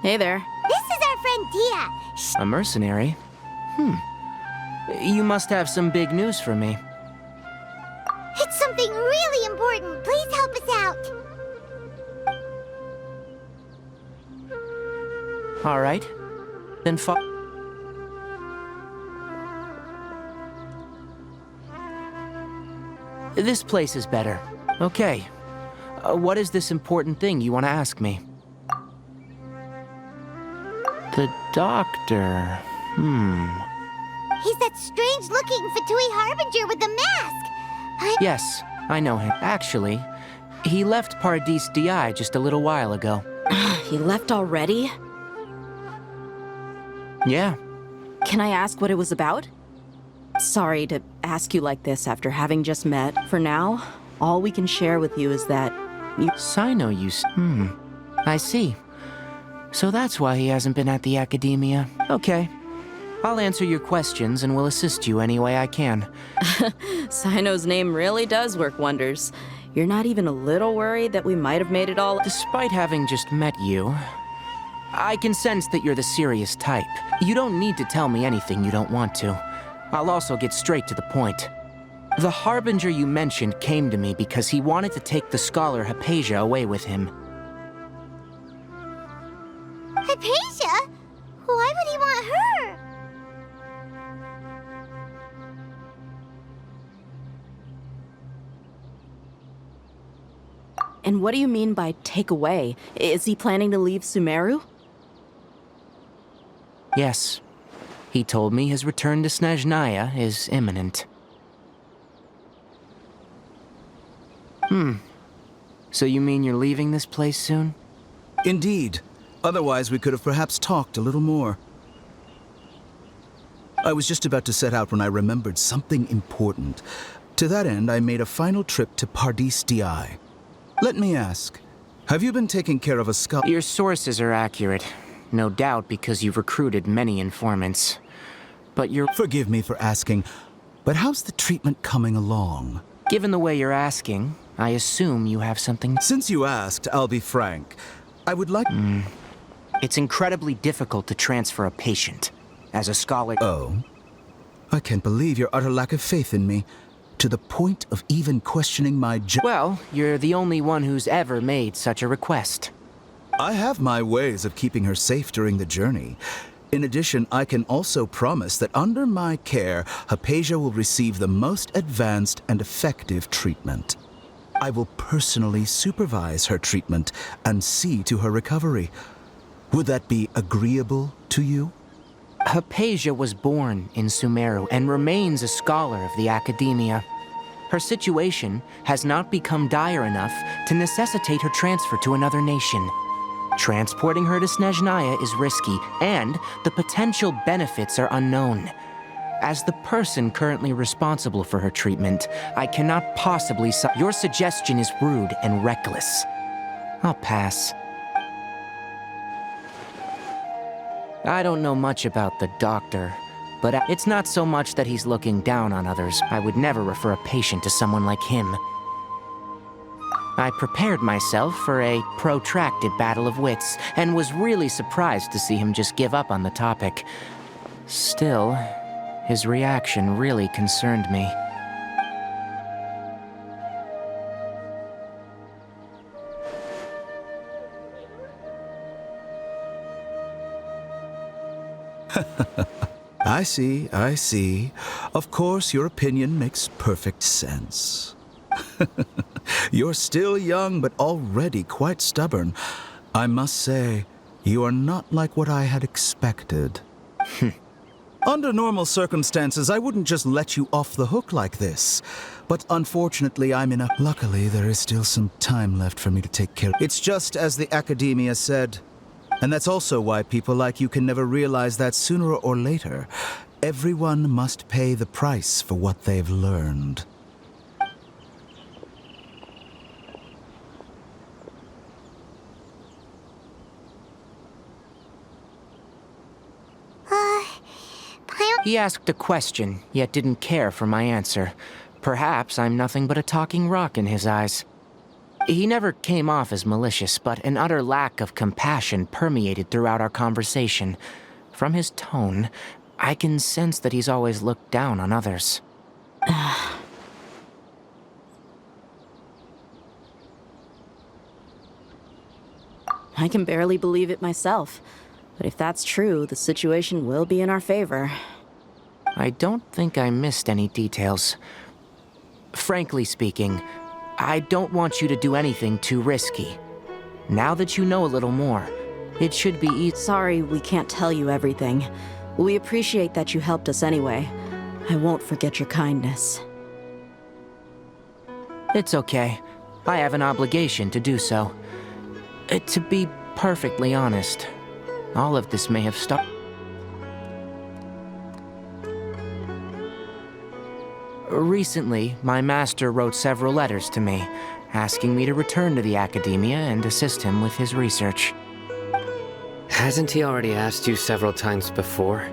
Hey there. This is our friend Tia. A mercenary? You must have some big news for me. It's something really important. Please help us out. All right. Then This place is better. Okay. What is this important thing you want to ask me? The doctor. He's that strange-looking Fatui Harbinger with the mask. Yes, I know him. Actually, he left Paradis DI just a little while ago. He left already? Yeah. Can I ask what it was about? Sorry to ask you like this after having just met. For now, all we can share with you is that you... Sino use. I see. So that's why he hasn't been at the academia. Okay. I'll answer your questions and will assist you any way I can. Sino's name really does work wonders. You're not even a little worried that we might have made it all... Despite having just met you, I can sense that you're the serious type. You don't need to tell me anything you don't want to. I'll also get straight to the point. The Harbinger you mentioned came to me because he wanted to take the scholar Hypatia away with him. Hypatia? Why would he want her? And what do you mean by take away? Is he planning to leave Sumeru? Yes. He told me his return to Snezhnaya is imminent. So you mean you're leaving this place soon? Indeed. Otherwise, we could have perhaps talked a little more. I was just about to set out when I remembered something important. To that end, I made a final trip to Paradis DI. Let me ask, have you been taking care of a skull? Your sources are accurate. No doubt because you've recruited many informants. But you're... Forgive me for asking, but how's the treatment coming along? Given the way you're asking, I assume you have something... Since you asked, I'll be frank. I would like... It's incredibly difficult to transfer a patient. As a scholar... Oh? I can't believe your utter lack of faith in me, to the point of even questioning my Well, you're the only one who's ever made such a request. I have my ways of keeping her safe during the journey. In addition, I can also promise that under my care, Hypatia will receive the most advanced and effective treatment. I will personally supervise her treatment and see to her recovery. Would that be agreeable to you? Hypatia was born in Sumero and remains a scholar of the academia. Her situation has not become dire enough to necessitate her transfer to another nation. Transporting her to Snezhnaya is risky, and the potential benefits are unknown. As the person currently responsible for her treatment, I cannot possibly... Your suggestion is rude and reckless. I'll pass. I don't know much about the doctor, but it's not so much that he's looking down on others. I would never refer a patient to someone like him. I prepared myself for a protracted battle of wits, and was really surprised to see him just give up on the topic. Still, his reaction really concerned me. I see. Of course, your opinion makes perfect sense. You're still young, but already quite stubborn. I must say, you are not like what I had expected. Under normal circumstances, I wouldn't just let you off the hook like this. But unfortunately, I'm in a... Luckily, there is still some time left for me to take care of. It's just as the academia said. And that's also why people like you can never realize that sooner or later, everyone must pay the price for what they've learned. He asked a question, yet didn't care for my answer. Perhaps I'm nothing but a talking rock in his eyes. He never came off as malicious, but an utter lack of compassion permeated throughout our conversation. From his tone, I can sense that he's always looked down on others. I can barely believe it myself. But if that's true, the situation will be in our favor. I don't think I missed any details. Frankly speaking, I don't want you to do anything too risky. Now that you know a little more, it should be easy. Sorry we can't tell you everything. We appreciate that you helped us anyway. I won't forget your kindness. It's okay. I have an obligation to do so. To be perfectly honest, all of this may have stopped. Recently, my master wrote several letters to me, asking me to return to the academia and assist him with his research. Hasn't he already asked you several times before?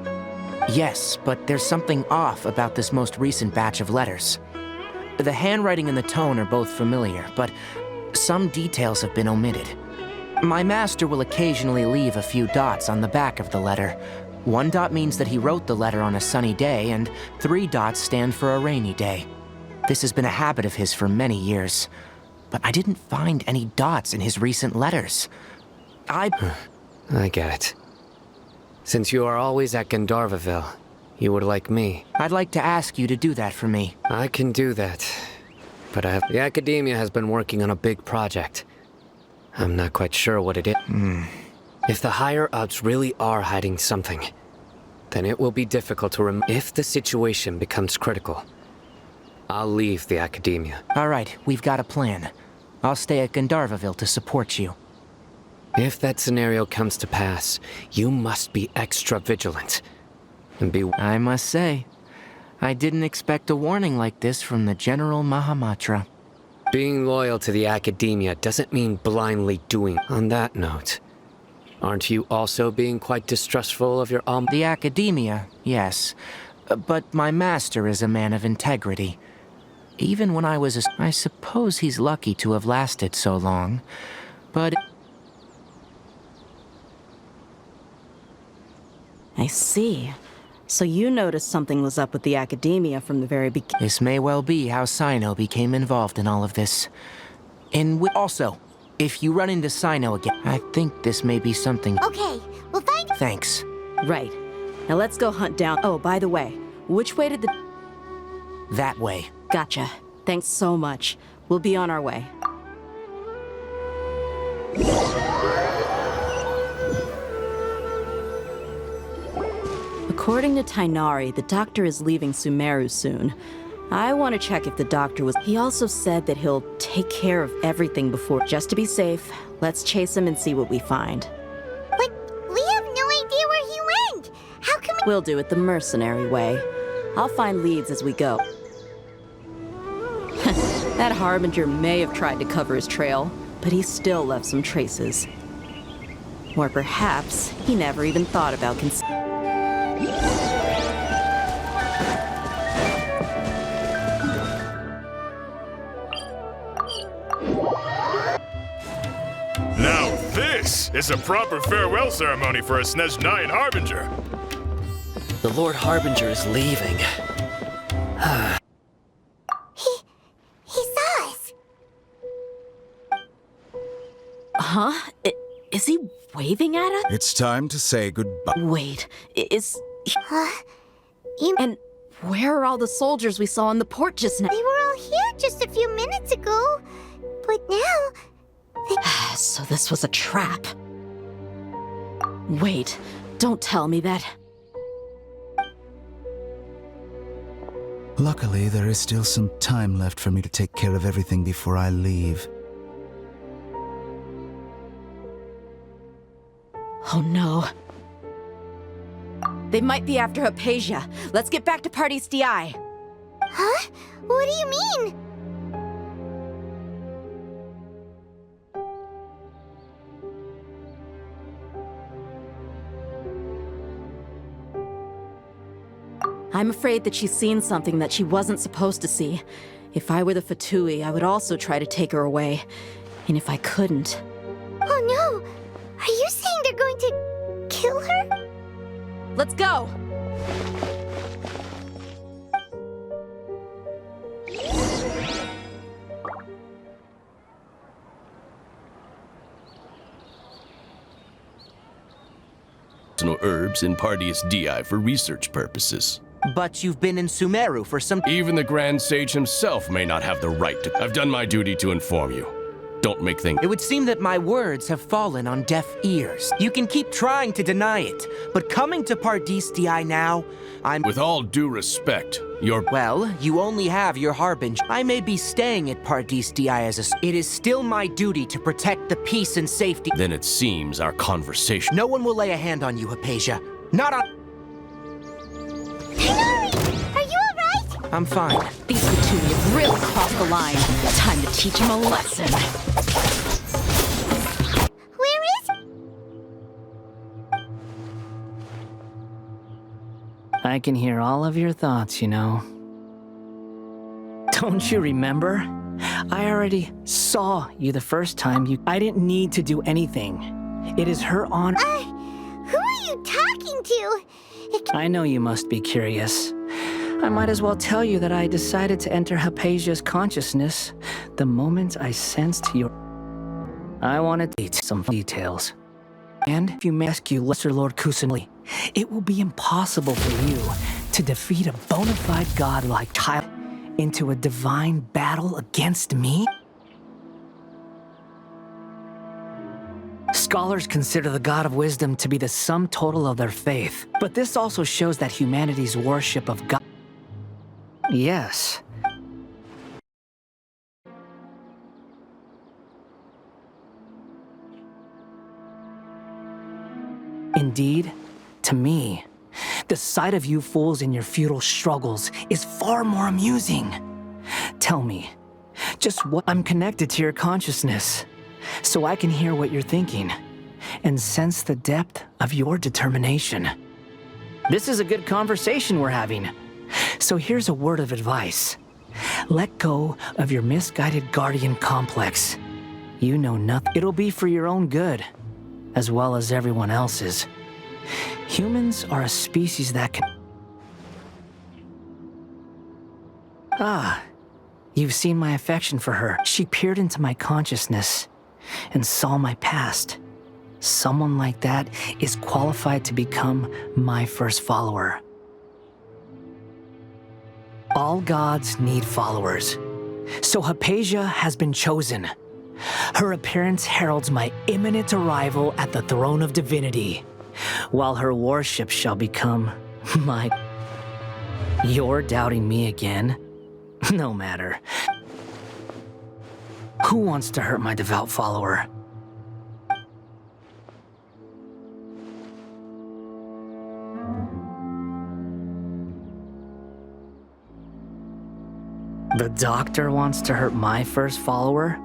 Yes, but there's something off about this most recent batch of letters. The handwriting and the tone are both familiar, but some details have been omitted. My master will occasionally leave a few dots on the back of the letter. 1 dot means that he wrote the letter on a sunny day, and 3 dots stand for a rainy day. This has been a habit of his for many years, but I didn't find any dots in his recent letters. I get it. Since you are always at Gandharvaville, you would like me. I'd like to ask you to do that for me. I can do that, but the academia has been working on a big project. I'm not quite sure what it is. If the higher-ups really are hiding something, then it will be difficult to if the situation becomes critical, I'll leave the academia. All right, we've got a plan. I'll stay at Gandharvaville to support you. If that scenario comes to pass, you must be extra vigilant. And be... I must say, I didn't expect a warning like this from the General Mahamatra. Being loyal to the academia doesn't mean blindly doing. On that note, aren't you also being quite distrustful of your The academia, yes. But my master is a man of integrity. Even when I was I suppose he's lucky to have lasted so long. But... I see. So you noticed something was up with the academia from the very beginning. This may well be how Sino became involved in all of this. Also, if you run into Sino again, I think this may be something... Okay, we'll find... Thanks. Right. Now let's go hunt down... Oh, by the way, which way did the... That way. Gotcha. Thanks so much. We'll be on our way. According to Tainari, the doctor is leaving Sumeru soon. I want to check if the doctor was... He also said that he'll take care of everything before... Just to be safe, let's chase him and see what we find. But we have no idea where he went! How can we... We'll do it the mercenary way. I'll find leads as we go. That Harbinger may have tried to cover his trail, but he still left some traces. Or perhaps he never even thought about Now this is a proper farewell ceremony for a Snezhnayan Harbinger. The Lord Harbinger is leaving. He saw us! Huh? Is he waving at us? It's time to say goodbye. Wait, is... You... And where are all the soldiers we saw in the port just now? They were all here just a few minutes ago. But now... So this was a trap. Wait, don't tell me that... Luckily, there is still some time left for me to take care of everything before I leave. Oh no. They might be after Hypatia. Let's get back to Party's DI. Huh? What do you mean? I'm afraid that she's seen something that she wasn't supposed to see. If I were the Fatui, I would also try to take her away. And if I couldn't, Oh no! Are you saying they're going to kill her? let's go! Medicinal herbs in Pardius Di for research purposes. But you've been in Sumeru for some... Even the Grand Sage himself may not have the right to... I've done my duty to inform you. Don't make things... It would seem that my words have fallen on deaf ears. You can keep trying to deny it, but coming to Pardius Di now, I'm... With all due respect, you're... Well, you only have your Harbinger. I may be staying at Pardius Di as a... It is still my duty to protect the peace and safety... Then it seems our conversation... No one will lay a hand on you, Hypatia. Not on... Hinari! Are you alright? I'm fine. These Petuni have really crossed the line. Time to teach him a lesson. Where is... I can hear all of your thoughts, you know. Don't you remember? I already saw you the first time you... I didn't need to do anything. It is her honor... Who are you talking to? I know you must be curious. I might as well tell you that I decided to enter Hypatia's consciousness the moment I sensed your... I wanted to eat some details. And if you rescue Lesser Lord Kusanli, it will be impossible for you to defeat a bona fide god like child into a divine battle against me? Scholars consider the God of Wisdom to be the sum total of their faith, but this also shows that humanity's worship of God... Yes. Indeed, to me, the sight of you fools in your futile struggles is far more amusing. Tell me, just what... I'm connected to your consciousness, so I can hear what you're thinking and sense the depth of your determination. This is a good conversation we're having. So here's a word of advice. Let go of your misguided guardian complex. You know nothing. It'll be for your own good, as well as everyone else's. Humans are a species that can... Ah, you've seen my affection for her. She peered into my consciousness and saw my past. Someone like that is qualified to become my first follower. All gods need followers, so Hypatia has been chosen. Her appearance heralds my imminent arrival at the throne of divinity, while her worship shall become my... You're doubting me again? No matter. Who wants to hurt my devout follower? The doctor wants to hurt my first follower?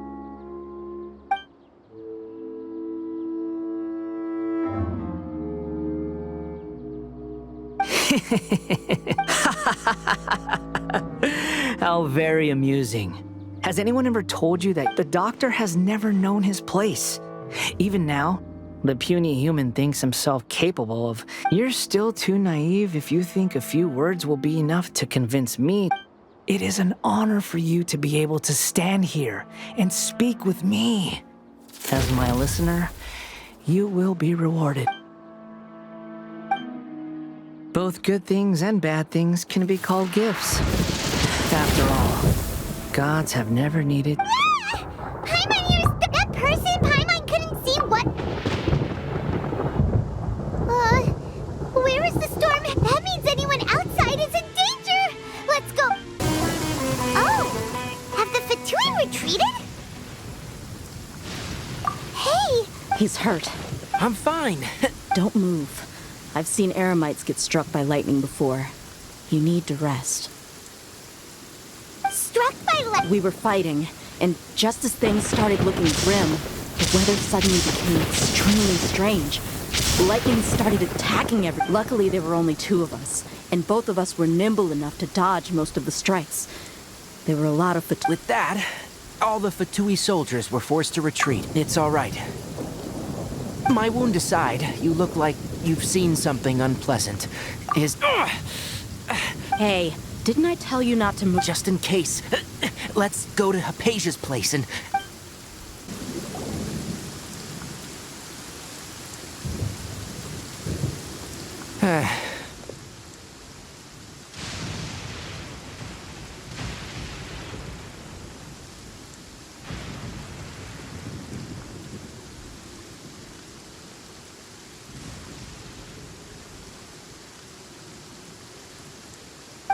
How very amusing. Has anyone ever told you that the doctor has never known his place? Even now, the puny human thinks himself capable of... You're still too naive if you think a few words will be enough to convince me. It is an honor for you to be able to stand here and speak with me. As my listener, you will be rewarded. Both good things and bad things can be called gifts. After all, gods have never needed... Paimon, here's that person! Paimon couldn't see what... Where is the storm? That means anyone outside is in danger! Let's go... Oh! Have the Fatui retreated? Hey! He's hurt. I'm fine. Don't move. I've seen Eremites get struck by lightning before. You need to rest. Struck by We were fighting, and just as things started looking grim, the weather suddenly became extremely strange. Lightning started attacking Luckily, there were only two of us, and both of us were nimble enough to dodge most of the strikes. There were a lot of With that, All the Fatui soldiers were forced to retreat. It's all right. My wound aside, you look like you've seen something unpleasant. Hey, didn't I tell you not to move? Just in case, let's go to Hypatia's place and...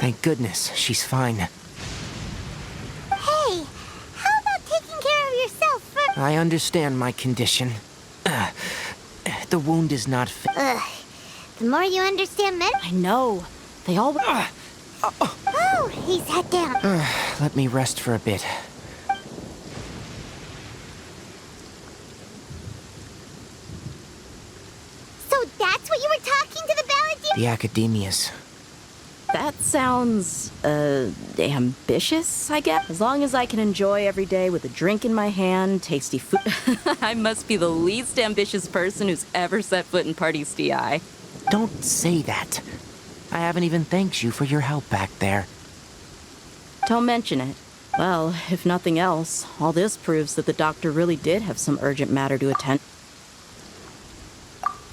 Thank goodness, she's fine. Hey, how about taking care of yourself first? I understand my condition. The wound is not Ugh. The more you understand med- I know. They all... Oh, he sat down. Let me rest for a bit. So that's what you were talking to the balladeer? The academias. That sounds, ambitious, I guess. As long as I can enjoy every day with a drink in my hand, tasty food. I must be the least ambitious person who's ever set foot in Party's DI. Don't say that. I haven't even thanked you for your help back there. Don't mention it. Well, if nothing else, all this proves that the doctor really did have some urgent matter to attend.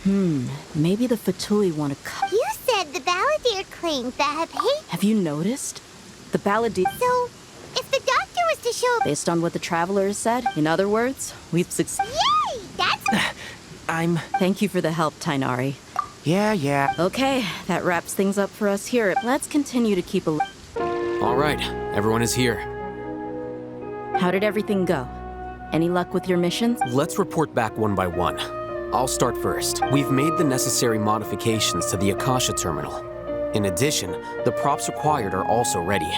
Maybe the Fatui want to cut. You said the balladeer claimed that Hypatia. Have you noticed? The balladeer... So, if the doctor was to show... Based on what the traveler has said, in other words, we've succeeded. Yay! That's... Thank you for the help, Tainari. Yeah. Okay, that wraps things up for us here. Let's continue to keep a... All right, everyone is here. How did everything go? Any luck with your missions? Let's report back one by one. I'll start first. We've made the necessary modifications to the Akasha terminal. In addition, the props required are also ready.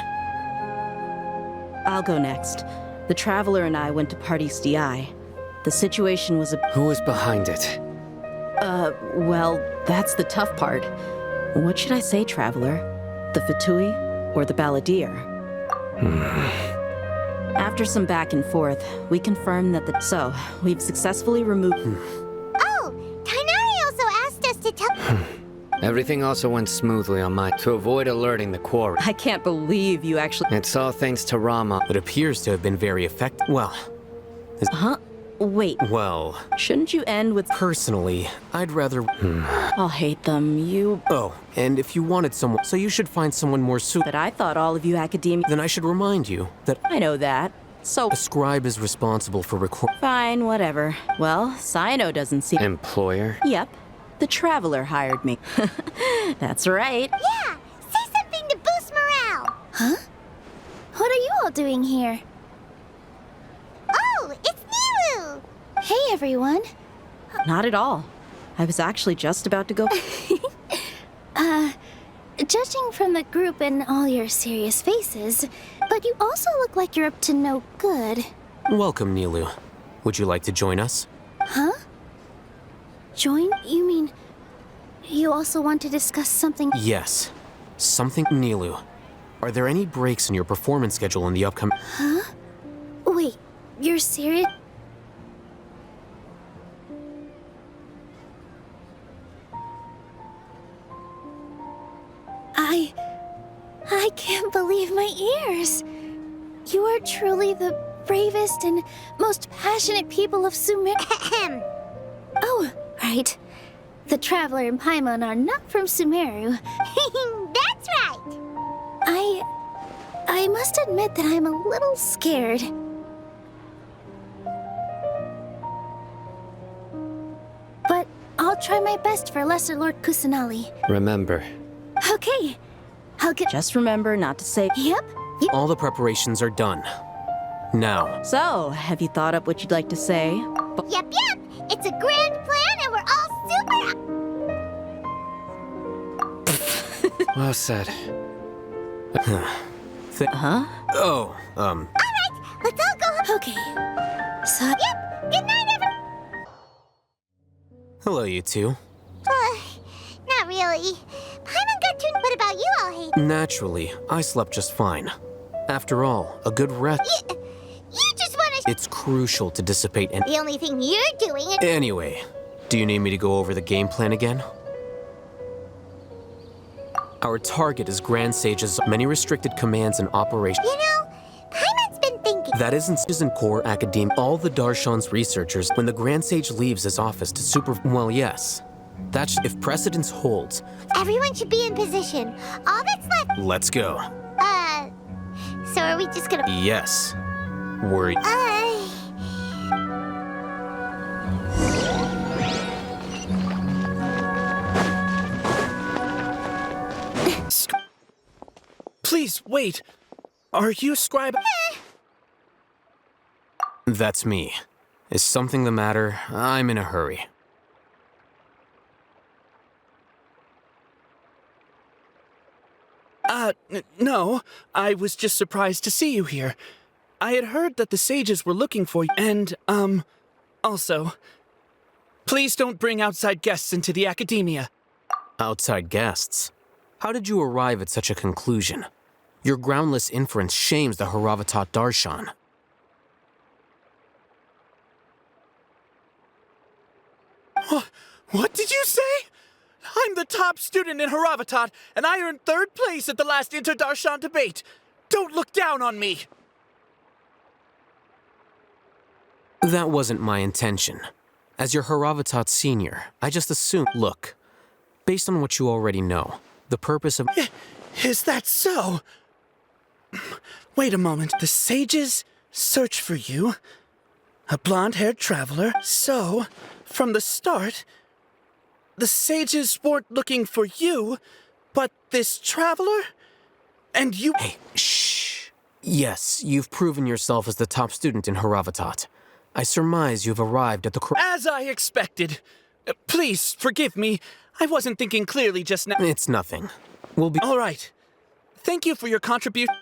I'll go next. The Traveler and I went to Party's DI. The situation was Who is behind it? well, that's the tough part. What should I say, Traveler? The Fatui or the Balladeer? After some back and forth, we confirmed that So, we've successfully removed... Oh, Tainari also asked us to tell... Everything also went smoothly on my... to avoid alerting the quarry. I can't believe you actually... It's all thanks to Rama. It appears to have been very effective. Huh? Wait, Well, shouldn't you end with... personally, I'd rather... I'll hate them, you... Oh, and if you wanted someone... So you should find someone more suitable. But I thought all of you academia... Then I should remind you that I know that. So... a scribe is responsible for Fine, whatever. Well, Sino doesn't seem... Employer? Yep. The Traveler hired me. That's right. Yeah, say something to boost morale. Huh? What are you all doing here? Oh, it's Nilu! Hey, everyone. Not at all. I was actually just about to go... Judging from the group and all your serious faces, but you also look like you're up to no good. Welcome, Nilu. Would you like to join us? Huh? Join? You mean... you also want to discuss something? Yes. Something... Nilu, are there any breaks in your performance schedule in the upcoming... Huh? Wait, you're serious? I can't believe my ears. You are truly the bravest and most passionate people of Sumeru. Oh, right. The Traveler and Paimon are not from Sumeru. That's right. I must admit that I'm a little scared. But I'll try my best for Lesser Lord Kusanali. Remember. Okay. I'll get... Just remember not to say... Yep. All the preparations are done. Now, So, have you thought up what you'd like to say? Yep. It's a grand plan and we're all super... Well said. oh, Let's all go... Okay. So... Yep. Good night, everyone. hello, you two. Not really. Paimon got turned... What about you, all hate? Naturally, I slept just fine. After all, a good rest... You just It's crucial to dissipate and... The only thing you're doing is... Anyway, do you need me to go over the game plan again? Our target is Grand Sage's many restricted commands and operations. You know, Paimon's been thinking... That isn't core academia. All the Darshan's researchers, when the Grand Sage leaves his office to Well, yes. That's if precedence holds. Everyone should be in position. All that's left... Let's go. So are we just gonna... Yes. We're... Please, wait. Are you Scribe? That's me. Is something the matter? I'm in a hurry. No. I was just surprised to see you here. I had heard that the sages were looking for you, and, also, please don't bring outside guests into the academia. Outside guests? How did you arrive at such a conclusion? Your groundless inference shames the Haravatat Darshan. What did you say? I'm the top student in Haravatat, and I earned 3rd place at the last Inter-Darshan debate. Don't look down on me. That wasn't my intention. As your Haravatat senior, I just assumed... Look, based on what you already know, the purpose of... Is that so? Wait a moment. The sages search for you, a blonde-haired traveler. So, from the start, the sages weren't looking for you, but this traveler? And you... Hey, shh. Yes, you've proven yourself as the top student in Haravatat. I surmise you've arrived at the... As I expected. Please, forgive me. I wasn't thinking clearly just now. It's nothing. We'll be... All right. Thank you for your contribution.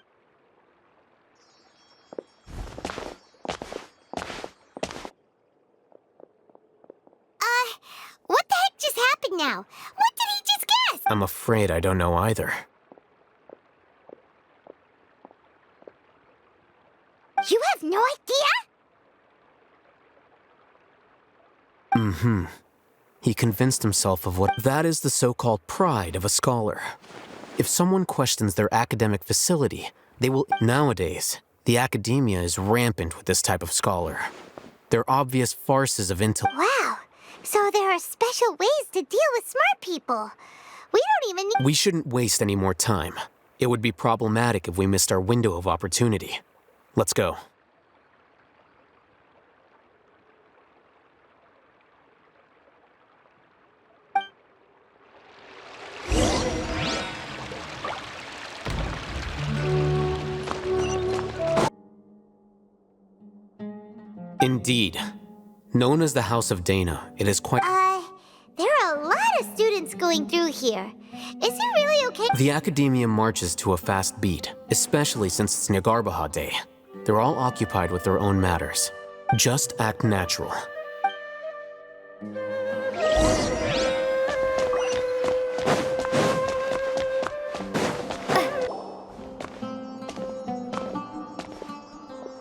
What the heck just happened now? What did he just guess? I'm afraid I don't know either. You have no idea? Mm-hmm. He convinced himself of what... That is the so-called pride of a scholar. If someone questions their academic facility, they will... Nowadays, the academia is rampant with this type of scholar. They're obvious farces of intellect. Wow. So there are special ways to deal with smart people. We don't even need... We shouldn't waste any more time. It would be problematic if we missed our window of opportunity. Let's go. Indeed. Known as the House of Dana, it is quite... There are a lot of students going through here. Is it really okay? The academia marches to a fast beat, especially since it's Nagarbaha Day. They're all occupied with their own matters. Just act natural.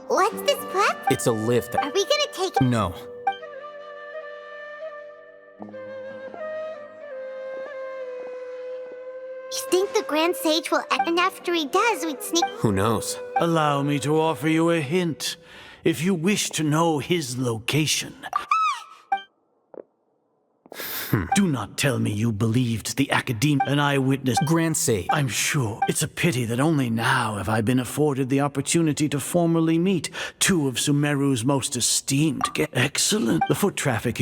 What's this platform? It's a lift. Are we gonna take it? No. You think the Grand Sage will... And after he does, we'd sneak... Who knows? Allow me to offer you a hint. If you wish to know his location... Do not tell me you believed the academe... An eyewitness... Grand Sage. I'm sure. It's a pity that only now have I been afforded the opportunity to formally meet 2 of Sumeru's most esteemed guests. Excellent. The foot traffic...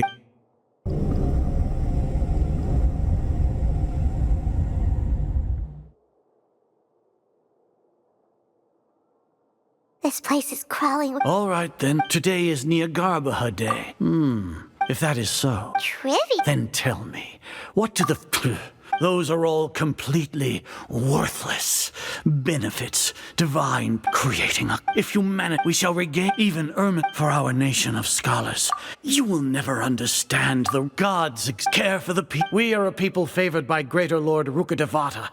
This place is crawling with... All right, then. Today is Niagarbaha Day. If that is so... Trivia? Then tell me, what do the... Those are all completely worthless benefits, divine creating a... If humanity, we shall regain even Ermin for our nation of scholars. You will never understand the gods' care for the people. We are a people favored by Greater Lord Rukadevata.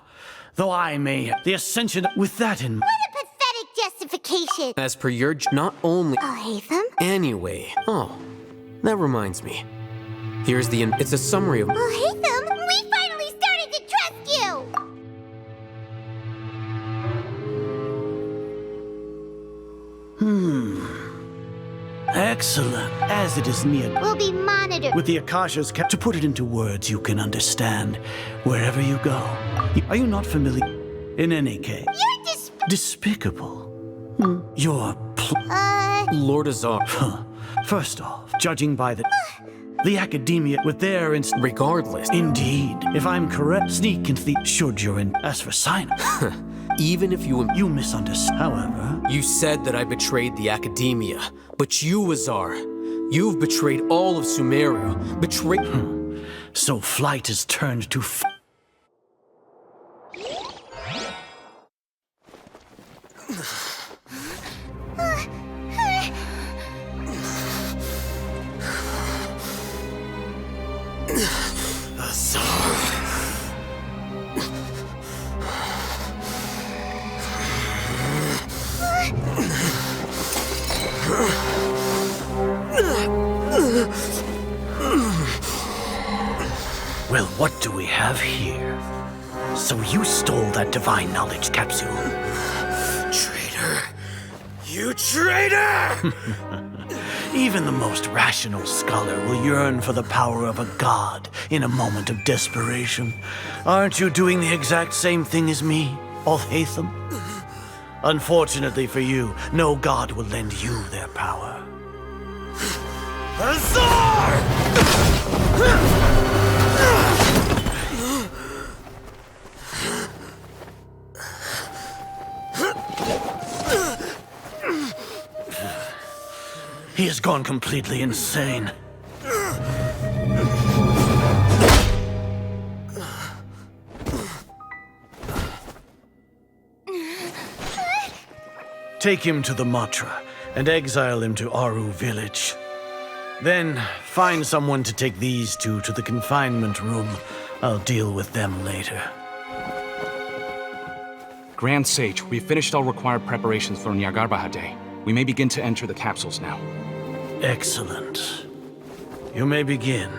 Though I may... The ascension... With that in... What a pathetic justification! education. As per your not only... Oh, Hatham? Anyway, that reminds me. Here's it's a summary of... Oh, Hatham, we finally started to trust you! Excellent. As it is near... We'll be monitored. With the Akasha's to put it into words you can understand, wherever you go. Are you not familiar? In any case... You're despicable. You're... Lord Azar. First off, judging by the Academia with their Regardless. Indeed. If I'm correct, sneak into the... Should you're in... As for sign Even if you... You misunderstood. However... You said that I betrayed the Academia. But you, Azar, you've betrayed all of Sumeru. So flight has turned to... Well, what do we have here? So you stole that divine knowledge capsule. Traitor! You traitor! Even the most rational scholar will yearn for the power of a god in a moment of desperation. Aren't you doing the exact same thing as me, Alhaitham? Unfortunately for you, no god will lend you their power. Azar! He has gone completely insane. Take him to the Matra and exile him to Aru village. Then find someone to take these two to the confinement room. I'll deal with them later. Grand Sage, we've finished all required preparations for Nyargarbaha Day. We may begin to enter the capsules now. Excellent. You may begin.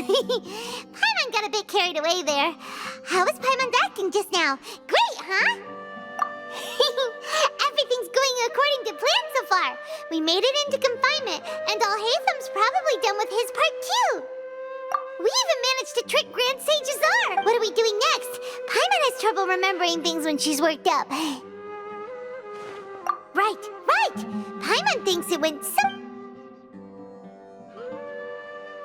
Paimon got a bit carried away there. How was Paimon acting just now? Great, huh? Everything's going according to plan so far. We made it into confinement, and Alhaitham's probably done with his part too. We even managed to trick Grand Sage Azar. What are we doing next? Paimon has trouble remembering things when she's worked up. Right. Paimon thinks it went so...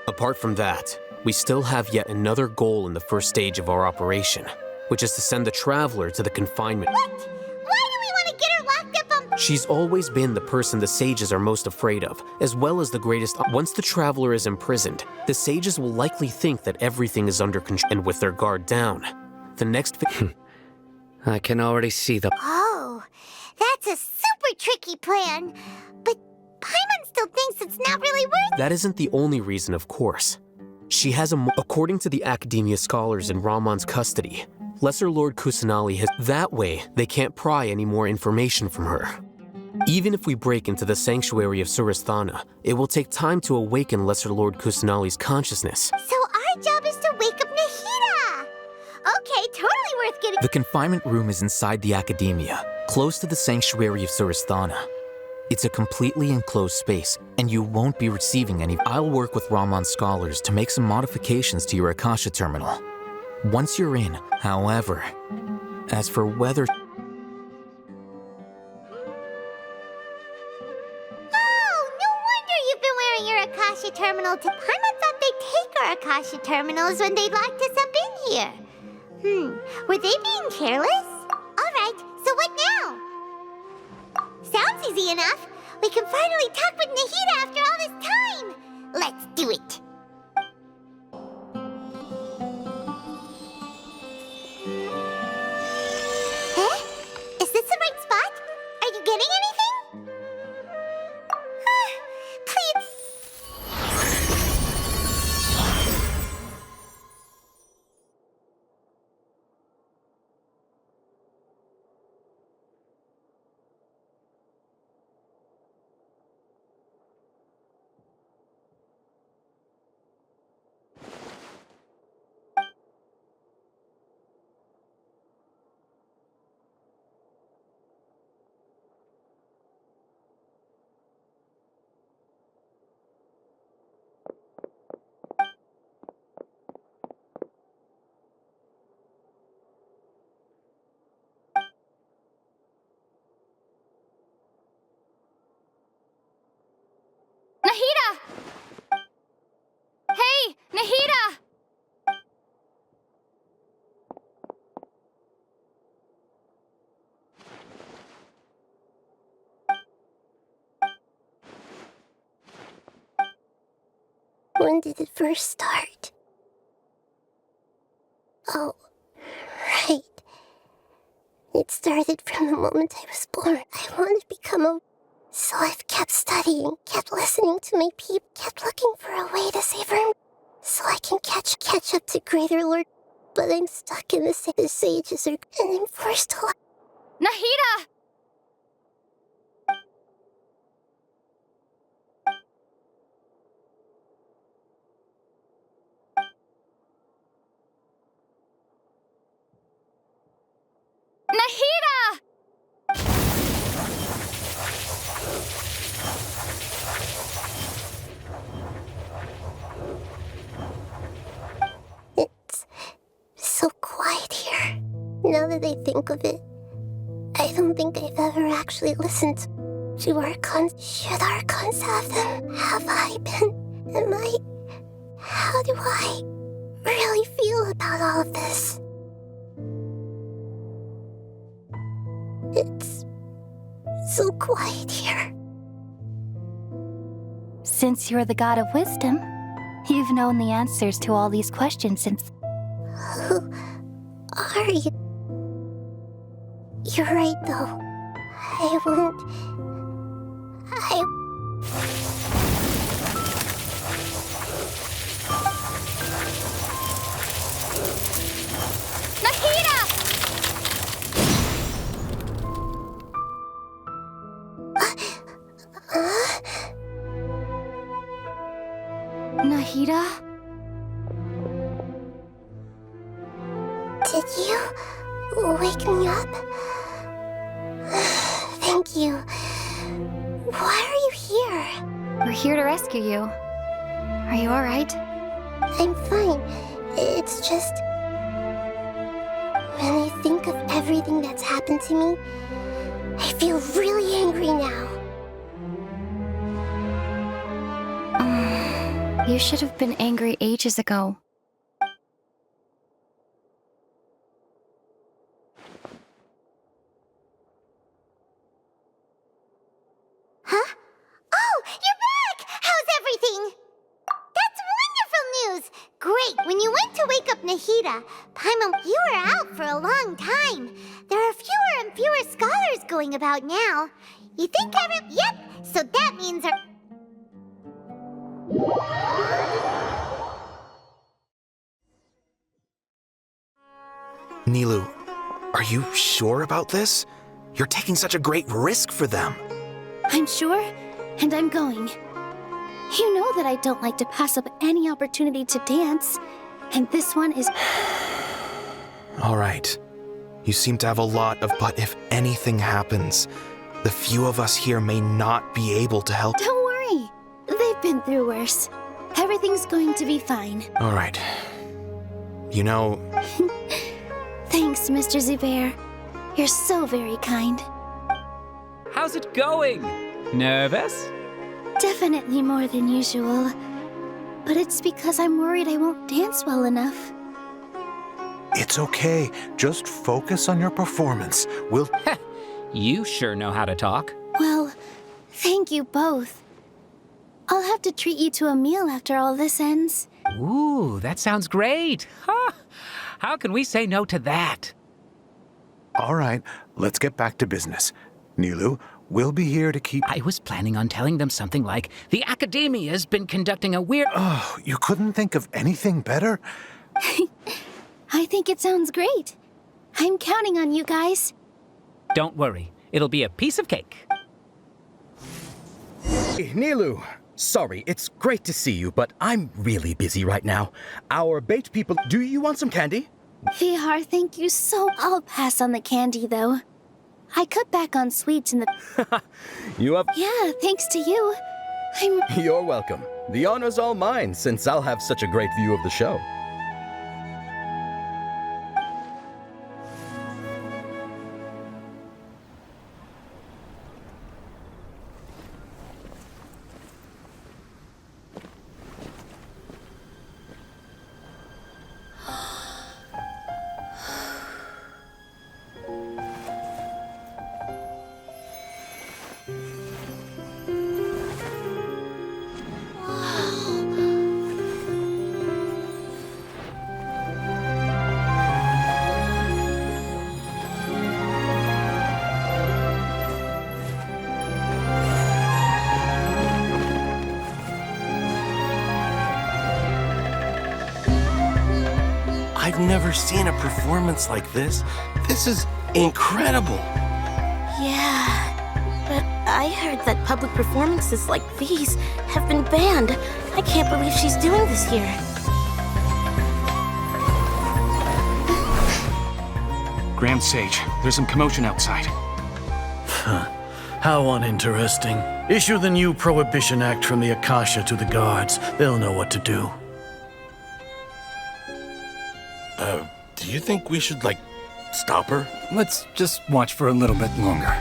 Apart from that, we still have yet another goal in the first stage of our operation, which is to send the Traveler to the confinement. What? Why do we want to get her locked up on... She's always been the person the sages are most afraid of, as well as the greatest... Once the Traveler is imprisoned, the sages will likely think that everything is under control, and with their guard down, the next... I can already see the... Oh, that's a super tricky plan. But Paimon still thinks it's not really worth... That isn't the only reason, of course. She has according to the Academia scholars in Ramon's custody, Lesser Lord Kusanali has... That way, they can't pry any more information from her. Even if we break into the sanctuary of Surasthana, it will take time to awaken Lesser Lord Kusanali's consciousness. So our job is to wake up Nahida! Okay, totally worth getting... The confinement room is inside the Academia, close to the sanctuary of Surasthana. It's a completely enclosed space, and you won't be receiving any... I'll work with Ramon's scholars to make some modifications to your Akasha terminal. Once you're in, however, as for whether... Oh, no wonder you've been wearing your Akasha terminal to... Paimon thought they'd take our Akasha terminals when they locked us up in here. Were they being careless? Alright, so what now? Sounds easy enough. We can finally talk with Nahida after all this time. Let's do it. Huh? Is this the right spot? Are you getting anything? Please. Nahida! Hey, Nahida! When did it first start? Oh, right. It started from the moment I was born. I wanted to become a... So I've kept studying, kept listening to my people, kept looking for a way to save her, so I can catch up to Greater Lord. But I'm stuck in the sages are, and I'm forced to... Nahida! Nahida! It's so quiet here. Now that I think of it, I don't think I've ever actually listened to Archons. Should Archons have them? Have I been? Am I? How do I really feel about all of this? It's so quiet here. Since you're the god of wisdom, you've known the answers to all these questions since... Who are you? You're right, though. I won't... Nahida! Nahida? Did you wake me up? Thank you. Why are you here? We're here to rescue you. Are you alright? I'm fine. It's just... when I think of everything that's happened to me, I feel really angry now. You should have been angry ages ago. Huh? Oh, you're back! How's everything? That's wonderful news! Great, when you went to wake up Nahida, Paimon, you were out for a long time. There are fewer and fewer scholars going about now. You think Yep, so that means our... Nilu, are you sure about this? You're taking such a great risk for them. I'm sure, and I'm going. You know that I don't like to pass up any opportunity to dance, and this one is... All right. You seem to have a lot of... But if anything happens, the few of us here may not be able to help... Don't worry. They've been through worse. Everything's going to be fine. All right. You know... Thanks, Mr. Zubair. You're so very kind. How's it going? Nervous? Definitely more than usual. But it's because I'm worried I won't dance well enough. It's okay. Just focus on your performance. We'll... You sure know how to talk. Well, thank you both. I'll have to treat you to a meal after all this ends. Ooh, that sounds great. Huh. How can we say no to that? All right, let's get back to business. Nilu, we'll be here to keep... I was planning on telling them something like, the Academia's been conducting a weird... Oh, you couldn't think of anything better? I think it sounds great. I'm counting on you guys. Don't worry, it'll be a piece of cake. Hey, Nilu, sorry, it's great to see you, but I'm really busy right now. Our baked people... Do you want some candy? VR, thank you so... I'll pass on the candy, though. I cut back on sweets in the... You have... Yeah, thanks to you. You're welcome. The honor's all mine, since I'll have such a great view of the show. I've never seen a performance like this. This is incredible. Yeah, but I heard that public performances like these have been banned. I can't believe she's doing this here. Grand Sage, there's some commotion outside. How uninteresting. Issue the new Prohibition Act from the Akasha to the guards. They'll know what to do. Do you think we should, stop her? Let's just watch for a little bit longer.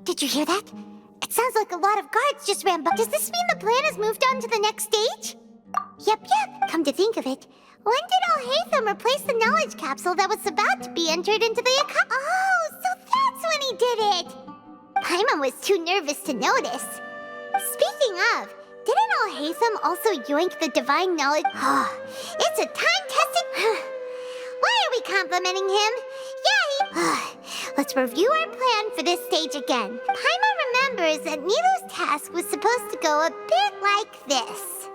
Did you hear that? It sounds like a lot of guards just ran by. Does this mean the plan has moved on to the next stage? Yep. Come to think of it, when did Alhaitham replace the knowledge capsule that was about to be entered into the Oh, so that's when he did it! Paimon was too nervous to notice. Speaking of, didn't Alhaitham also yoink the divine knowledge? It's a time-tested... Why are we complimenting him? Let's review our plan for this stage again. Paimon remembers that Nilu's task was supposed to go a bit like this.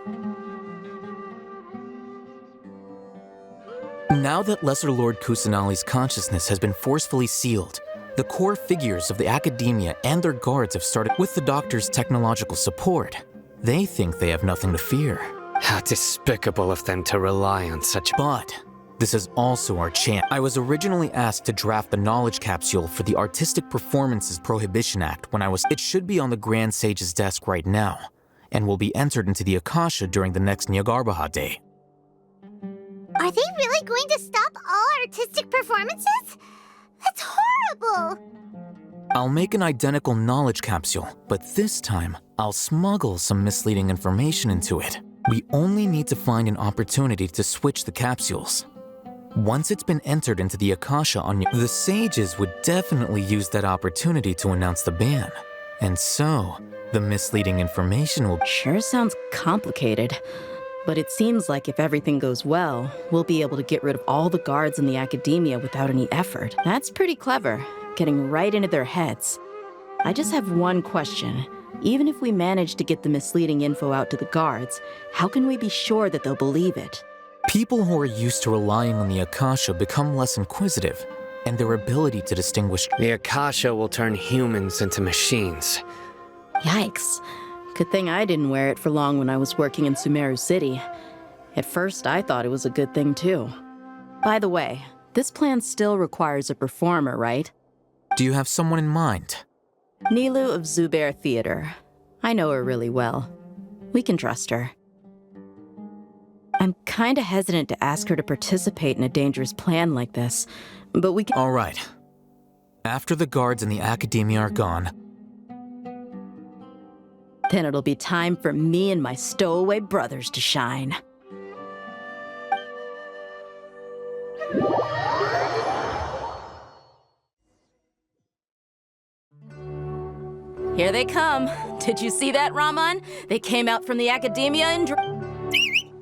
Now that Lesser Lord Kusanali's consciousness has been forcefully sealed, the core figures of the Academia and their guards have started with the Doctor's technological support. They think they have nothing to fear. How despicable of them to rely on such... But this is also our chance. I was originally asked to draft the knowledge capsule for the Artistic Performances Prohibition Act when I was... It should be on the Grand Sage's desk right now, and will be entered into the Akasha during the next Nyargarbaha Day. Are they really going to stop all artistic performances? That's horrible! I'll make an identical knowledge capsule, but this time, I'll smuggle some misleading information into it. We only need to find an opportunity to switch the capsules. Once it's been entered into the Akasha on the sages would definitely use that opportunity to announce the ban. And so, the misleading information will... Sure sounds complicated. But it seems like if everything goes well, we'll be able to get rid of all the guards in the Academia without any effort. That's pretty clever, getting right into their heads. I just have one question. Even if we manage to get the misleading info out to the guards, how can we be sure that they'll believe it? People who are used to relying on the Akasha become less inquisitive, and their ability to distinguish... The Akasha will turn humans into machines. Yikes. Good thing I didn't wear it for long when I was working in Sumeru City. At first, I thought it was a good thing too. By the way, this plan still requires a performer, right? Do you have someone in mind? Nilu of Zubair Theater. I know her really well. We can trust her. I'm kinda hesitant to ask her to participate in a dangerous plan like this, but we can— All right. After the guards and the Academia are gone, then it'll be time for me and my stowaway brothers to shine. Here they come. Did you see that, Raman? They came out from the Academia and...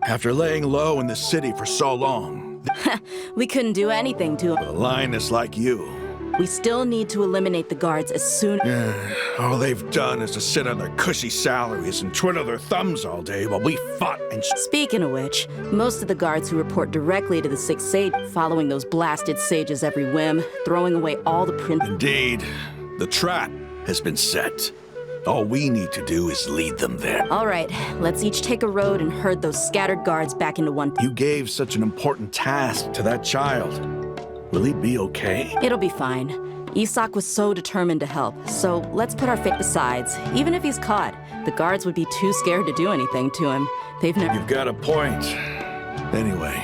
After laying low in the city for so long, we couldn't do anything to them. a lioness like you. We still need to eliminate the guards as soon— All they've done is to sit on their cushy salaries and twiddle their thumbs all day while we fought and— Speaking of which, most of the guards who report directly to the Six Sage, following those blasted sages every whim, throwing away all the Indeed. The trap has been set. All we need to do is lead them there. All right, let's each take a road and herd those scattered guards back into one— You gave such an important task to that child. Will he be okay? It'll be fine. Isak was so determined to help, so let's put our fate— Besides, even if he's caught, the guards would be too scared to do anything to him. They've never— You've got a point. Anyway,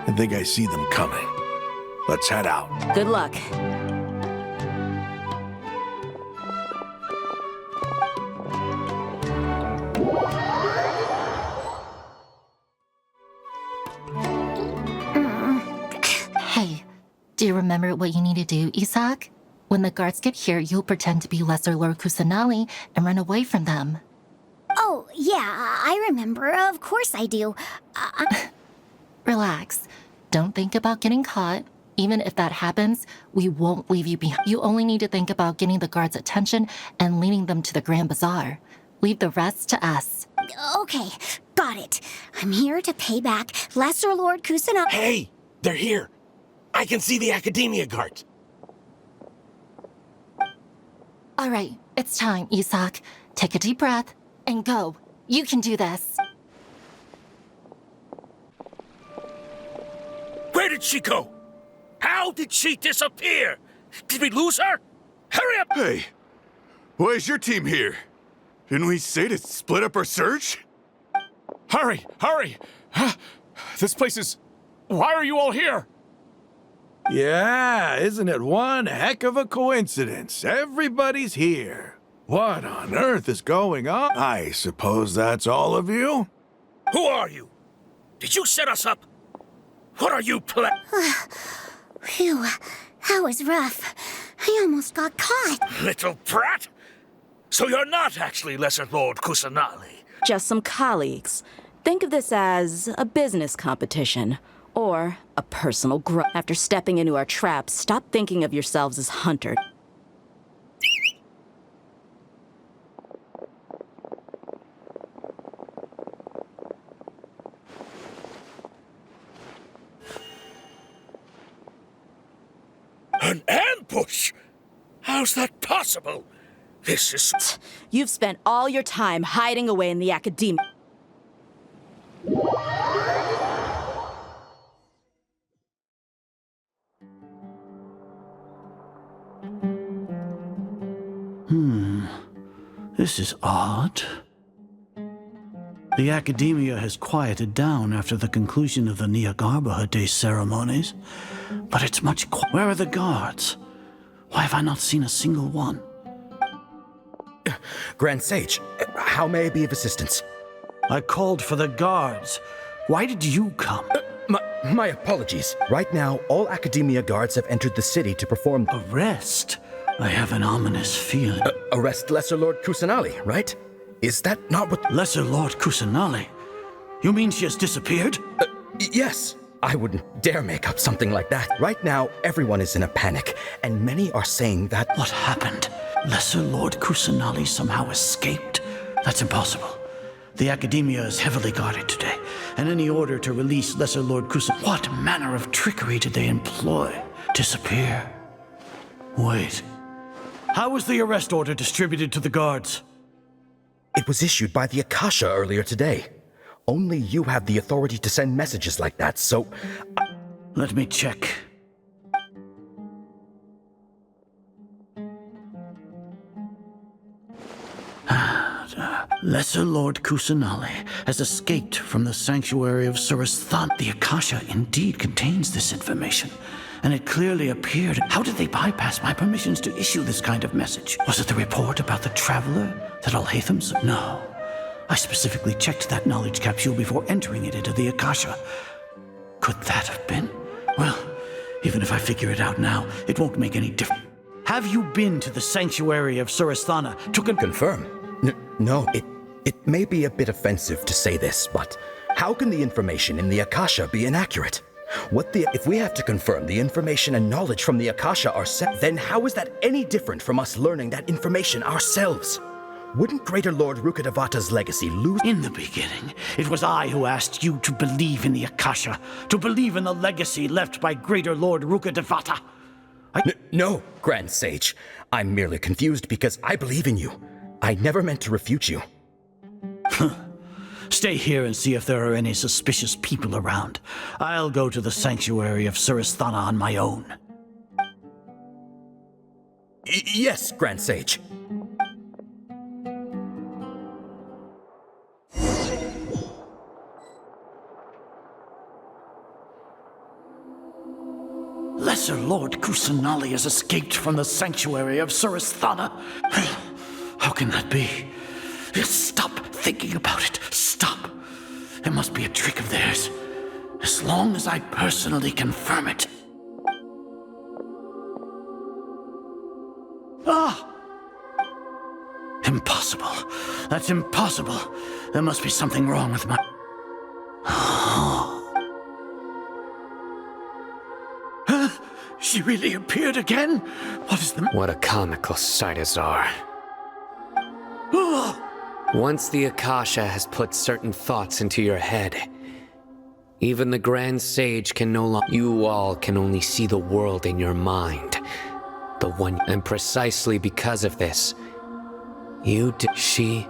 I think I see them coming. Let's head out. Good luck. Hey, do you remember what you need to do, Isak? When the guards get here, you'll pretend to be Lesser Lord Kusanali and run away from them. Oh, yeah, I remember. Of course I do. Relax. Don't think about getting caught. Even if that happens, we won't leave you behind. You only need to think about getting the guards' attention and leading them to the Grand Bazaar. Leave the rest to us. Okay, got it. I'm here to pay back Lesser Lord Kusanali. Hey, they're here. I can see the Academia guards. All right, it's time, Isak. Take a deep breath and go. You can do this. Where did she go? How did she disappear? Did we lose her? Hurry up! Hey, why is your team here? Didn't we say to split up our search? Hurry! Hurry! This place is... Why are you all here? Yeah, isn't it one heck of a coincidence? Everybody's here. What on earth is going on? I suppose that's all of you? Who are you? Did you set us up? What are you Phew, that was rough. I almost got caught. Little brat? So you're not actually Lesser Lord Kusanali? Just some colleagues. Think of this as a business competition. Or a personal grudge. After stepping into our trap, stop thinking of yourselves as hunters. An ambush? How's that possible? This is... You've spent all your time hiding away in the Academia. This is odd. The Academia has quieted down after the conclusion of the Niagarbaha Day ceremonies, but it's much Where are the guards? Why have I not seen a single one? Grand Sage, how may I be of assistance? I called for the guards. Why did you come? My apologies. Right now, all Academia guards have entered the city to perform... Arrest? I have an ominous feeling. Arrest Lesser Lord Kusanali, right? Is that not what... Lesser Lord Kusanali? You mean she has disappeared? Yes. I wouldn't dare make up something like that. Right now, everyone is in a panic, and many are saying that... What happened? Lesser Lord Kusanali somehow escaped? That's impossible. The Academia is heavily guarded today, and any order to release Lesser Lord Kusan... What manner of trickery did they employ? Disappear? Wait. How was the arrest order distributed to the guards? It was issued by the Akasha earlier today. Only you have the authority to send messages like that, so... Let me check. Lesser Lord Kusanali has escaped from the sanctuary of Surasthan. The Akasha indeed contains this information, and it clearly appeared. How did they bypass my permissions to issue this kind of message? Was it the report about the traveler that Alhatham's? No. I specifically checked that knowledge capsule before entering it into the Akasha. Could that have been? Well, even if I figure it out now, it won't make any difference. Have you been to the sanctuary of Surasthana to confirm? No, it may be a bit offensive to say this, but how can the information in the Akasha be inaccurate? If we have to confirm the information and knowledge from the Akasha ourselves, then how is that any different from us learning that information ourselves? Wouldn't Greater Lord Rukkhadevata's legacy lose? In the beginning, it was I who asked you to believe in the Akasha, to believe in the legacy left by Greater Lord Rukkhadevata. No, Grand Sage. I'm merely confused because I believe in you. I never meant to refute you. Stay here and see if there are any suspicious people around. I'll go to the sanctuary of Surasthana on my own. Yes, Grand Sage. Lesser Lord Kusanali has escaped from the sanctuary of Surasthana. How can that be? Stop thinking about it. Stop. It must be a trick of theirs. As long as I personally confirm it. Ah! Impossible. That's impossible. There must be something wrong with my... She really appeared again? What is the... What a comical sight, Azar. Once the Akasha has put certain thoughts into your head, even the Grand Sage can no longer... You all can only see the world in your mind. The one... And precisely because of this, she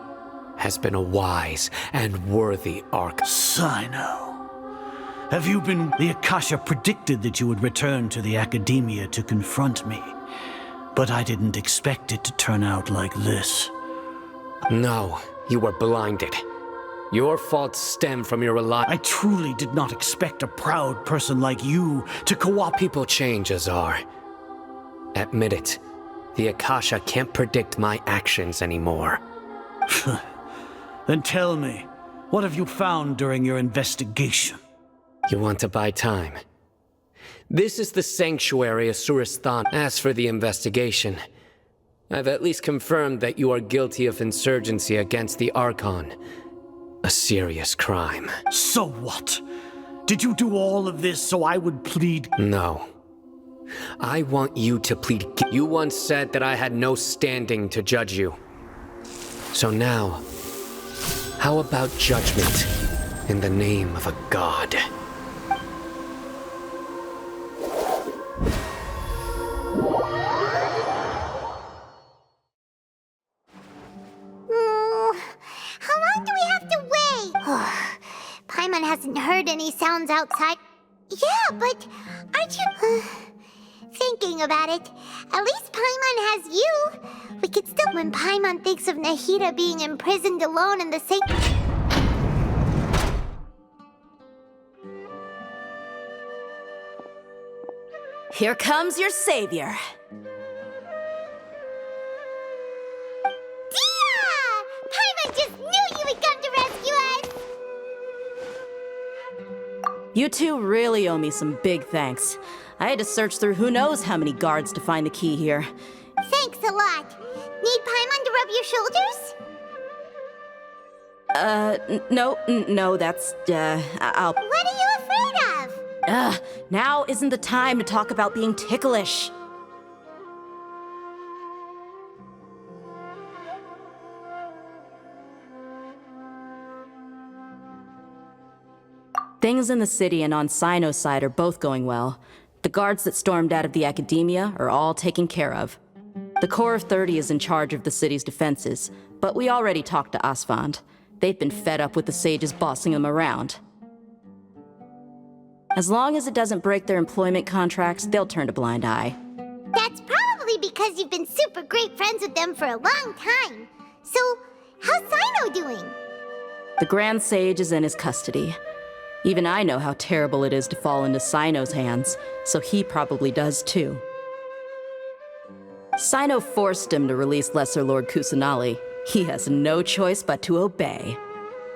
has been a wise and worthy Ark. Sino. Have you been... The Akasha predicted that you would return to the Academia to confront me. But I didn't expect it to turn out like this. No, you were blinded. Your faults stem from your I truly did not expect a proud person like you to co-op... People change, Azar. Admit it. The Akasha can't predict my actions anymore. Then tell me, what have you found during your investigation? You want to buy time? This is the sanctuary of Surasthan. As for the investigation, I've at least confirmed that you are guilty of insurgency against the Archon. A serious crime. So what? Did you do all of this so I would plead? No. I want you to plead guilty. You once said that I had no standing to judge you. So now, how about judgment in the name of a god? How long do we have to wait? Paimon hasn't heard any sounds outside. Yeah, but aren't you... Thinking about it, at least Paimon has you. We could still... When Paimon thinks of Nahida being imprisoned alone in the same... Here comes your savior. Paimon just knew you would come to rescue us! You two really owe me some big thanks. I had to search through who knows how many guards to find the key here. Thanks a lot. Need Paimon to rub your shoulders? No, that's, I'll... What are you afraid of? Now isn't the time to talk about being ticklish. Things in the city and on Sino's side are both going well. The guards that stormed out of the academia are all taken care of. The Corps of 30 is in charge of the city's defenses, but we already talked to Asfand. They've been fed up with the sages bossing them around. As long as it doesn't break their employment contracts, they'll turn a blind eye. That's probably because you've been super great friends with them for a long time. So, how's Sino doing? The Grand Sage is in his custody. Even I know how terrible it is to fall into Sino's hands, so he probably does too. Sino forced him to release Lesser Lord Kusanali. He has no choice but to obey.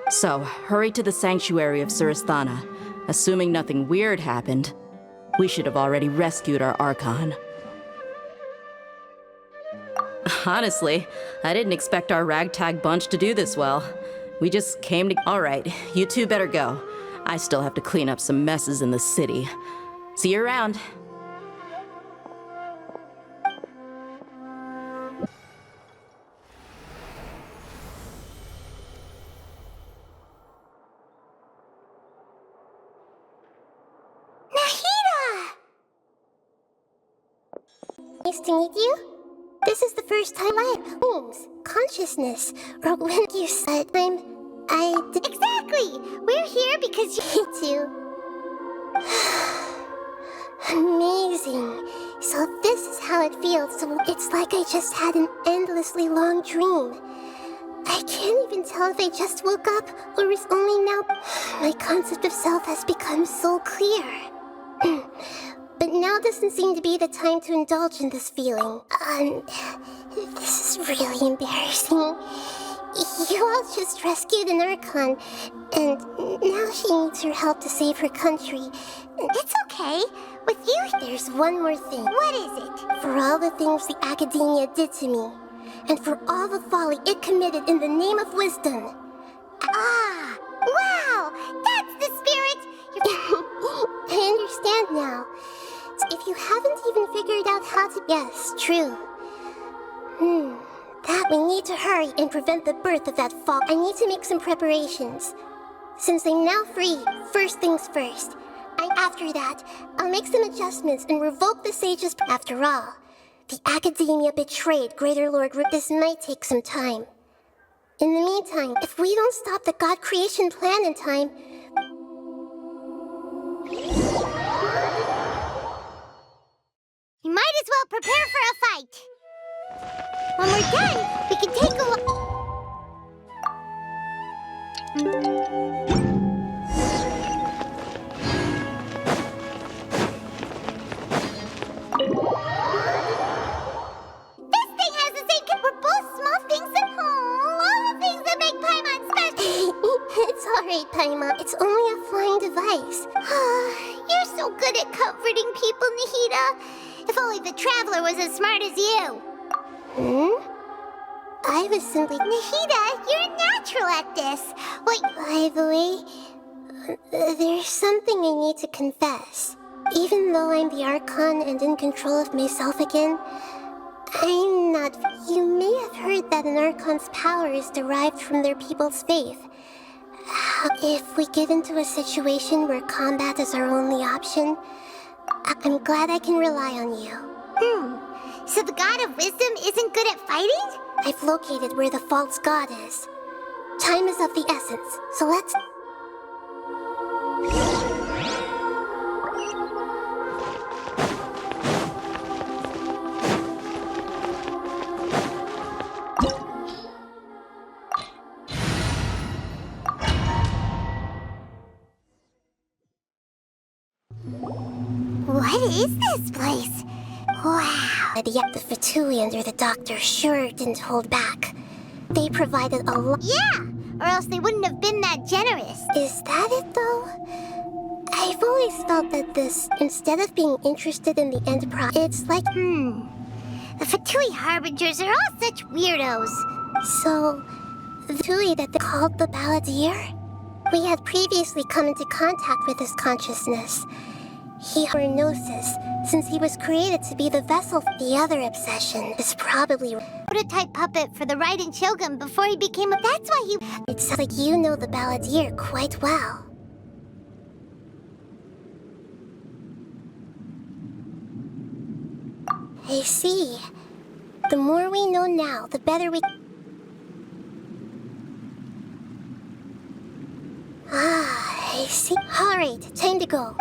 So, hurry to the sanctuary of Suristhana. Assuming nothing weird happened, we should have already rescued our Archon. Honestly, I didn't expect our ragtag bunch to do this well. We just came to— Alright, you two better go. I still have to clean up some messes in the city. See you around. Nice to meet you. This is the first time I have homes, consciousness, or when you said Exactly! We're here because you too. Amazing. So this is how it feels. So it's like I just had an endlessly long dream. I can't even tell if I just woke up or is only now. My concept of self has become so clear. But now doesn't seem to be the time to indulge in this feeling. This is really embarrassing. You all just rescued an Archon, and now she needs your help to save her country. It's okay. With you, there's one more thing. What is it? For all the things the Academia did to me, and for all the folly it committed in the name of wisdom. Ah! Wow! That's the spirit! I understand now. If you haven't even figured out how to— Yes, true. That we need to hurry and prevent the birth of that fall. I need to make some preparations. Since I'm now free, first things first. After that, I'll make some adjustments and revoke the sage's— After all, the Academia betrayed Greater Lord Root. This might take some time. In the meantime, if we don't stop the God creation plan in time— You might as well prepare for a fight. When we're done, we can take a look. This thing has the same— We're both small things at home. All the things that make Paimon special. It's alright, Paimon. It's only a flying device. You're so good at comforting people, Nahida. If only the Traveler was as smart as you. I was simply— Nahida, you're a natural at this. Wait, by the way, there's something I need to confess. Even though I'm the Archon and in control of myself again, I'm not— You may have heard that an Archon's power is derived from their people's faith. If we get into a situation where combat is our only option, I'm glad I can rely on you. So the God of Wisdom isn't good at fighting? I've located where the false god is. Time is of the essence, so let's— What is this place? Wow. The Fatui under the doctor sure didn't hold back. They provided a lot. Yeah, or else they wouldn't have been that generous. Is that it, though? I've always felt that this, instead of being interested in the enterprise, it's like, the Fatui Harbingers are all such weirdos. So, the Fatui that they called the Balladeer? We had previously come into contact with his consciousness. He had Gnosis, since he was created to be the vessel. The other obsession is probably prototype puppet for the Raiden Shogun before he became a— That's why he— It sounds like you know the Balladeer quite well. I see. The more we know now, the better we... Ah, I see. Alright, time to go.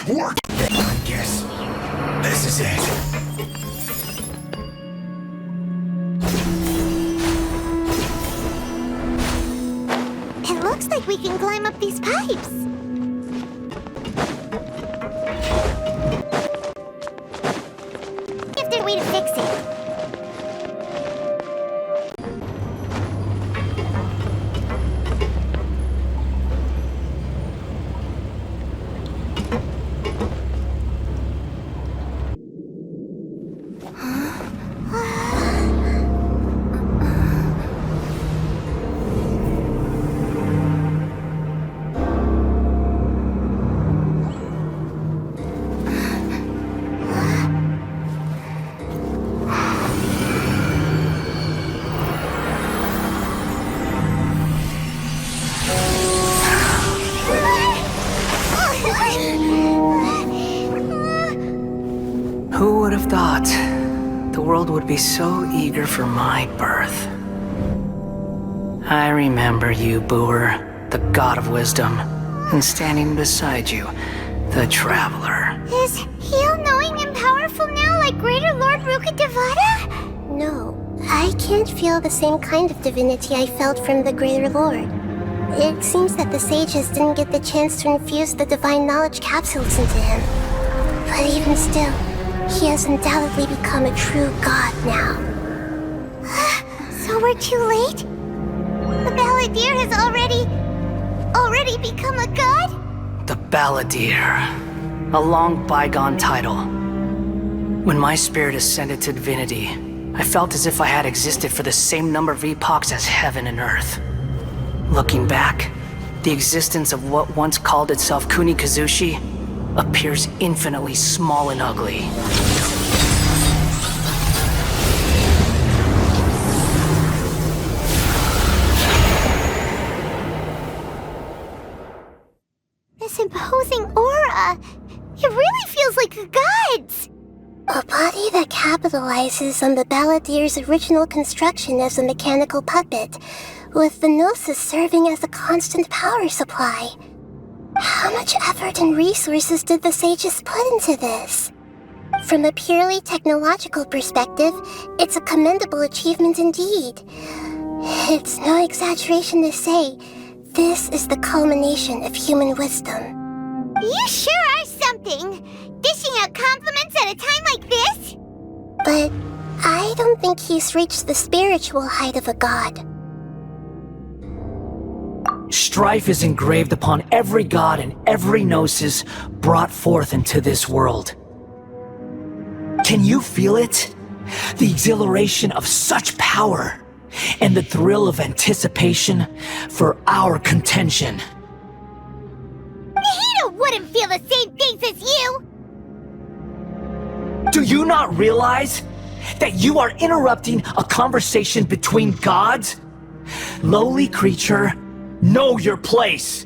I guess this is it. It looks like we can climb up these pipes. If there's a way to fix it. Who would have thought the world would be so eager for my birth? I remember you, Boor, the god of wisdom, and standing beside you, the traveler. Is he all-knowing and powerful now like Greater Lord Rukkhadevata? No, I can't feel the same kind of divinity I felt from the Greater Lord. It seems that the sages didn't get the chance to infuse the divine knowledge capsules into him. But even still, he has undoubtedly become a true god now. So we're too late? The Balladeer has already become a god? The Balladeer, a long bygone title. When my spirit ascended to divinity, I felt as if I had existed for the same number of epochs as heaven and earth. Looking back, the existence of what once called itself Kunikazushi appears infinitely small and ugly. This imposing aura, it really feels like the gods! A body that capitalizes on the Balladeer's original construction as a mechanical puppet, with the Gnosis serving as a constant power supply. How much effort and resources did the sages put into this? From a purely technological perspective, it's a commendable achievement indeed. It's no exaggeration to say, this is the culmination of human wisdom. You sure are something! Dishing out compliments at a time like this? But I don't think he's reached the spiritual height of a god. Strife is engraved upon every god and every gnosis brought forth into this world. Can you feel it? The exhilaration of such power, and the thrill of anticipation for our contention. Nahida wouldn't feel the same things as you! Do you not realize that you are interrupting a conversation between gods? Lowly creature, know your place!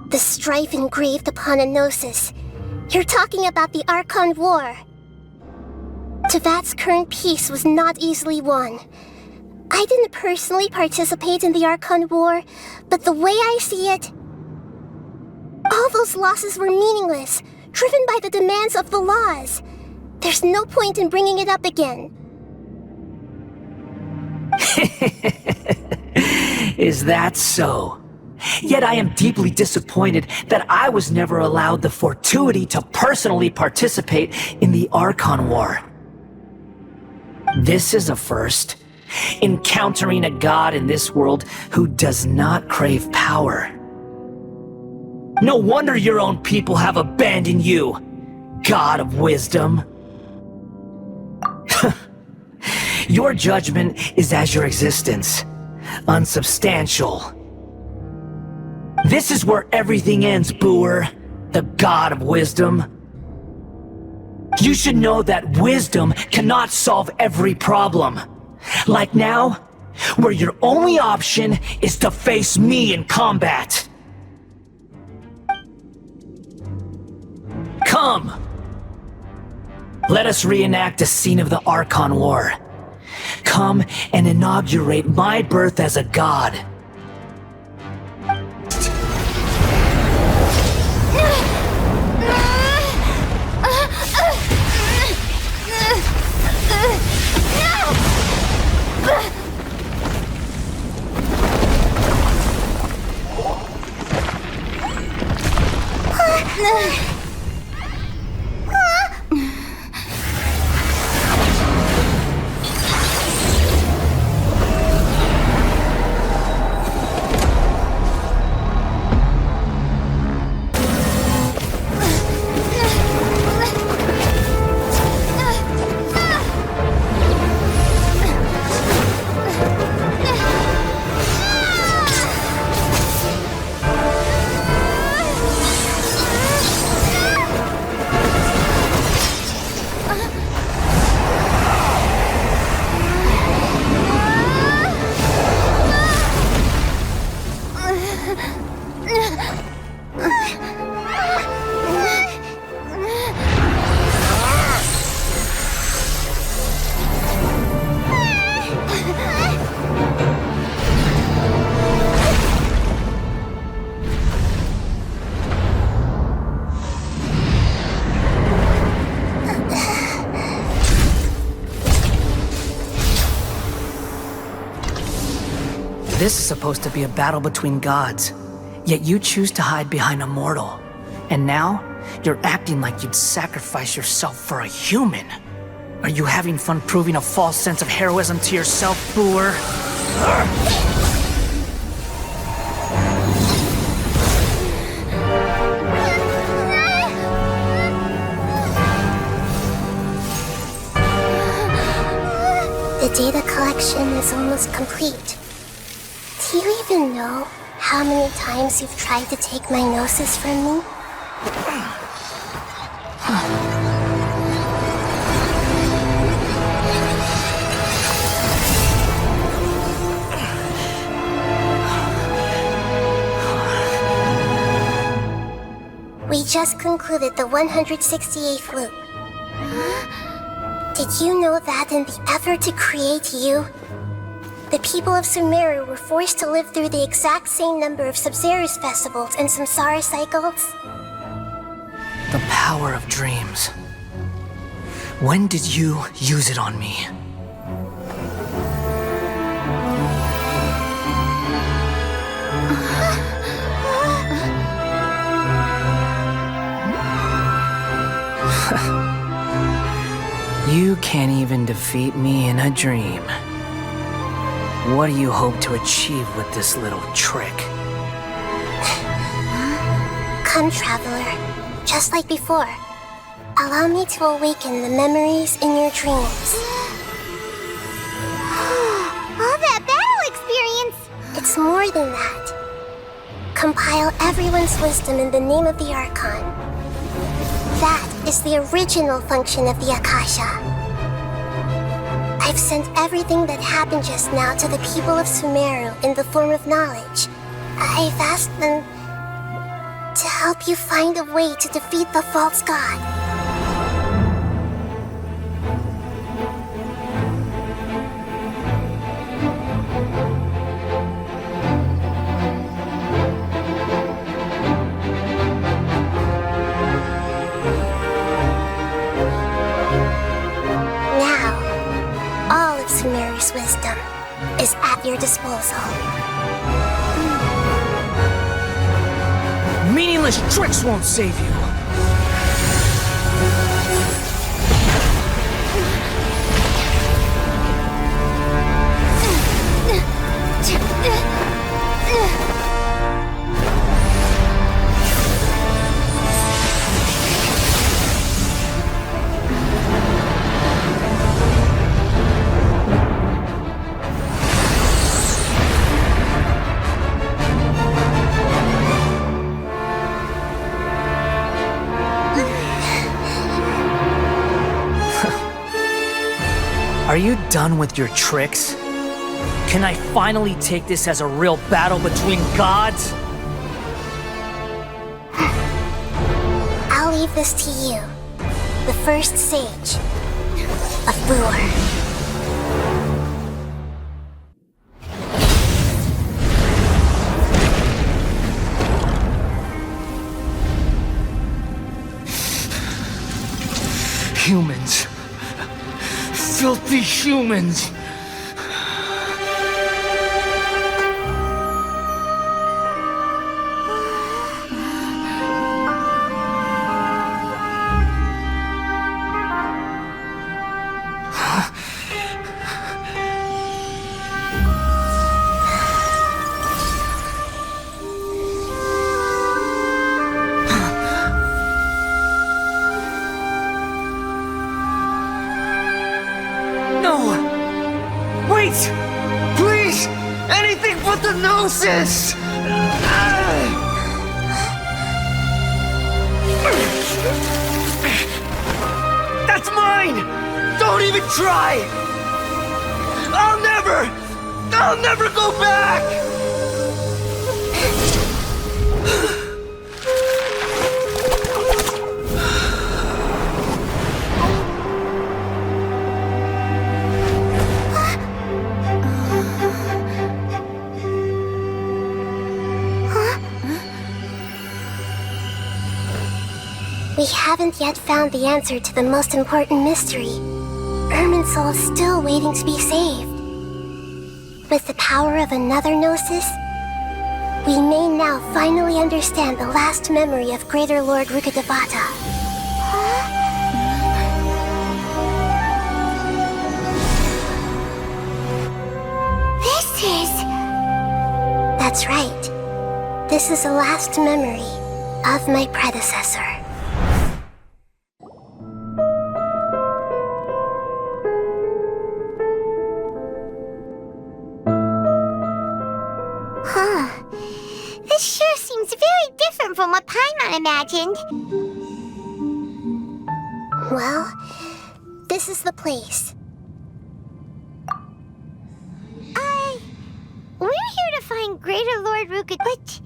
The strife engraved upon a gnosis. You're talking about the Archon War. Tevat's current peace was not easily won. I didn't personally participate in the Archon War, but the way I see it, all those losses were meaningless, driven by the demands of the laws. There's no point in bringing it up again. Is that so? Yet I am deeply disappointed that I was never allowed the fortuity to personally participate in the Archon War. This is a first. Encountering a god in this world who does not crave power. No wonder your own people have abandoned you, god of wisdom. Your judgment is as your existence, unsubstantial. This is where everything ends, Boor, the god of wisdom. You should know that wisdom cannot solve every problem. Like now, where your only option is to face me in combat. Come! Let us reenact a scene of the Archon War. Come and inaugurate my birth as a god. This is supposed to be a battle between gods, yet you choose to hide behind a mortal. And now, you're acting like you'd sacrifice yourself for a human. Are you having fun proving a false sense of heroism to yourself, Boor? The data collection is almost complete. Do you even know how many times you've tried to take my gnosis from me? We just concluded the 168th loop. Did you know that in the effort to create you, the people of Sumeru were forced to live through the exact same number of Sub-Zerus festivals and samsara cycles? The power of dreams. When did you use it on me? You can't even defeat me in a dream. What do you hope to achieve with this little trick? Come, Traveler. Just like before. Allow me to awaken the memories in your dreams. All that battle experience! It's more than that. Compile everyone's wisdom in the name of the Archon. That is the original function of the Akasha. I've sent everything that happened just now to the people of Sumeru in the form of knowledge. I've asked them to help you find a way to defeat the false god. Sumeru's wisdom is at your disposal. Meaningless tricks won't save you! Are you done with your tricks? Can I finally take this as a real battle between gods? I'll leave this to you. The first sage of Booer. Humans. Filthy humans. Please! Anything but the Gnosis! That's mine! Don't even try! I'll never go back! We haven't yet found the answer to the most important mystery. Irminsul is still waiting to be saved. With the power of another Gnosis, we may now finally understand the last memory of Greater Lord Rukkhadevata. That's right. This is the last memory of my predecessor. This sure seems very different from what Paimon imagined. Well, this is the place. We're here to find Greater Lord Ruka. What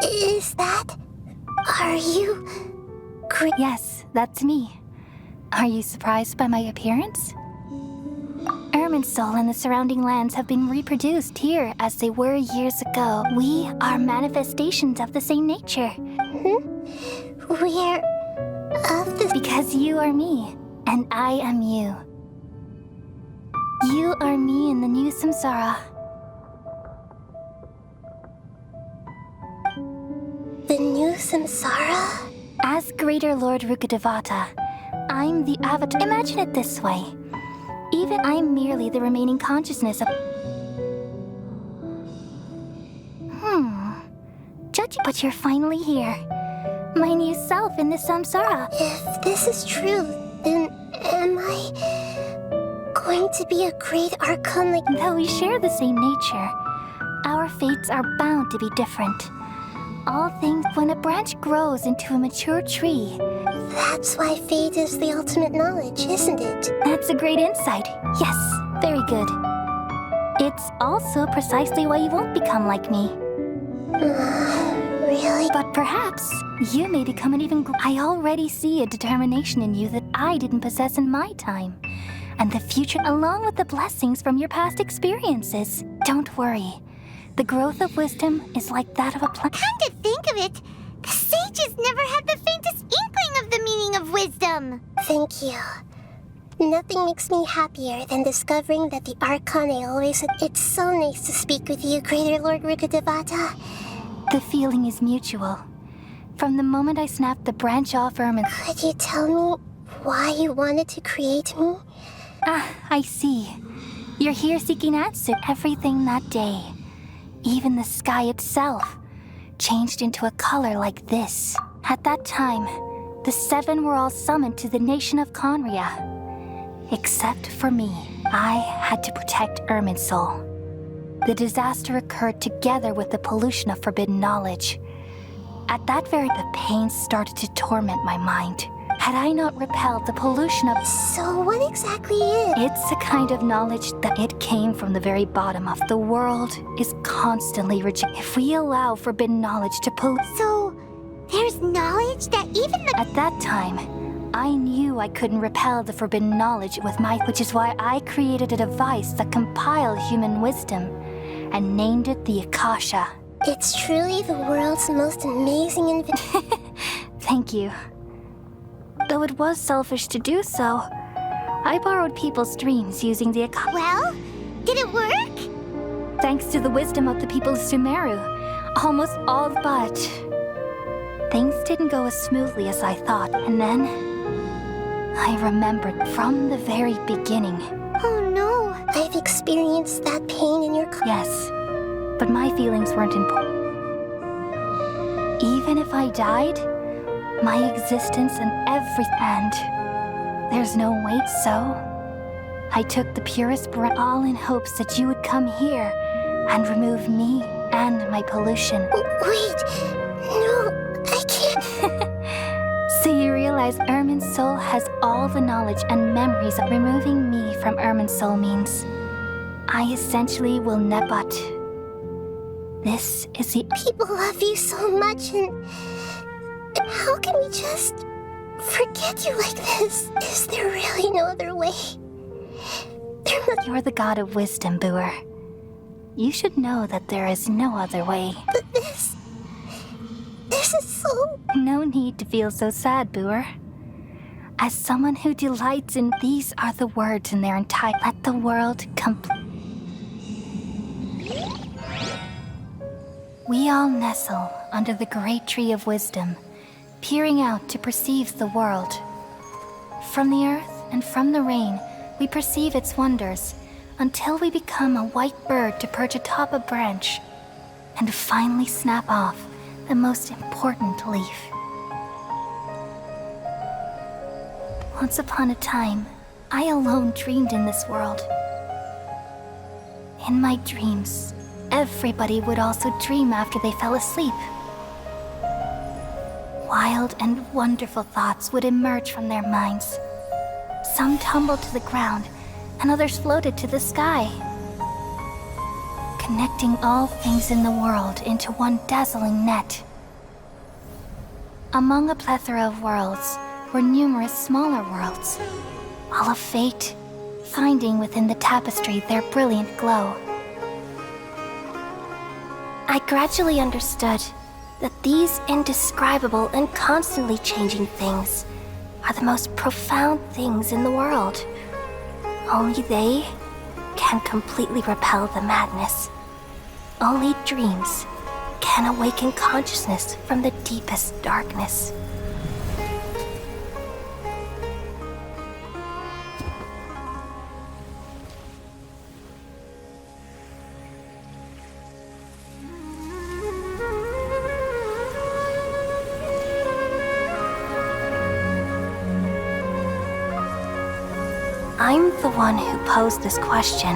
is that? Are you... Yes, that's me. Are you surprised by my appearance? Irminsul and the surrounding lands have been reproduced here as they were years ago. We are manifestations of the same nature. We're of the... Because you are me, and I am you. You are me in the new samsara. The new samsara? As Greater Lord Rukkhadevata, I'm the avatar. Imagine it this way. Even I'm merely the remaining consciousness of... Judging, but you're finally here. My new self in the samsara. If this is true, then am I going to be a great archon like... Though we share the same nature, our fates are bound to be different. All things, when a branch grows into a mature tree... That's why fate is the ultimate knowledge, isn't it? That's a great insight. Yes, very good. It's also precisely why you won't become like me. Really? But perhaps you may become an even... I already see a determination in you that I didn't possess in my time. And the future, along with the blessings from your past experiences. Don't worry. The growth of wisdom is like that of a plant. Come to think of it, the sages never had the faintest inkling of the meaning of wisdom. Thank you. Nothing makes me happier than discovering that the archon I always had. It's so nice to speak with you, Greater Lord Rukkhadevata. The feeling is mutual. From the moment I snapped the branch off Irminsul. Could you tell me why you wanted to create me? I see. You're here seeking answer. Everything that day, even the sky itself, changed into a color like this. At that time, the seven were all summoned to the nation of Conria. Except for me. I had to protect Irminsul. The disaster occurred together with the pollution of forbidden knowledge. At that very, the pain started to torment my mind. Had I not repelled the pollution of... So what exactly is? It's a kind of knowledge that it came from the very bottom of the world is constantly rejected. If we allow forbidden knowledge to pollute... So, there's knowledge that even the... At that time, I knew I couldn't repel the forbidden knowledge with my... Which is why I created a device that compiled human wisdom and named it the Akasha. It's truly the world's most amazing invention. Thank you. Though it was selfish to do so, I borrowed people's dreams using the Akasha. Well, did it work? Thanks to the wisdom of the people of Sumeru, almost all but... Things didn't go as smoothly as I thought, and then... I remembered from the very beginning. Oh no. I've experienced that pain in your... Yes, but my feelings weren't important. Even if I died, my existence and every... And there's no wait, so... I took the purest breath, all in hopes that you would come here and remove me and my pollution. Wait, no, I can't. So you realize Ermin's soul has all the knowledge and memories of removing me from Ermin's soul means I essentially will never... But this is the... People love you so much, and how can we just forget you like this? Is there really no other way? You're the god of wisdom, Booer. You should know that there is no other way. But this is so... No need to feel so sad, Booer. As someone who delights in... These are the words in their entire... Let the world complete. We all nestle under the great tree of wisdom, peering out to perceive the world. From the earth and from the rain, we perceive its wonders, until we become a white bird to perch atop a branch, and finally snap off the most important leaf. Once upon a time, I alone dreamed in this world. In my dreams, everybody would also dream after they fell asleep. Wild and wonderful thoughts would emerge from their minds. Some tumbled to the ground, and others floated to the sky, connecting all things in the world into one dazzling net. Among a plethora of worlds were numerous smaller worlds, all of fate, finding within the tapestry their brilliant glow. I gradually understood that these indescribable and constantly changing things are the most profound things in the world. Only they can completely repel the madness. Only dreams can awaken consciousness from the deepest darkness. I'm the one who posed this question,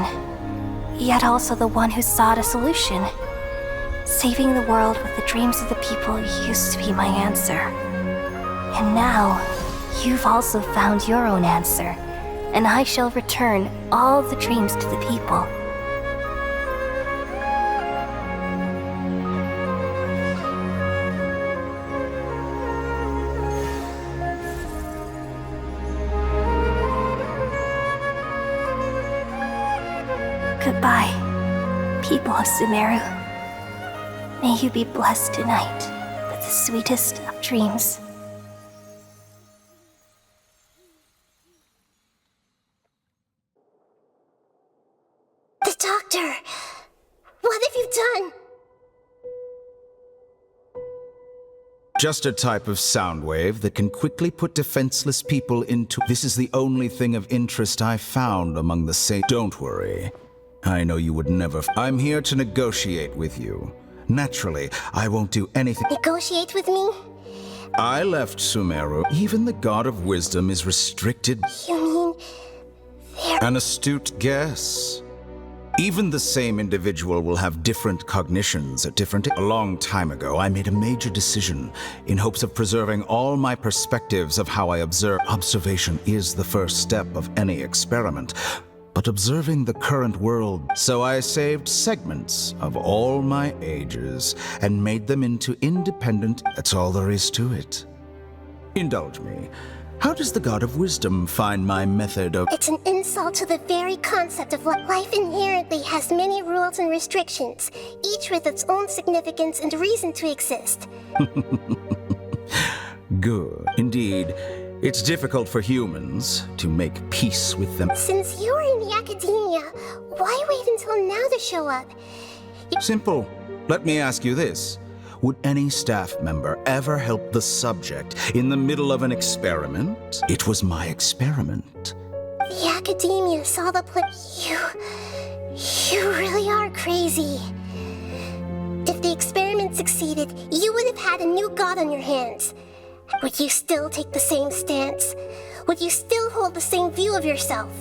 yet also the one who sought a solution. Saving the world with the dreams of the people used to be my answer. And now, you've also found your own answer, and I shall return all the dreams to the people. Goodbye, people of Sumeru. May you be blessed tonight with the sweetest of dreams. The doctor! What have you done? Just a type of sound wave that can quickly put defenseless people into... This is the only thing of interest I found among the saints. Don't worry. I know you would never... I'm here to negotiate with you. Naturally, I won't do anything... Negotiate with me? I left Sumeru. Even the god of wisdom is restricted... You mean... An astute guess. Even the same individual will have different cognitions at different... A long time ago, I made a major decision in hopes of preserving all my perspectives of how I observe. Observation is the first step of any experiment, but observing the current world. So I saved segments of all my ages and made them into independent... That's all there is to it. Indulge me. How does the God of Wisdom find my method of... It's an insult to the very concept of life. Life inherently has many rules and restrictions, each with its own significance and reason to exist. Good. Indeed, it's difficult for humans to make peace with them. Since you're in the academia, why wait until now to show up? Simple. Let me ask you this. Would any staff member ever help the subject in the middle of an experiment? It was my experiment. The academia saw the You really are crazy. If the experiment succeeded, you would have had a new god on your hands. Would you still take the same stance? Would you still hold the same view of yourself?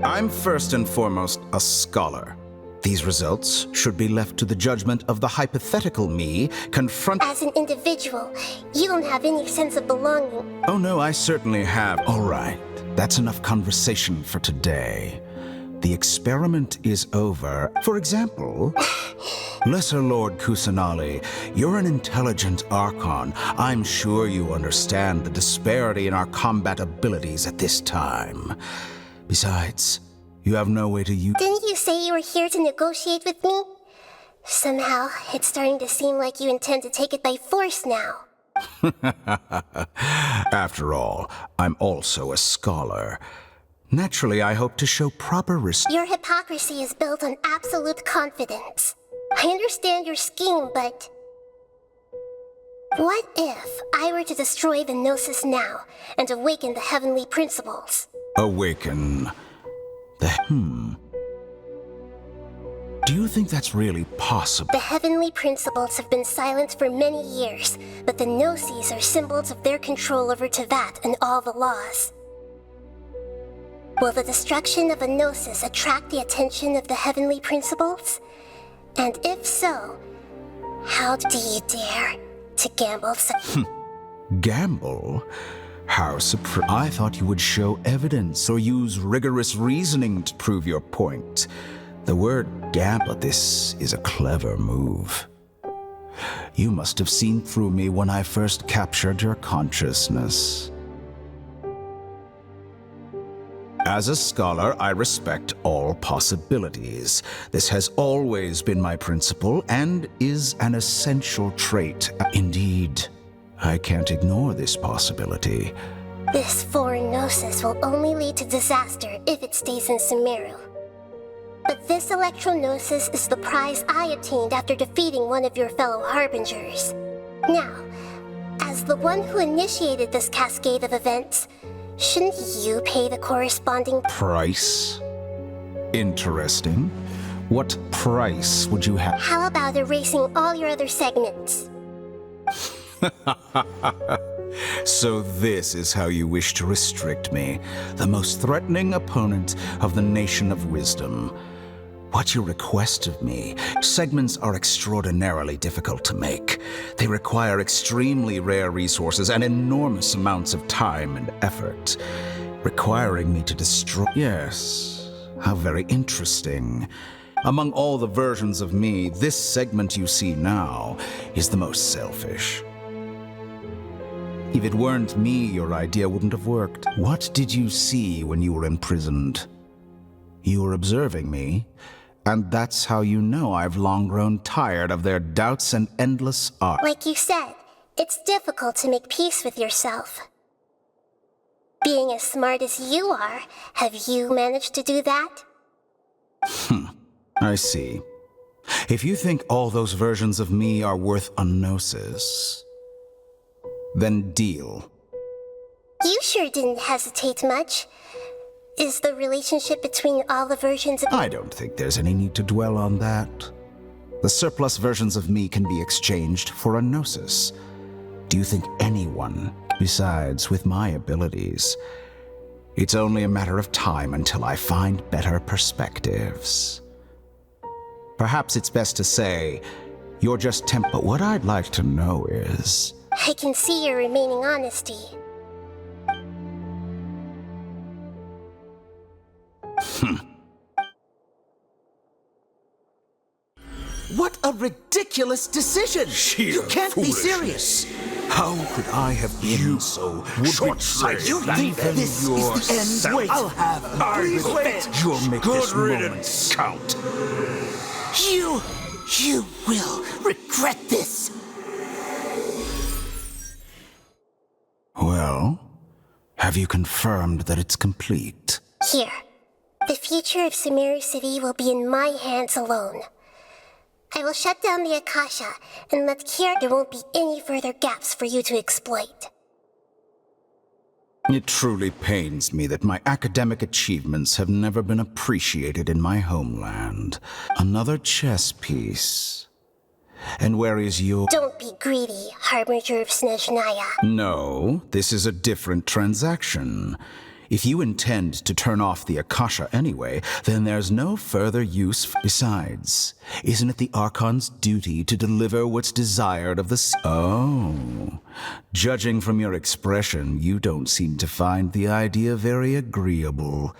I'm first and foremost a scholar. These results should be left to the judgment of the hypothetical me confront... As an individual, you don't have any sense of belonging. Oh no, I certainly have. All right, that's enough conversation for today. The experiment is over. For example, Lesser Lord Kusanali, you're an intelligent Archon. I'm sure you understand the disparity in our combat abilities at this time. Besides, you have no way to use... Didn't you say you were here to negotiate with me? Somehow, it's starting to seem like you intend to take it by force now. After all, I'm also a scholar. Naturally, I hope to show proper respect. Your hypocrisy is built on absolute confidence. I understand your scheme, but... What if I were to destroy the Gnosis now and awaken the heavenly principles? Awaken... Do you think that's really possible? The heavenly principles have been silent for many years, but the Gnosis are symbols of their control over Tevat and all the laws. Will the destruction of a Gnosis attract the attention of the heavenly principles? And if so, how do you dare to gamble so... Gamble? How surprising. I thought you would show evidence or use rigorous reasoning to prove your point. The word gamble, this is a clever move. You must have seen through me when I first captured your consciousness. As a scholar, I respect all possibilities. This has always been my principle and is an essential trait. Indeed, I can't ignore this possibility. This foreign Gnosis will only lead to disaster if it stays in Sumeru. But this Electro-Gnosis is the prize I obtained after defeating one of your fellow Harbingers. Now, as the one who initiated this cascade of events, shouldn't you pay the corresponding price? Interesting. What price would you have? How about erasing all your other segments? So this is how you wish to restrict me, the most threatening opponent of the Nation of Wisdom. What you request of me? Segments are extraordinarily difficult to make. They require extremely rare resources and enormous amounts of time and effort, requiring me to destroy... Yes, how very interesting. Among all the versions of me, this segment you see now is the most selfish. If it weren't me, your idea wouldn't have worked. What did you see when you were imprisoned? You were observing me, and that's how you know I've long grown tired of their doubts and endless art. Like you said, it's difficult to make peace with yourself. Being as smart as you are, have you managed to do that? I see. If you think all those versions of me are worth a gnosis, then deal. You sure didn't hesitate much. Is the relationship between all the versions of... I don't think there's any need to dwell on that. The surplus versions of me can be exchanged for a gnosis. Do you think anyone, besides with my abilities, It's only a matter of time until I find better perspectives. Perhaps it's best to say, you're just but what I'd like to know is... I can see your remaining honesty. What a ridiculous decision! You can't be serious! How could I have been so short-sighted? You think this is the end? Wait, I'll have You'll make this moment count. You will regret this! Well, have you confirmed that it's complete? Here. The future of Sumeru City will be in my hands alone. I will shut down the Akasha and let there won't be any further gaps for you to exploit. It truly pains me that my academic achievements have never been appreciated in my homeland. Another chess piece. And where is your... Don't be greedy, Harbinger of Snezhnaya. No, this is a different transaction. If you intend to turn off the Akasha anyway, then there's no further use. Besides, isn't it the Archon's duty to deliver what's desired of the... Oh. Judging from your expression, you don't seem to find the idea very agreeable.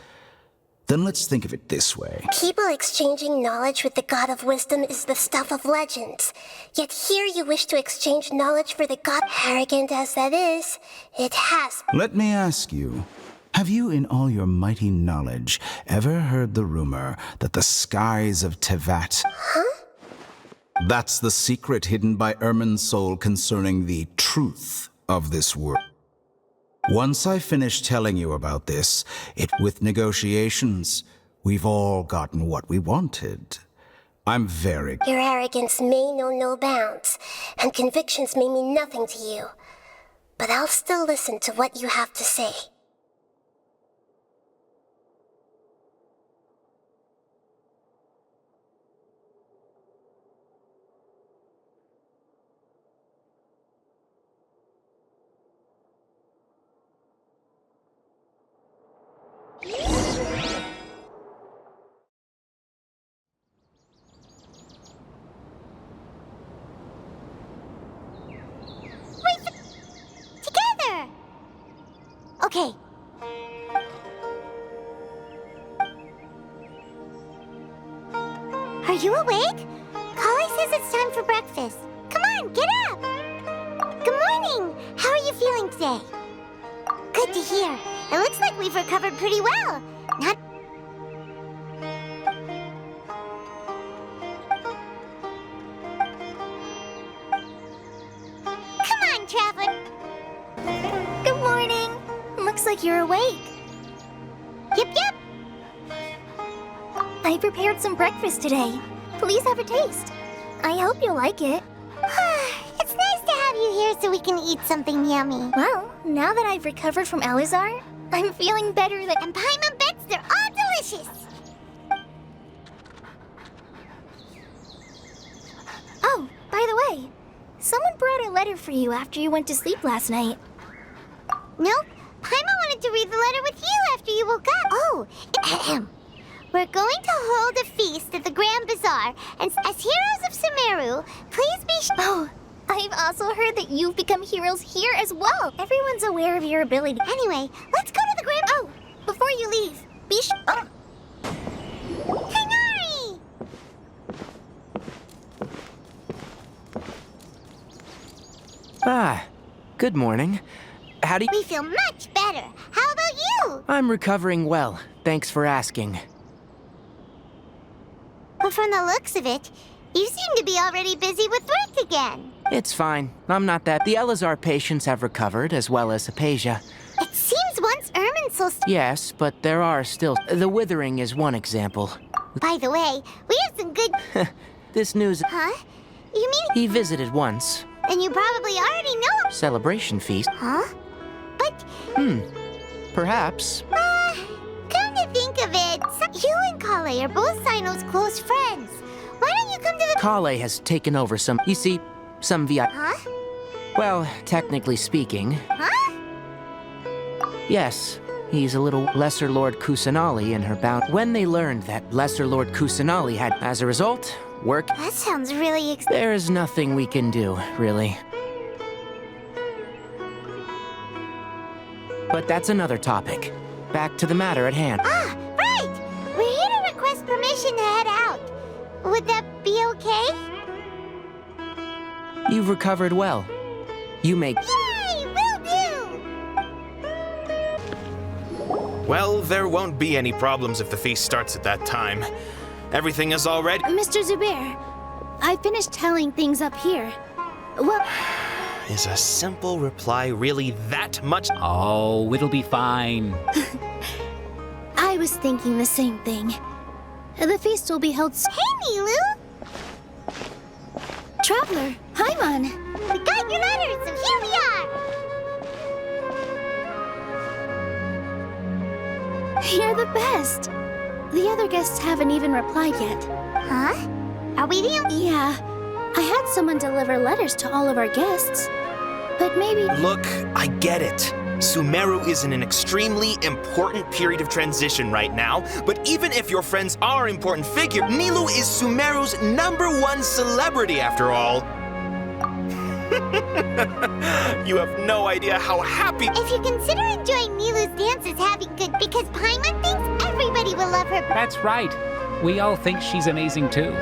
Then let's think of it this way. People exchanging knowledge with the God of Wisdom is the stuff of legends. Yet here you wish to exchange knowledge for the God. Arrogant as that is, it has... Let me ask you. Have you, in all your mighty knowledge, ever heard the rumor that the skies of Tevat... Huh? That's the secret hidden by Irminsul concerning the truth of this world. Once I finish telling you about this, with negotiations, we've all gotten what we wanted. I'm very... Your arrogance may know no bounds, and convictions may mean nothing to you. But I'll still listen to what you have to say. Okay. Are you awake? Kali says it's time for breakfast. Come on, get up! Good morning! How are you feeling today? Good to hear. It looks like we've recovered pretty well. Not... Come on, Traveler! Good morning! Looks like you're awake. Yep, yep! I prepared some breakfast today. Please have a taste. I hope you'll like it. It's nice to have you here so we can eat something yummy. Well, now that I've recovered from Elazar, I'm feeling better than... And Paimon bets they're all delicious! Oh, by the way, someone brought a letter for you after you went to sleep last night. Nope. Paimon wanted to read the letter with you after you woke up. Oh, we're going to hold a feast at the Grand Bazaar, and as heroes of Sumeru, please be Oh, I've also heard that you've become heroes here as well. Everyone's aware of your ability. Anyway, let's go to the Grand... Oh, before you leave, be Kanari! Ah, good morning. How do you... We feel much better. How about you? I'm recovering well. Thanks for asking. But from the looks of it, you seem to be already busy with work again. It's fine. I'm not that... The Elazar patients have recovered, as well as Apasia. It seems once Irminsul... Yes, but there are still... The Withering is one example. By the way, we have some good... This news... Huh? You mean... He visited once. And you probably already know... Celebration feast. Huh? But... Perhaps. Come to think of it, you and Kale are both Sino's close friends. Why don't you come to the... Kale has taken over some... You see, some VIP... Huh? Well, technically speaking... Huh? Yes. He's a little Lesser Lord Kusanali in her bound. When they learned that Lesser Lord Kusanali had, as a result, work. That sounds really There's nothing we can do, really. But that's another topic. Back to the matter at hand. Ah, right! We're here to request permission to head out. Would that be okay? You've recovered well. You make. Yay! Will do! Well, there won't be any problems if the feast starts at that time. Everything is all ready. Mr. Zubair, I finished tallying things up here. Well... Is a simple reply really that much? Oh, it'll be fine. I was thinking the same thing. The feast will be held... Hey, Milu! Traveler, Paimon! We got your letters, so here we are! You're the best! The other guests haven't even replied yet. Huh? Are we the only... Yeah. I had someone deliver letters to all of our guests. But maybe... Look, I get it. Sumeru is in an extremely important period of transition right now, but even if your friends are important figures, Nilou is Sumeru's #1 celebrity after all. You have no idea how happy... If you consider enjoying Nilou's dance as having good, because Paimon thinks everybody will love her. That's right. We all think she's amazing too.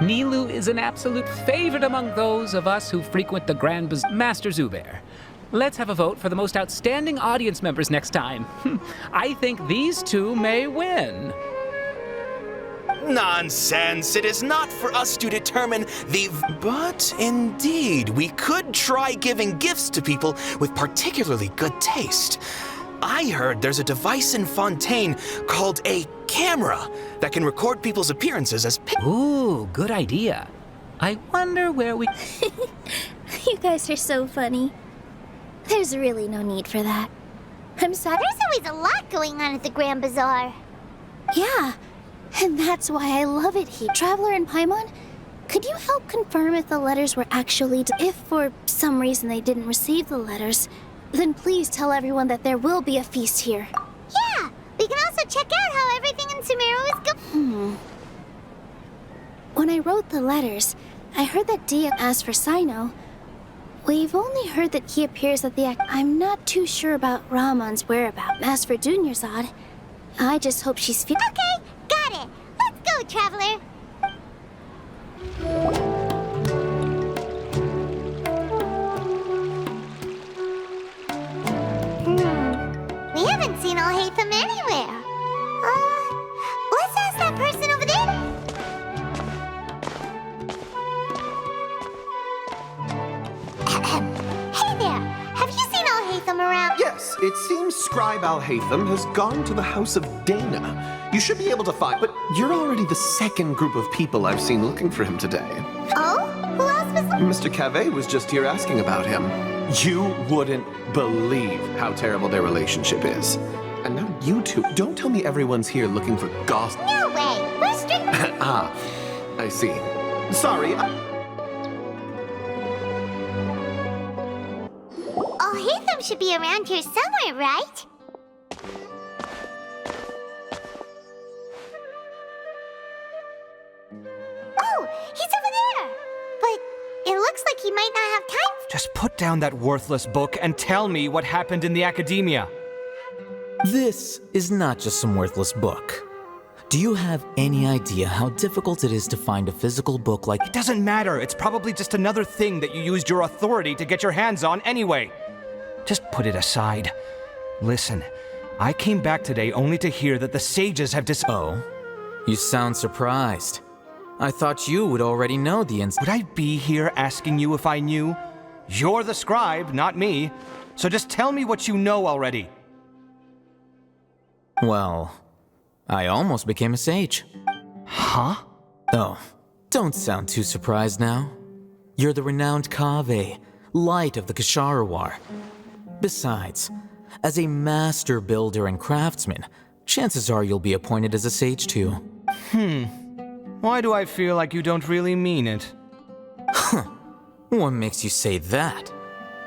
Nilou is an absolute favorite among those of us who frequent the Grand Bazaar. Master Zubair, let's have a vote for the most outstanding audience members next time. I think these two may win. Nonsense! It is not for us to determine the... But indeed, we could try giving gifts to people with particularly good taste. I heard there's a device in Fontaine called a camera that can record people's appearances as... Ooh, good idea. I wonder where we... You guys are so funny. There's really no need for that. I'm sorry. There's always a lot going on at the Grand Bazaar. Yeah, and that's why I love it here. Traveler and Paimon, could you help confirm if the letters were actually... If for some reason they didn't receive the letters, then please tell everyone that there will be a feast here. Yeah, we can also check out how everything in Sumeru is going. When I wrote the letters, I heard that Dia asked for Sino. We've only heard that he appears at the I'm not too sure about Ramon's whereabouts. As for Dunyarzad, I just hope she's Okay, got it. Let's go, Traveler. We haven't seen Al-Haytham anywhere. Let's ask that person over there. Hey there, have you seen Al-Haytham around? Yes, it seems Scribe Al-Haytham has gone to the house of Dana. You should be able to find, but you're already the second group of people I've seen looking for him today. Oh? Who else was... Mr. Cave was just here asking about him. You wouldn't believe how terrible their relationship is. And now you two, don't tell me everyone's here looking for gossip. No way, we're strict... Ah, I see. Sorry, Al-Haytham should be around here somewhere, right? Oh, he's over there! But it looks like he might not have time. Just put down that worthless book and tell me what happened in the academia. This is not just some worthless book. Do you have any idea how difficult it is to find a physical book like... It doesn't matter. It's probably just another thing that you used your authority to get your hands on anyway. Just put it aside. Listen, I came back today only to hear that the sages have Oh? You sound surprised. I thought you would already know the Would I be here asking you if I knew? You're the scribe, not me. So just tell me what you know already. Well, I almost became a sage. Huh? Oh, don't sound too surprised now. You're the renowned Kaveh, light of the Ksharawar. Besides, as a master builder and craftsman, chances are you'll be appointed as a sage too. Why do I feel like you don't really mean it? What makes you say that?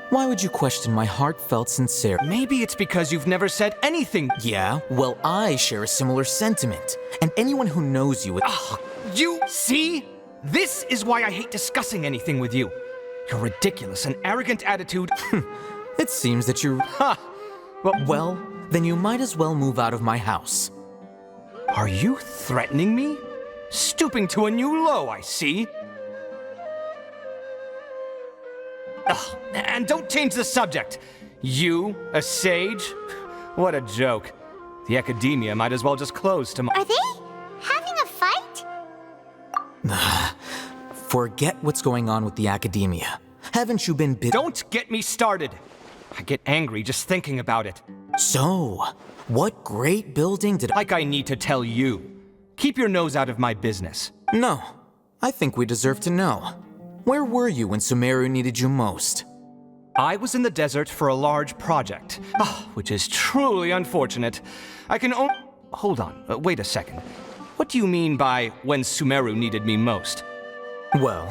Why would you question my heartfelt sincerity? Maybe it's because you've never said anything. Yeah, well, I share a similar sentiment. And anyone who knows you... You see? This is why I hate discussing anything with you. Your ridiculous and arrogant attitude... It seems that you... Ha! Well, then you might as well move out of my house. Are you threatening me? Stooping to a new low, I see. Ugh, and don't change the subject. You, a sage? What a joke. The academia might as well just close tomorrow. Are they having a fight? Forget what's going on with the academia. Haven't you been Don't get me started. I get angry just thinking about it. So, what great building did... Like I need to tell you. Keep your nose out of my business. No, I think we deserve to know. Where were you when Sumeru needed you most? I was in the desert for a large project, which is truly unfortunate. I can only... Hold on, wait a second. What do you mean by when Sumeru needed me most? Well,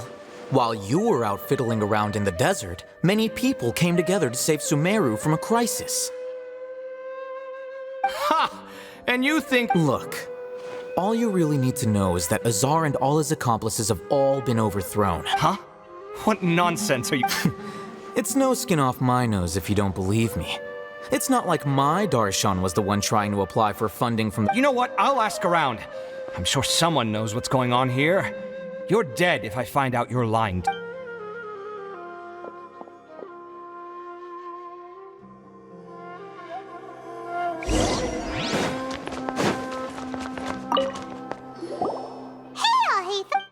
while you were out fiddling around in the desert, many people came together to save Sumeru from a crisis. Ha! And you think... Look, all you really need to know is that Azar and all his accomplices have all been overthrown. Huh? What nonsense are you... It's no skin off my nose if you don't believe me. It's not like my Darshan was the one trying to apply for funding from... You know what? I'll ask around. I'm sure someone knows what's going on here. You're dead if I find out you're lying.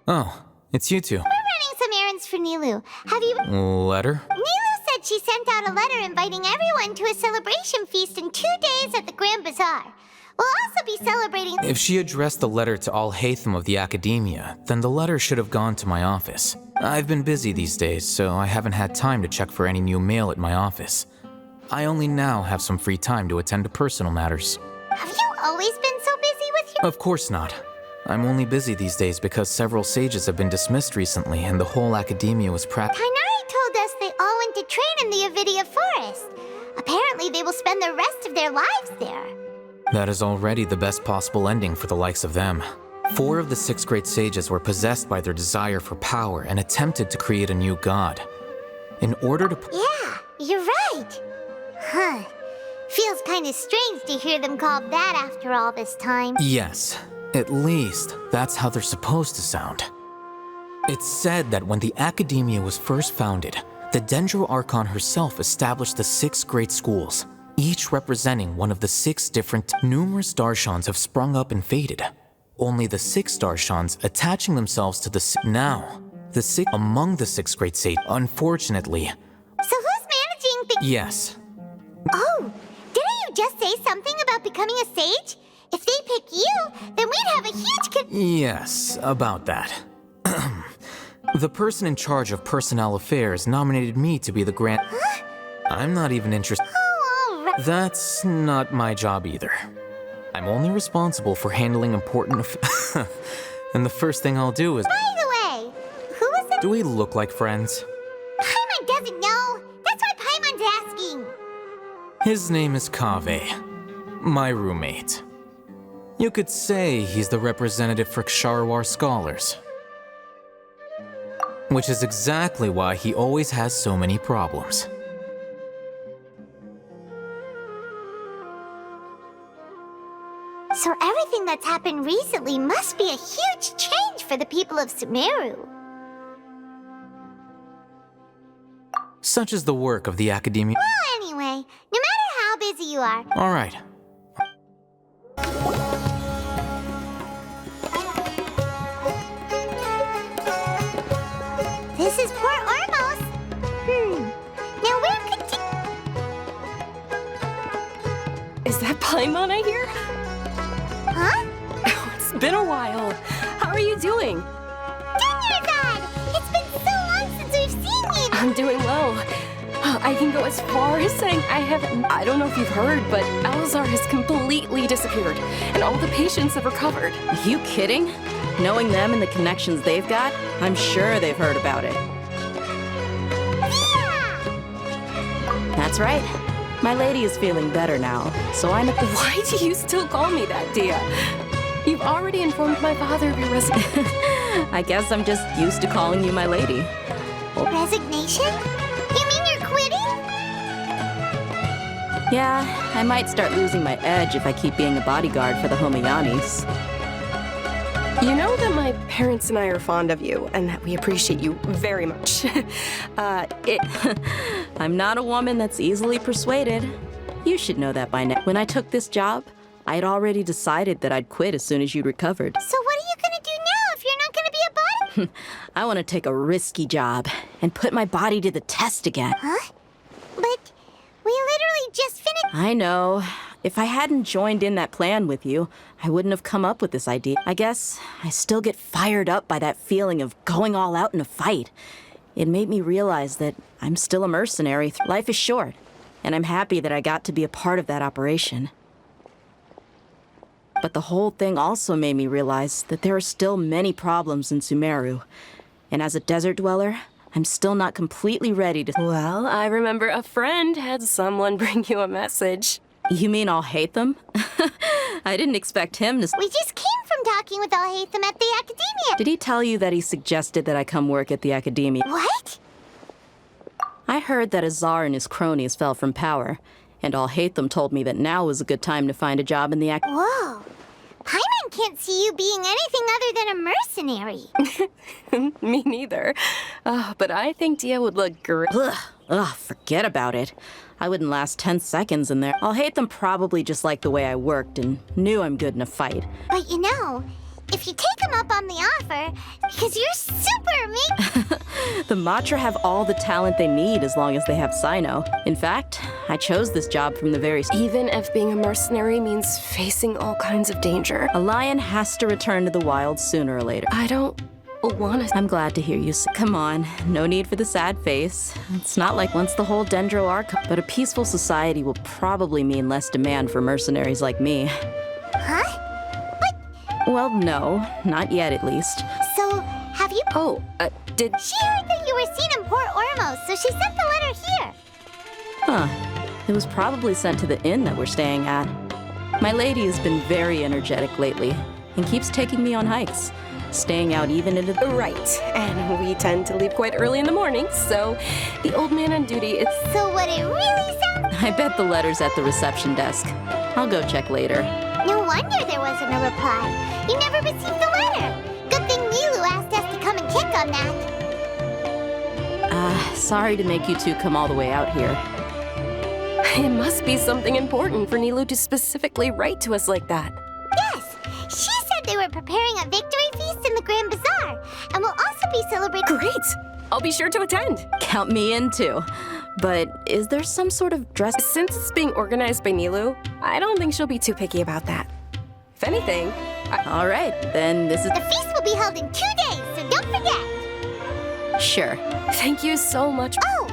Oh, it's you two. We're running some errands for Nilu. Have you... Letter? Nilu said she sent out a letter inviting everyone to a celebration feast in 2 days at the Grand Bazaar. We'll also be celebrating... If she addressed the letter to Al Haytham of the Academia, then the letter should have gone to my office. I've been busy these days, so I haven't had time to check for any new mail at my office. I only now have some free time to attend to personal matters. Have you always been so busy with your... Of course not. I'm only busy these days because several sages have been dismissed recently and the whole academia was Kainari told us they all went to train in the Avidia Forest. Apparently they will spend the rest of their lives there. That is already the best possible ending for the likes of them. 4 of the 6 great sages were possessed by their desire for power and attempted to create a new god. In order to... Yeah, you're right. Huh. Feels kind of strange to hear them called that after all this time. Yes. At least, that's how they're supposed to sound. It's said that when the Academia was first founded, the Dendro Archon herself established the 6 great schools, each representing one of the 6 different... Numerous Darshans have sprung up and faded. Only the 6 Darshans attaching themselves to the... Now, the 6 among the 6 great sages, unfortunately... So who's managing the... Yes. Oh, didn't you just say something about becoming a sage? If they pick you, then we'd have a huge Yes, about that. The person in charge of personnel affairs nominated me to be the grand... Huh? I'm not even interested... Oh, all right. That's not my job either. I'm only responsible for handling important and the first thing I'll do is... By the way, who is it? Do we look like friends? Paimon doesn't know. That's why Paimon's asking. His name is Kaveh, my roommate. You could say he's the representative for Ksharawar scholars. Which is exactly why he always has so many problems. So everything that's happened recently must be a huge change for the people of Sumeru. Such is the work of the Academia. Well, anyway, no matter how busy you are... All right. This is Port Ormos. Now where could you... Is that Paimon I hear? Huh? Oh, it's been a while. How are you doing? Dinyarzad! It's been so long since we've seen you! I'm doing well. I can go as far as saying I don't know if you've heard, but Alazar has completely disappeared, and all the patients have recovered. You kidding? Knowing them and the connections they've got, I'm sure they've heard about it. That's right. My lady is feeling better now, so I'm at the... Why do you still call me that, Dia? You've already informed my father of your resignation. I guess I'm just used to calling you my lady. Resignation? You mean you're quitting? Yeah, I might start losing my edge if I keep being a bodyguard for the Homayanis. You know that my parents and I are fond of you, and that we appreciate you very much. I'm not a woman that's easily persuaded. You should know that by now. When I took this job, I had already decided that I'd quit as soon as you'd recovered. So what are you gonna do now if you're not gonna be a body? I want to take a risky job and put my body to the test again. Huh? But we literally just finished. I know. If I hadn't joined in that plan with you, I wouldn't have come up with this idea. I guess I still get fired up by that feeling of going all out in a fight. It made me realize that I'm still a mercenary. Life is short, and I'm happy that I got to be a part of that operation. But the whole thing also made me realize that there are still many problems in Sumeru. And as a desert dweller, I'm still not completely ready to... Well, I remember a friend had someone bring you a message. You mean I'll hate them? I didn't expect him to... We just came from talking with Alhaitham at the Academia. Did he tell you that he suggested that I come work at the Academia? What? I heard that Azar and his cronies fell from power, and Alhaitham told me that now was a good time to find a job in the Whoa. Paimon can't see you being anything other than a mercenary. Me neither. But I think Dia would look great. Ugh, forget about it. I wouldn't last 10 seconds in there. Alhaitham probably just liked the way I worked and knew I'm good in a fight. But you know, if you take him up on the offer, because you're super amazing. The Matra have all the talent they need as long as they have Sino. In fact, I chose this job from the very... Even if being a mercenary means facing all kinds of danger. A lion has to return to the wild sooner or later. I don't want to... I'm glad to hear you say... Come on, no need for the sad face. It's not like once the whole Dendro are... But a peaceful society will probably mean less demand for mercenaries like me. Huh? Well, no. Not yet, at least. So, have you... did... She heard that you were seen in Port Ormos, so she sent the letter here. Huh. It was probably sent to the inn that we're staying at. My lady has been very energetic lately and keeps taking me on hikes, staying out even into... Right. And we tend to leave quite early in the morning, so the old man on duty is... So what it really sounds... I bet the letter's at the reception desk. I'll go check later. No wonder there wasn't a reply. You never received the letter. Good thing Nilu asked us to come and kick on that. Sorry to make you two come all the way out here. It must be something important for Nilu to specifically write to us like that. Yes! She said they were preparing a victory feast in the Grand Bazaar, and will also be celebrating... Great! I'll be sure to attend. Count me in, too. But is there some sort of dress... Since it's being organized by Nilu, I don't think she'll be too picky about that. If anything... All right, then this is... The feast will be held in 2 days, so don't forget. Sure. Thank you so much. Oh,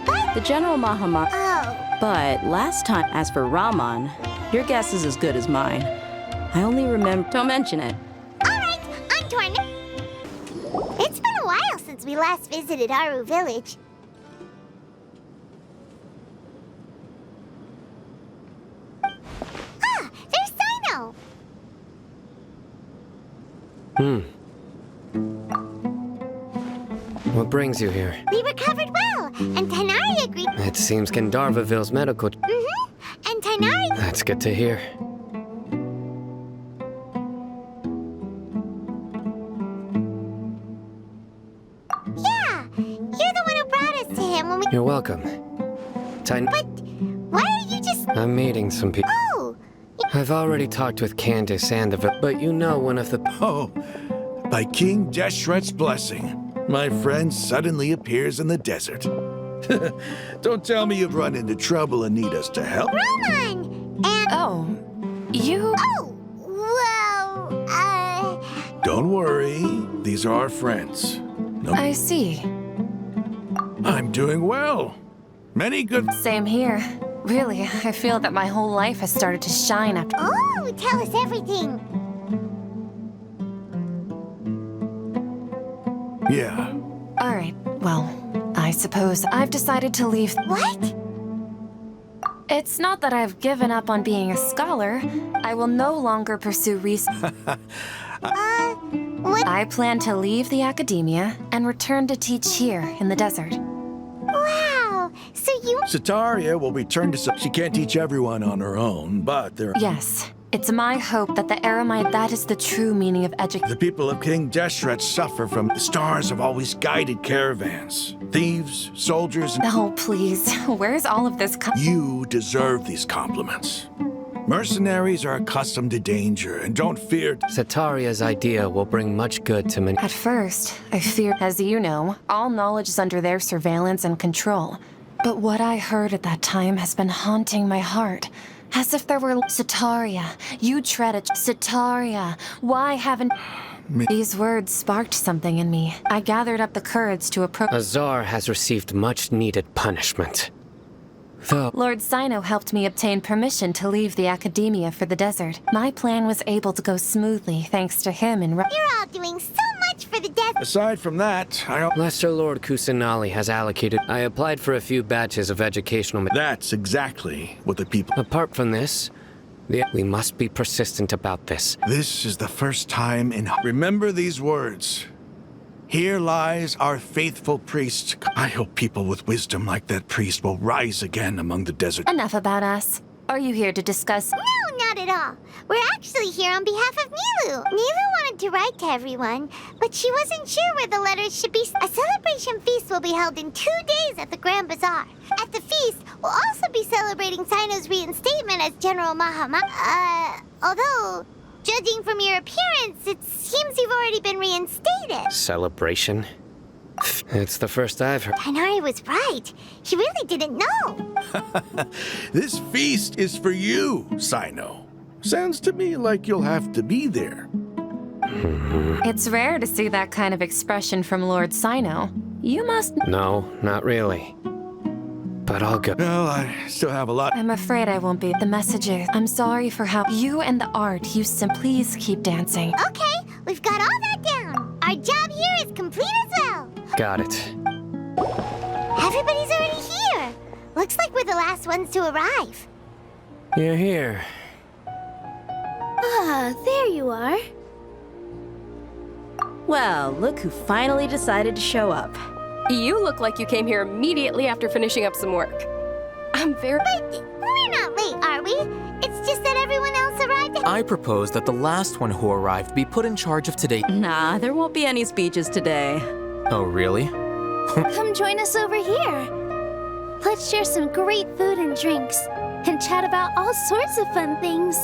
but... The General Mahamar... Oh. But last time, as for Raman, your guess is as good as mine. I only remember... Don't mention it. All right, on to our next... It's been a while since we last visited Aru Village. Ah, there's Sino! What brings you here? We recovered well, and Tainari agreed... It seems Gandharvaville's medical... And Tainari... That's good to hear. Yeah, you're the one who brought us to him when we... You're welcome. But why are you just... I'm meeting some people. Oh! I've already talked with Candace and the... But you know one of the... Oh, by King Deshret's blessing, my friend suddenly appears in the desert. Don't tell me you've run into trouble and need us to help. Roman! And... Oh, you... Oh, well, Don't worry, these are our friends. No, I see. I'm doing well. Many good... Same here. Really, I feel that my whole life has started to shine after... Oh, tell us everything. Yeah. All right, well, I suppose I've decided to leave... What? It's not that I've given up on being a scholar. I will no longer pursue research. I plan to leave the academia and return to teach here in the desert. Wow, so you... Sataria will return to... She can't teach everyone on her own, but there... Yes, it's my hope that the Aramite... That is the true meaning of education. The people of King Deshret suffer from... The stars have always guided caravans. Thieves, soldiers... Oh, please. Where's all of this You deserve these compliments. Mercenaries are accustomed to danger and don't fear... Sataria's idea will bring much good to many. At first, I feared, as you know, all knowledge is under their surveillance and control. But what I heard at that time has been haunting my heart. As if there were... Sataria, you tread a... Sataria, why haven't... These words sparked something in me. I gathered up the courage to approach... Azar has received much needed punishment. Though Lord Sino helped me obtain permission to leave the academia for the desert. My plan was able to go smoothly thanks to him and... You're all doing so much for the desert. Aside from that, Lesser Lord Kusanali has allocated... I applied for a few batches of educational... That's exactly what the people... Apart from this, we must be persistent about this. This is the first time in... Remember these words. Here lies our faithful priest. I hope people with wisdom like that priest will rise again among the desert. Enough about us. Are you here to discuss... No, not at all. We're actually here on behalf of Nilu. Nilu wanted to write to everyone, but she wasn't sure where the letters should be. A celebration feast will be held in 2 days at the Grand Bazaar. At the feast, we'll also be celebrating Sino's reinstatement as General Mahama. Although... Judging from your appearance, it seems you've already been reinstated. Celebration? It's the first I've heard. Tainari was right. He really didn't know. This feast is for you, Sino. Sounds to me like you'll have to be there. It's rare to see that kind of expression from Lord Sino. You must... No, not really. But I'll go. Well, I still have a lot. I'm afraid I won't be. The messages. I'm sorry for how you and the art you please keep dancing. Okay, we've got all that down. Our job here is complete as well. Got it. Everybody's already here. Looks like we're the last ones to arrive. You're here. Ah, there you are. Well, look who finally decided to show up. You look like you came here immediately after finishing up some work. I'm very... But we're not late, are we? It's just that everyone else arrived at... I propose that the last one who arrived be put in charge of today. Nah, there won't be any speeches today. Oh, really? Come join us over here. Let's share some great food and drinks, and chat about all sorts of fun things.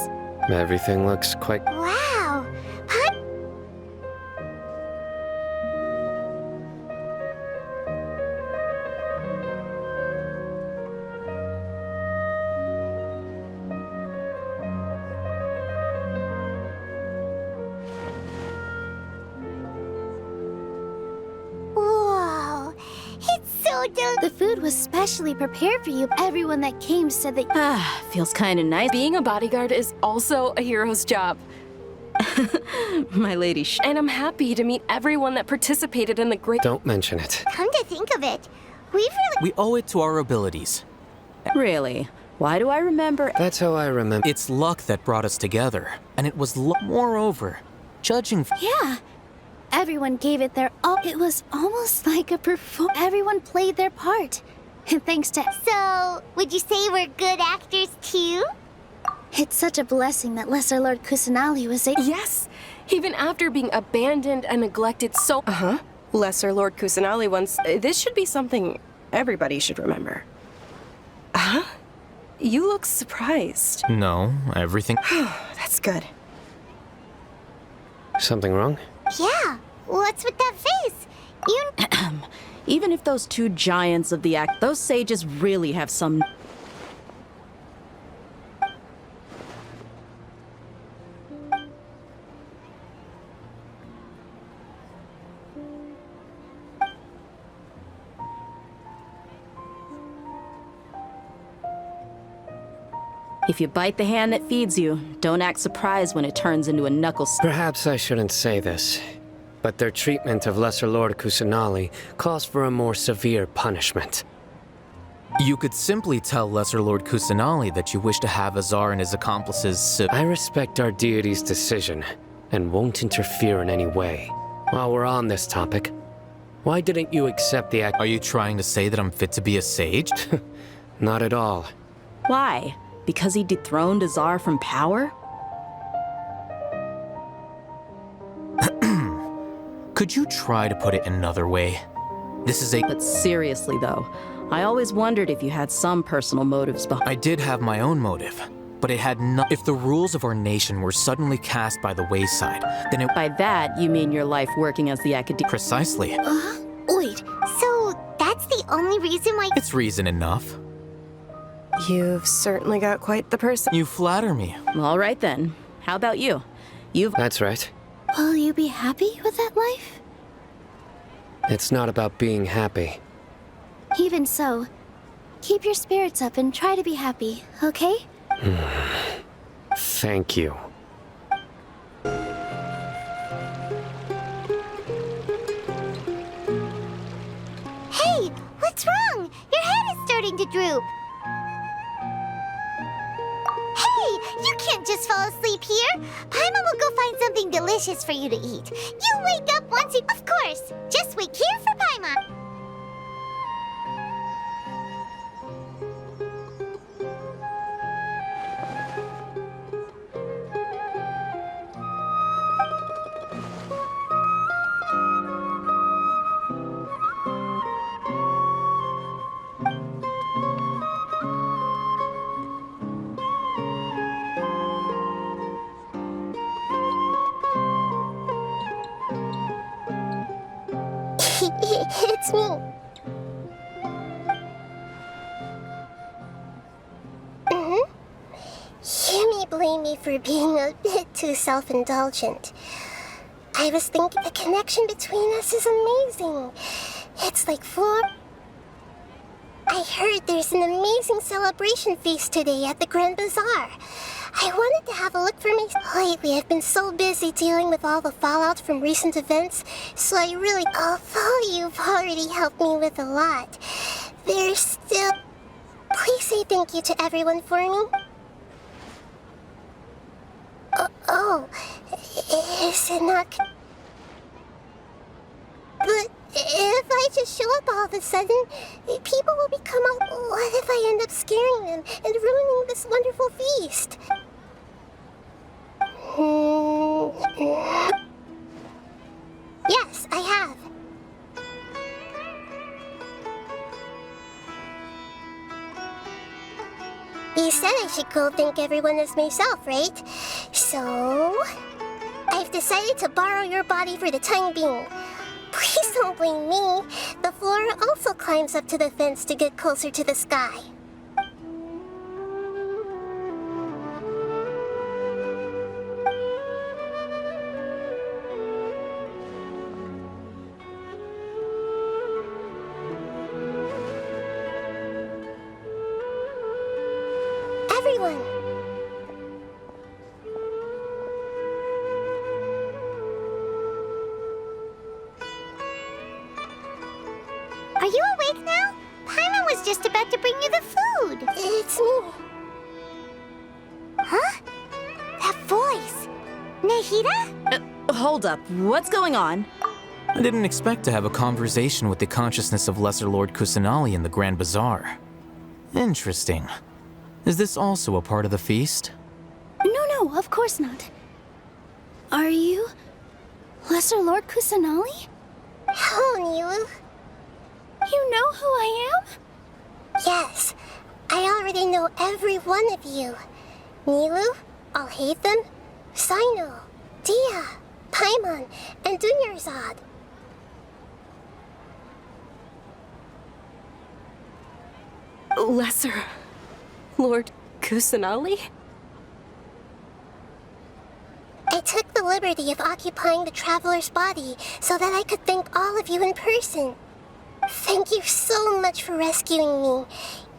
Everything looks quite... Wow. The food was specially prepared for you. Everyone that came said that... Feels kind of nice. Being a bodyguard is also a hero's job. My lady And I'm happy to meet everyone that participated in the great... Don't mention it. Come to think of it, We owe it to our abilities. Really? Why do I remember... That's how I remember... It's luck that brought us together, and it was moreover, judging... Yeah. Everyone gave it their all. It was almost like a Everyone played their part. And thanks to... So, would you say we're good actors too? It's such a blessing that Lesser Lord Kusanali was Yes! Even after being abandoned and neglected so... Lesser Lord Kusanali once... This should be something everybody should remember. You look surprised. No, everything... That's good. Something wrong? Yeah, what's with that face? You... Even if those two giants of the act... Those sages really have some... If you bite the hand that feeds you, don't act surprised when it turns into a knuckle... Perhaps I shouldn't say this, but their treatment of Lesser Lord Kusanali calls for a more severe punishment. You could simply tell Lesser Lord Kusanali that you wish to have Azar and his accomplices I respect our deity's decision, and won't interfere in any way. While we're on this topic, why didn't you accept the Are you trying to say that I'm fit to be a sage? Not at all. Why? Because he dethroned Azar from power? Could you try to put it another way? This is a... But seriously, though, I always wondered if you had some personal motives behind... I did have my own motive, but it had no... If the rules of our nation were suddenly cast by the wayside, then it... By that, you mean your life working as the academic... Precisely. Wait, so that's the only reason why... It's reason enough. You've certainly got quite the person. You flatter me. All right, then. How about you? That's right. Will you be happy with that life? It's not about being happy. Even so, keep your spirits up and try to be happy, okay? Thank you. Hey, what's wrong? Your head is starting to droop. Hey, you can't just fall asleep here. Paimon will go find something delicious for you to eat. You'll wake up once you... Of course, just wait here for Paimon. It's me. You may blame me for being a bit too self-indulgent. I was thinking the connection between us is amazing. It's like I heard there's an amazing celebration feast today at the Grand Bazaar. I wanted to have a look for myself. Lately, I've been so busy dealing with all the fallout from recent events, so I really... Although you've already helped me with a lot, there's still... Please say thank you to everyone for me. Is it not... But if I just show up all of a sudden, people will become what if I end up scaring them and ruining this wonderful feast? Yes, I have. You said I should go thank everyone as myself, right? So... I've decided to borrow your body for the time being. Please don't blame me. The flora also climbs up to the fence to get closer to the sky. Everyone! Are you awake now? Paimon was just about to bring you the food. It's me. Huh? That voice. Nahida? Hold up. What's going on? I didn't expect to have a conversation with the consciousness of Lesser Lord Kusanali in the Grand Bazaar. Interesting. Is this also a part of the feast? No, of course not. Are you... Lesser Lord Kusanali? Hello, Nilu. You know who I am? Yes, I already know every one of you. Nilu, Alhaitham, Sino, Dia, Paimon, and Dunyarzad. Lesser Lord Kusanali? I took the liberty of occupying the traveler's body so that I could thank all of you in person. Thank you so much for rescuing me,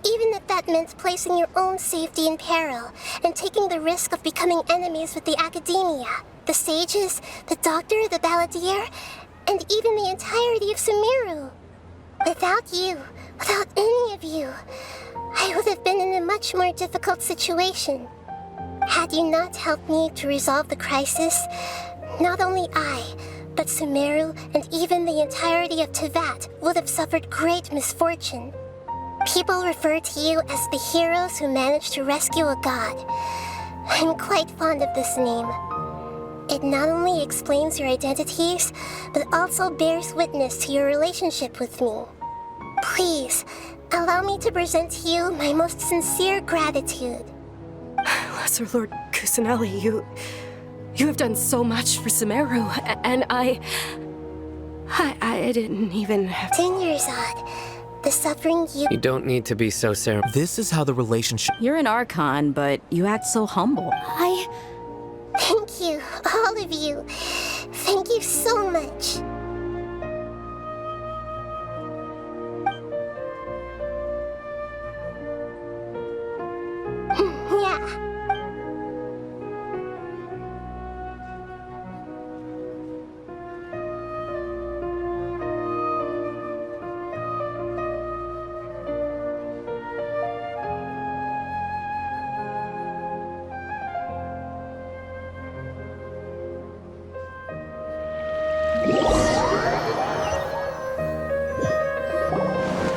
even if that meant placing your own safety in peril and taking the risk of becoming enemies with the academia, the sages, the doctor, the balladeer, and even the entirety of Sumero. Without you, without any of you, I would have been in a much more difficult situation. Had you not helped me to resolve the crisis, not only I, but Sumeru and even the entirety of Teyvat would have suffered great misfortune. People refer to you as the heroes who managed to rescue a god. I'm quite fond of this name. It not only explains your identities, but also bears witness to your relationship with me. Please, allow me to present to you my most sincere gratitude. Lesser Lord Kusanali, you have done so much for Sumeru, and I didn't even have... Dinyarzad, the suffering you... You don't need to be so ceremonious. This is how the relationship... You're an Archon, but you act so humble. Thank you, all of you. Thank you so much. Yeah.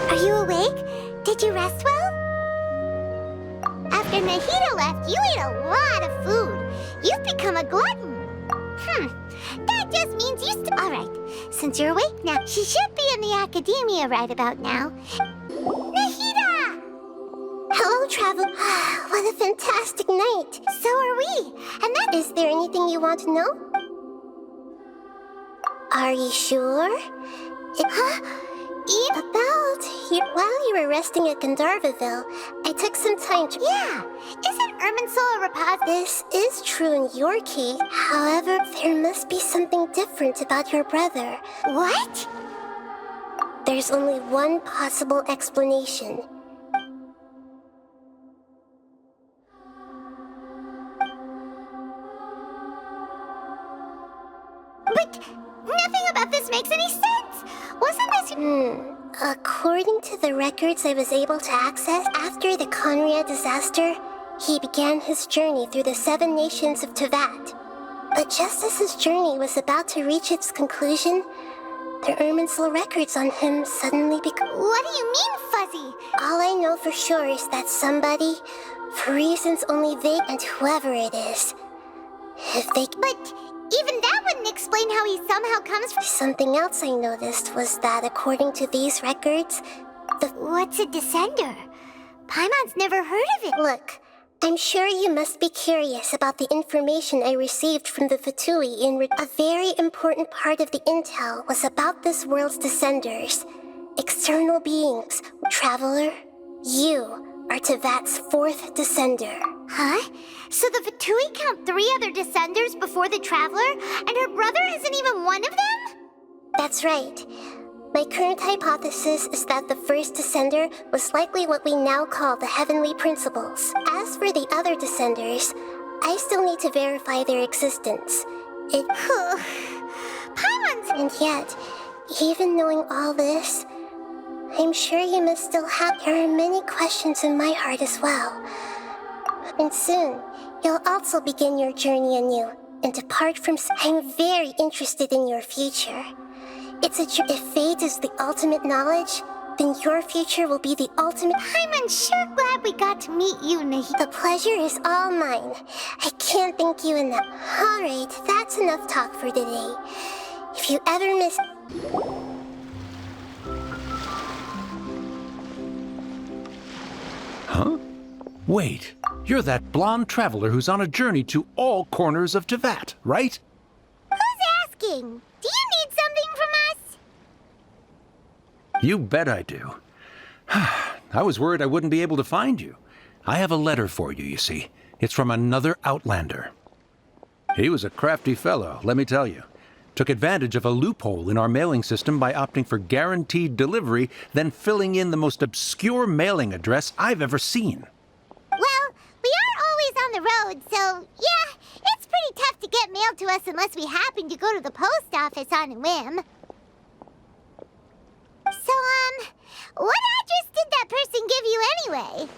Are you awake? Did you rest well? After Nahida left, you ate a lot of food. You've become a glutton. That just means you Alright, since you're awake now, she should be in the academia right about now. Nahida! Hello, Travel. What a fantastic night. So are we. And that... Is there anything you want to know? Are you sure? While you were resting at Gandharvaville, I took some time to... Yeah! Isn't Irminsul a repository? This is true in your case. However, there must be something different about your brother. What? There's only one possible explanation. But nothing about this makes any sense! Wasn't this... According to the records I was able to access, after the Conrad disaster, he began his journey through the 7 nations of Teyvat. But just as his journey was about to reach its conclusion, the Irminsul records on him suddenly became... What do you mean, Fuzzy? All I know for sure is that somebody, for reasons only they and whoever it is, if they... But even that wouldn't explain how he somehow comes from... Something else I noticed was that according to these records, What's a descender? Paimon's never heard of it. Look, I'm sure you must be curious about the information I received from the Fatui A very important part of the intel was about this world's descenders. External beings. Traveler, you are Teyvat's 4th descender. Huh? So the Fatui count 3 other descenders before the Traveler, and her brother isn't even one of them? That's right. My current hypothesis is that the first descender was likely what we now call the Heavenly Principles. As for the other descenders, I still need to verify their existence. Paimon's... And yet, even knowing all this, I'm sure you must still have... There are many questions in my heart as well. And soon, you'll also begin your journey anew and depart from... I'm very interested in your future. If fate is the ultimate knowledge, then your future will be the ultimate... I'm sure glad we got to meet you, Nahida. The pleasure is all mine. I can't thank you enough. Alright, that's enough talk for today. If you ever miss... Huh? Wait, you're that blonde traveler who's on a journey to all corners of Teyvat, right? Who's asking? Do you need something from us? You bet I do. I was worried I wouldn't be able to find you. I have a letter for you, you see. It's from another Outlander. He was a crafty fellow, let me tell you. Took advantage of a loophole in our mailing system by opting for guaranteed delivery, then filling in the most obscure mailing address I've ever seen. Well, we are always on the road, so yeah, it's pretty tough to get mail to us unless we happen to go to the post office on a whim. So, What address did that person give you anyway?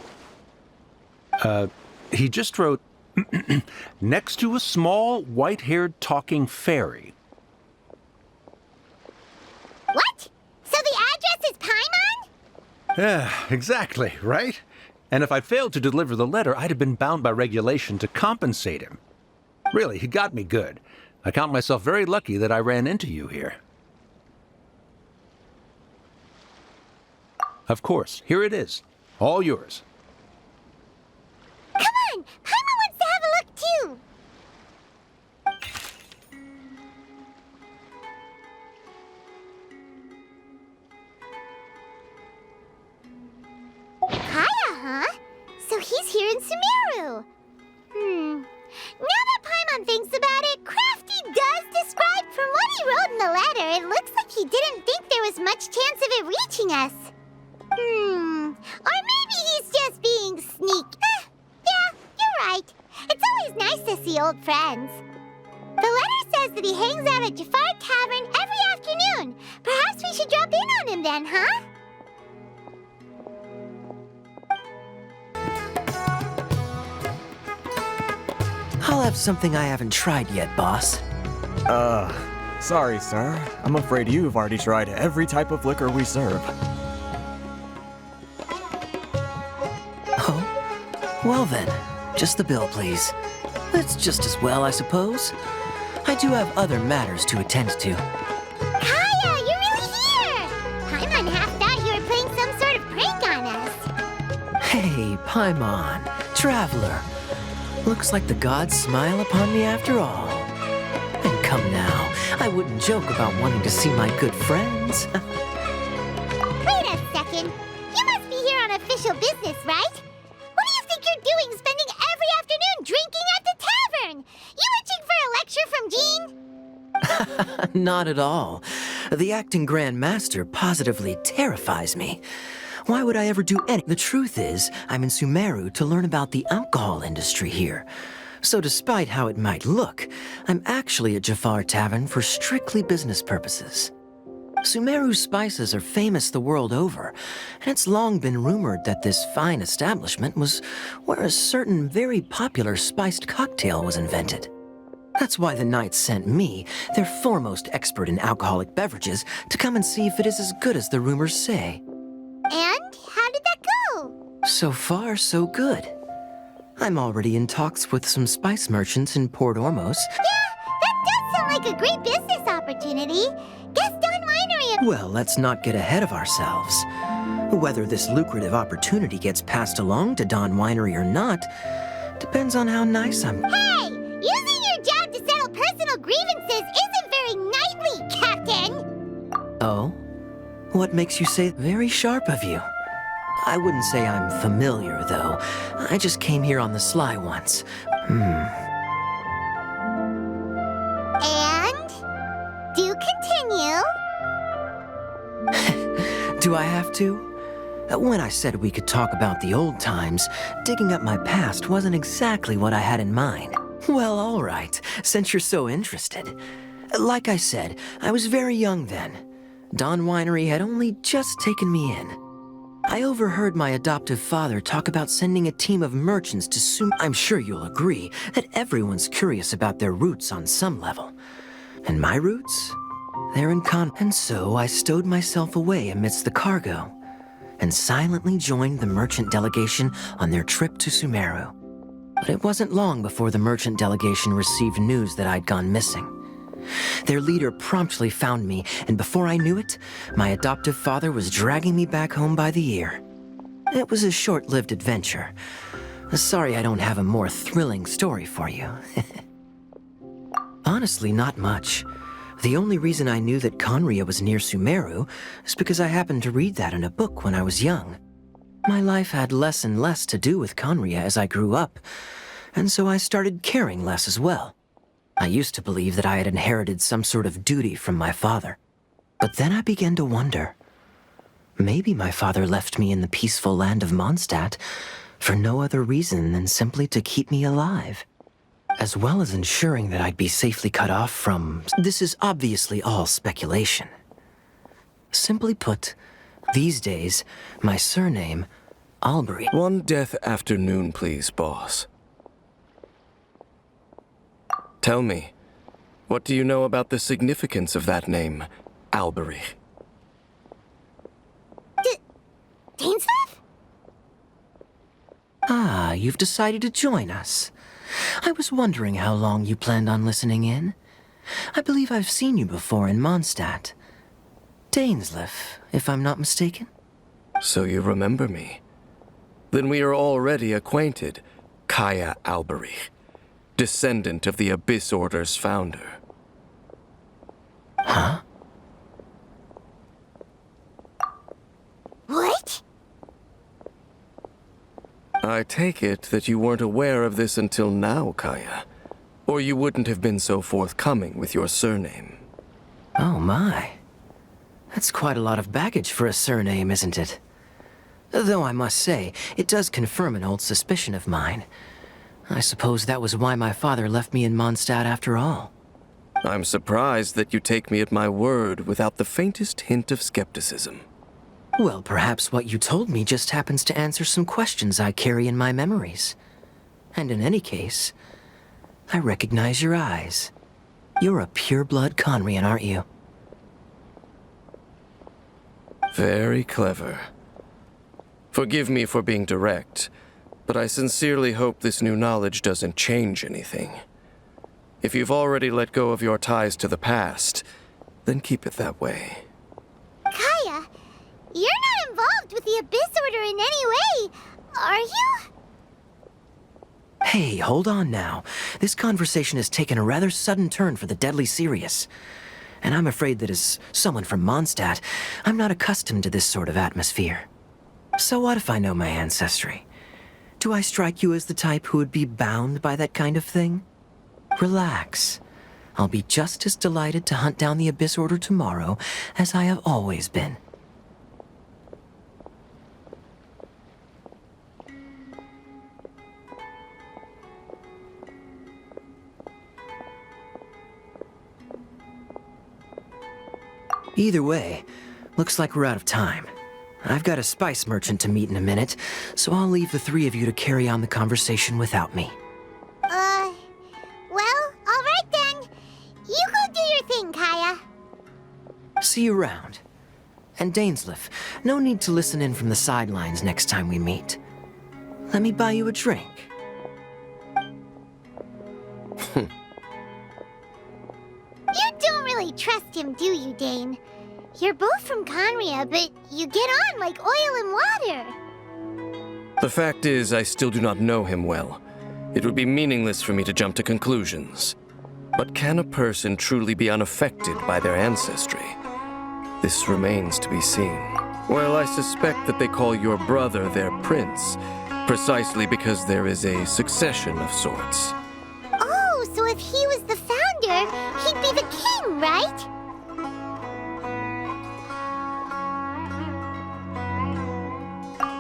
He just wrote, next to a small, white-haired talking fairy. What? So the address is Paimon? Yeah, exactly, right? And if I'd failed to deliver the letter, I'd have been bound by regulation to compensate him. Really, he got me good. I count myself very lucky that I ran into you here. Of course, here it is. All yours. Come on! Paimon wants to have a look too! Kaya, huh? So he's here in Sumeru. Now that Paimon thinks about it, Crafty does describe from what he wrote in the letter, it looks like he didn't think there was much chance of it reaching us. Or maybe he's just being sneaky. Yeah, you're right. It's always nice to see old friends. The letter says that he hangs out at Jafar Tavern every afternoon. Perhaps we should drop in on him then, huh? I'll have something I haven't tried yet, boss. Sorry, sir. I'm afraid you've already tried every type of liquor we serve. Oh? Well then, just the bill, please. That's just as well, I suppose. I do have other matters to attend to. Kaya, you're really here! Paimon half thought you were playing some sort of prank on us. Hey, Paimon, traveler. Looks like the gods smile upon me after all. And come now, I wouldn't joke about wanting to see my good friends. Wait a second. You must be here on official business, right? What do you think you're doing spending every afternoon drinking at the tavern? You itching for a lecture from Jean? Not at all. The acting Grand Master positively terrifies me. Why would I ever do any? The truth is, I'm in Sumeru to learn about the alcohol industry here. So despite how it might look, I'm actually at Jafar Tavern for strictly business purposes. Sumeru's spices are famous the world over, and it's long been rumored that this fine establishment was where a certain very popular spiced cocktail was invented. That's why the Knights sent me, their foremost expert in alcoholic beverages, to come and see if it is as good as the rumors say. And how did that go? So far, so good. I'm already in talks with some spice merchants in Port Ormos. Yeah, that does sound like a great business opportunity. Guess Don Winery... Well, let's not get ahead of ourselves. Whether this lucrative opportunity gets passed along to Don Winery or not depends on how nice I'm... Hey! Using your job to settle personal grievances isn't very knightly, Captain! Oh? What makes you say very sharp of you? I wouldn't say I'm familiar, though. I just came here on the sly once. And? Do continue. Do I have to? When I said we could talk about the old times, digging up my past wasn't exactly what I had in mind. Well, all right, since you're so interested. Like I said, I was very young then. Don Winery had only just taken me in. I overheard my adoptive father talk about sending a team of merchants to I'm sure you'll agree that everyone's curious about their roots on some level. And my roots? They're in And so I stowed myself away amidst the cargo and silently joined the merchant delegation on their trip to Sumeru. But it wasn't long before the merchant delegation received news that I'd gone missing. Their leader promptly found me, and before I knew it, my adoptive father was dragging me back home by the ear. It was a short-lived adventure. Sorry I don't have a more thrilling story for you. Honestly, not much. The only reason I knew that Conria was near Sumeru is because I happened to read that in a book when I was young. My life had less and less to do with Conria as I grew up, and so I started caring less as well. I used to believe that I had inherited some sort of duty from my father. But then I began to wonder. Maybe my father left me in the peaceful land of Mondstadt for no other reason than simply to keep me alive. As well as ensuring that I'd be safely cut off from... This is obviously all speculation. Simply put, These days, my surname, Albury. One death afternoon, please, boss. Tell me, what do you know about the significance of that name, Albury? Dainsleif? Ah, you've decided to join us. I was wondering how long you planned on listening in. I believe I've seen you before in Mondstadt. Dainsleif, if I'm not mistaken. So you remember me. Then we are already acquainted, Kaya Albury, descendant of the Abyss Order's founder. Huh? What? I take it that you weren't aware of this until now, Kaya. Or you wouldn't have been so forthcoming with your surname. Oh my. That's quite a lot of baggage for a surname, isn't it? Though I must say, it does confirm an old suspicion of mine. I suppose that was why my father left me in Mondstadt after all. I'm surprised that you take me at my word without the faintest hint of skepticism. Well, perhaps what you told me just happens to answer some questions I carry in my memories. And in any case, I recognize your eyes. You're a pure-blood Conrian, aren't you? Very clever. Forgive me for being direct, but I sincerely hope this new knowledge doesn't change anything. If you've already let go of your ties to the past, then keep it that way. Kaya, you're not involved with the Abyss Order in any way, are you? Hey, hold on now. This conversation has taken a rather sudden turn for the deadly serious. And I'm afraid that as someone from Mondstadt, I'm not accustomed to this sort of atmosphere. So what if I know my ancestry? Do I strike you as the type who would be bound by that kind of thing? Relax. I'll be just as delighted to hunt down the Abyss Order tomorrow as I have always been. Either way, looks like we're out of time. I've got a spice merchant to meet in a minute, so I'll leave the three of you to carry on the conversation without me. Well, all right then. You go do your thing, Kaya. See you around. And Dainsleif, no need to listen in from the sidelines next time we meet. Let me buy you a drink. You don't really trust him, do you, Dane? You're both from Conria, but you get on like oil and water. The fact is, I still do not know him well. It would be meaningless for me to jump to conclusions. But can a person truly be unaffected by their ancestry? This remains to be seen. Well, I suspect that they call your brother their prince, precisely because there is a succession of sorts. Oh, so if he was the founder, he'd be the king, right?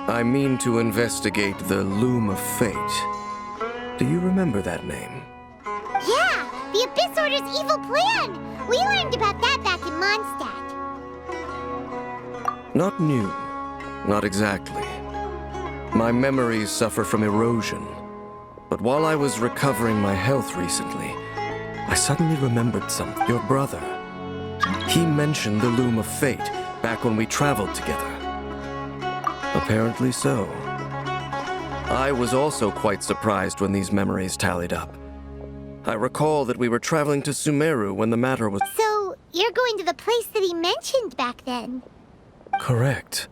I mean to investigate the Loom of Fate. Do you remember that name? Yeah, the Abyss Order's evil plan! We learned about that back in Mondstadt. Not new. Not exactly. My memories suffer from erosion. But while I was recovering my health recently, I suddenly remembered something. Your brother. He mentioned the Loom of Fate back when we traveled together. Apparently so. I was also quite surprised when these memories tallied up. I recall that we were traveling to Sumeru when the matter was... So, you're going to the place that he mentioned back then? Correct.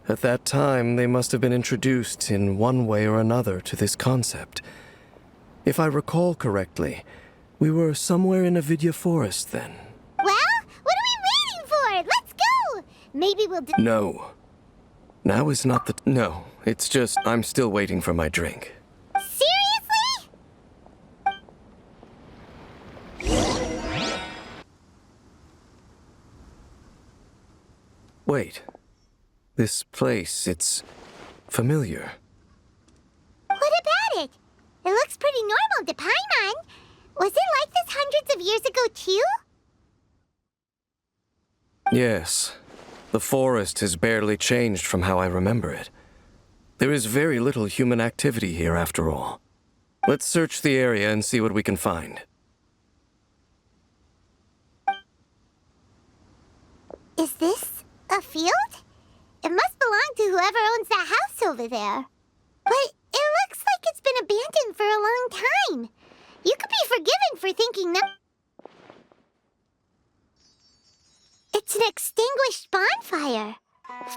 At that time, they must have been introduced in one way or another to this concept. If I recall correctly, we were somewhere in Avidya Forest then. Well, what are we waiting for? Let's go! Maybe we'll... No. Now is not the... No, it's just I'm still waiting for my drink. Seriously? Wait. This place, it's familiar. What about it? It looks pretty normal to Paimon. Was it like this hundreds of years ago, too? Yes. The forest has barely changed from how I remember it. There is very little human activity here after all. Let's search the area and see what we can find. Is this a field? It must belong to whoever owns that house over there. But it looks like it's been abandoned for a long time. You could be forgiven for thinking that... It's an extinguished bonfire.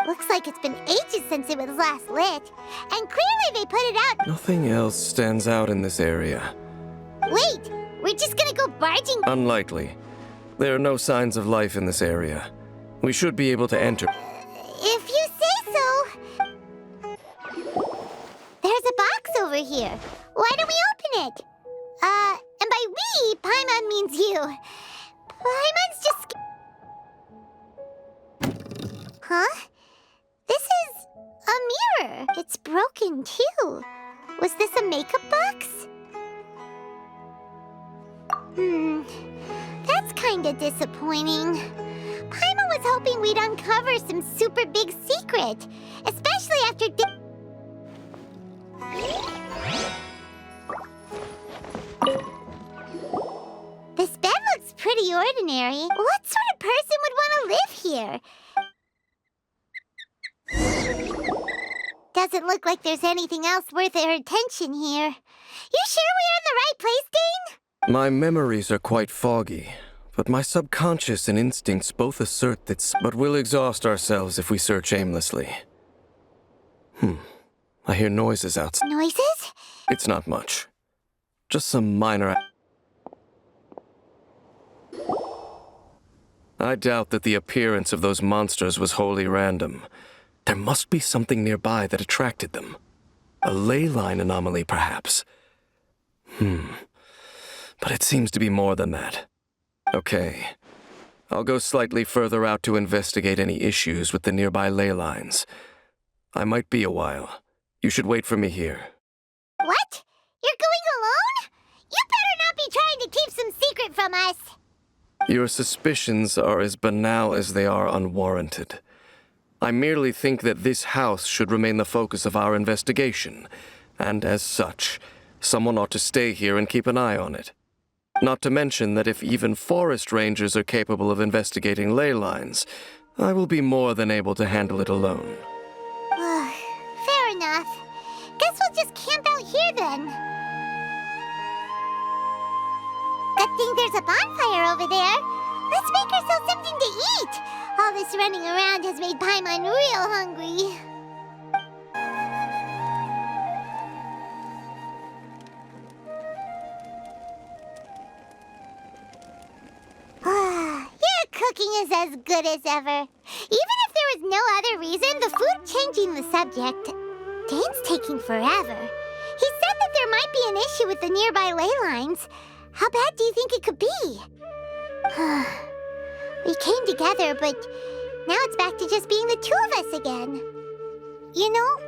Looks like it's been ages since it was last lit. And clearly they put it out... Nothing else stands out in this area. Wait, we're just gonna go barging... Unlikely. There are no signs of life in this area. We should be able to enter. If you say so. There's a box over here. Why don't we open it? And by we, Paimon means you. Paimon's just... Huh? This is a mirror. It's broken, too. Was this a makeup box? That's kinda disappointing. Paimon was hoping we'd uncover some super big secret, especially after This bed looks pretty ordinary. What sort of person would want to live here? Doesn't look like there's anything else worth our attention here. You sure we're in the right place, Dane? My memories are quite foggy, but my subconscious and instincts both assert that... But we'll exhaust ourselves if we search aimlessly. I hear noises outside. Noises? It's not much. Just some minor... I doubt that the appearance of those monsters was wholly random. There must be something nearby that attracted them. A ley line anomaly, perhaps. But it seems to be more than that. Okay. I'll go slightly further out to investigate any issues with the nearby ley lines. I might be a while. You should wait for me here. What? You're going alone? You better not be trying to keep some secret from us. Your suspicions are as banal as they are unwarranted. I merely think that this house should remain the focus of our investigation, and as such, someone ought to stay here and keep an eye on it. Not to mention that if even forest rangers are capable of investigating ley lines, I will be more than able to handle it alone. Fair enough. Guess we'll just camp out here then. Good thing there's a bonfire over there. Let's make ourselves something to eat. All this running around has made Paimon real hungry. Your cooking is as good as ever. Even if there was no other reason, the food changing the subject. Dane's taking forever. He said that there might be an issue with the nearby ley lines. How bad do you think it could be? We came together, but now it's back to just being the two of us again. You know,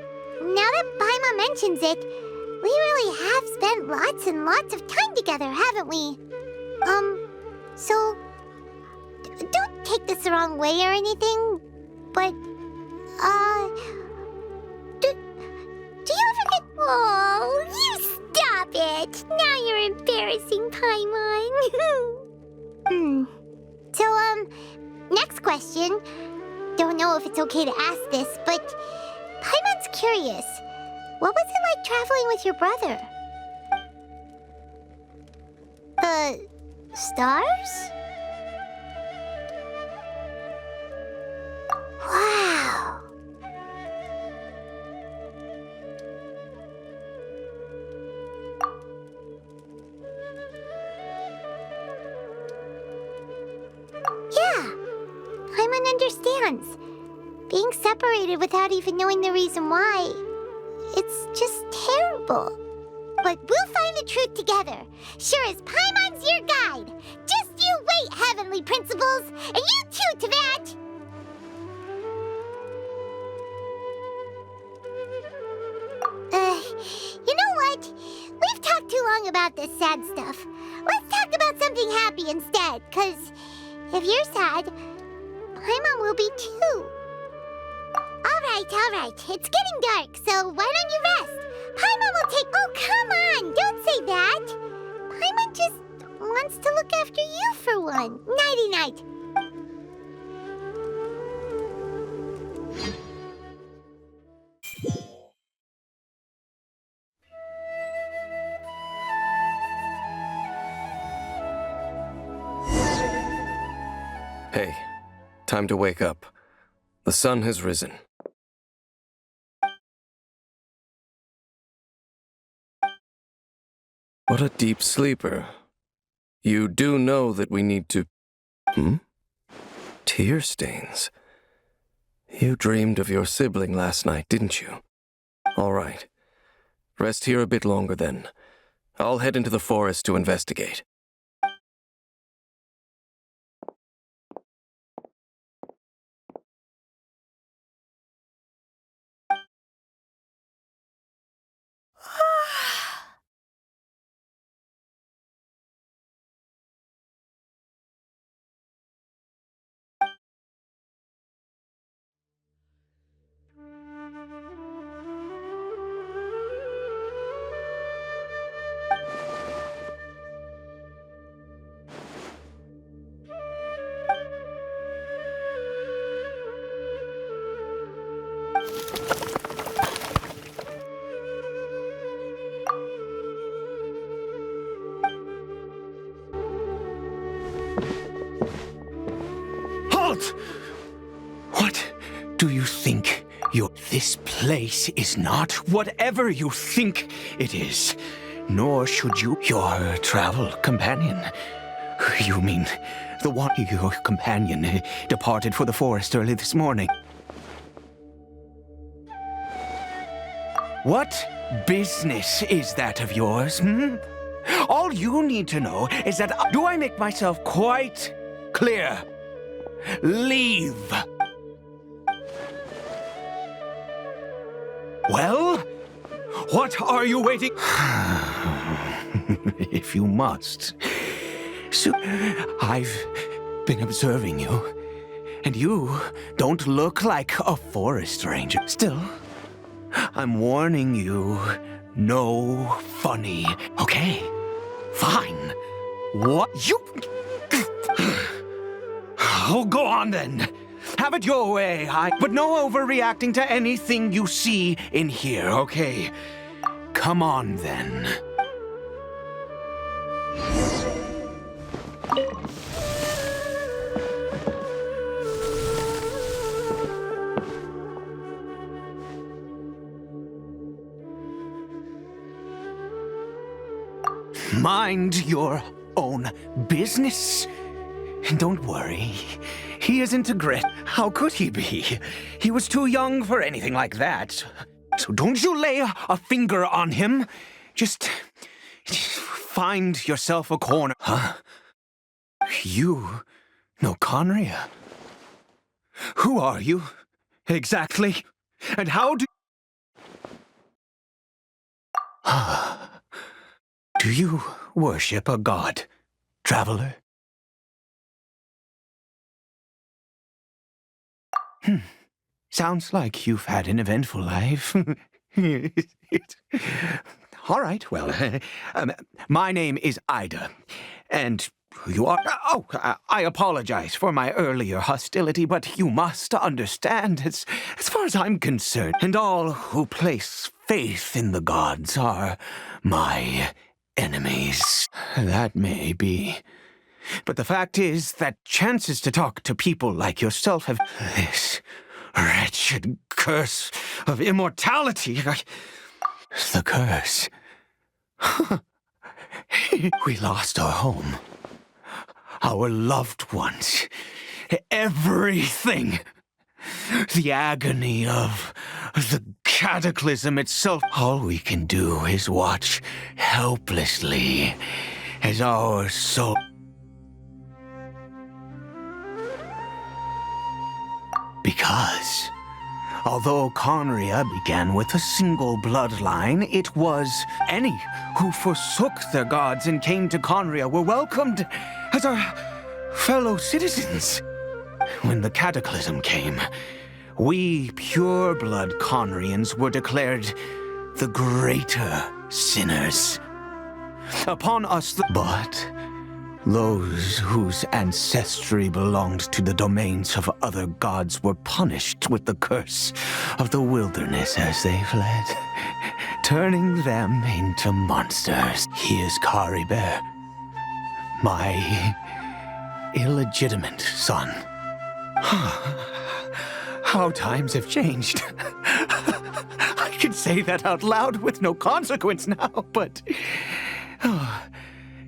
now that Paimon mentions it, we really have spent lots and lots of time together, haven't we? So, don't take this the wrong way or anything, but, do you ever get... Oh, you stop it! Now you're embarrassing, Paimon. So, next question. Don't know if it's okay to ask this, but Paimon's curious. What was it like traveling with your brother? The stars? Wow. Yeah, Paimon understands. Being separated without even knowing the reason why, it's just terrible. But we'll find the truth together. Sure as Paimon's your guide. Just you wait, Heavenly Principles, and you too, to that. You know what? We've talked too long about this sad stuff. Let's talk about something happy instead, 'cause if you're sad, Paimon will be too. all right. It's getting dark, so why don't you rest? Paimon will take... Oh, come on! Don't say that! Paimon just wants to look after you for one. Nighty-night. Hey, time to wake up. The sun has risen. What a deep sleeper. You do know that we need to... Tear stains. You dreamed of your sibling last night, didn't you? All right. Rest here a bit longer then. I'll head into the forest to investigate. Halt! What do you think this place is not whatever you think it is. Nor should you... Your travel companion. You mean the one your companion departed for the forest early this morning? What business is that of yours, All you need to know is that... Do I make myself quite clear? Leave. Well, what are you waiting... If you must. So, I've been observing you, and you don't look like a forest ranger. Still, I'm warning you, no funny. Okay, fine. What? You... Oh, go on then. Have it your way, but no overreacting to anything you see in here, okay? Come on then. Mind your own business. And don't worry, he isn't a grit. How could he be? He was too young for anything like that. So don't you lay a finger on him. Just find yourself a corner. Huh? You know Conria? Who are you, exactly? And how do... Do you worship a god, traveler? Sounds like you've had an eventful life. All right, well, my name is Ida, and you are... Oh, I apologize for my earlier hostility, but you must understand, as far as I'm concerned, and all who place faith in the gods are my enemies. That may be. But the fact is that chances to talk to people like yourself have... This wretched curse of immortality. The curse. We lost our home. Our loved ones. Everything. The agony of the cataclysm itself. All we can do is watch helplessly as our soul... Because, although Conria began with a single bloodline, it was any who forsook their gods and came to Conria were welcomed as our fellow citizens. When the cataclysm came, we pure-blood Conrians were declared the greater sinners. Upon us, but those whose ancestry belonged to the domains of other gods were punished with the curse of the wilderness as they fled, turning them into monsters. He is Caribert, my illegitimate son. How times have changed. I can say that out loud with no consequence now, but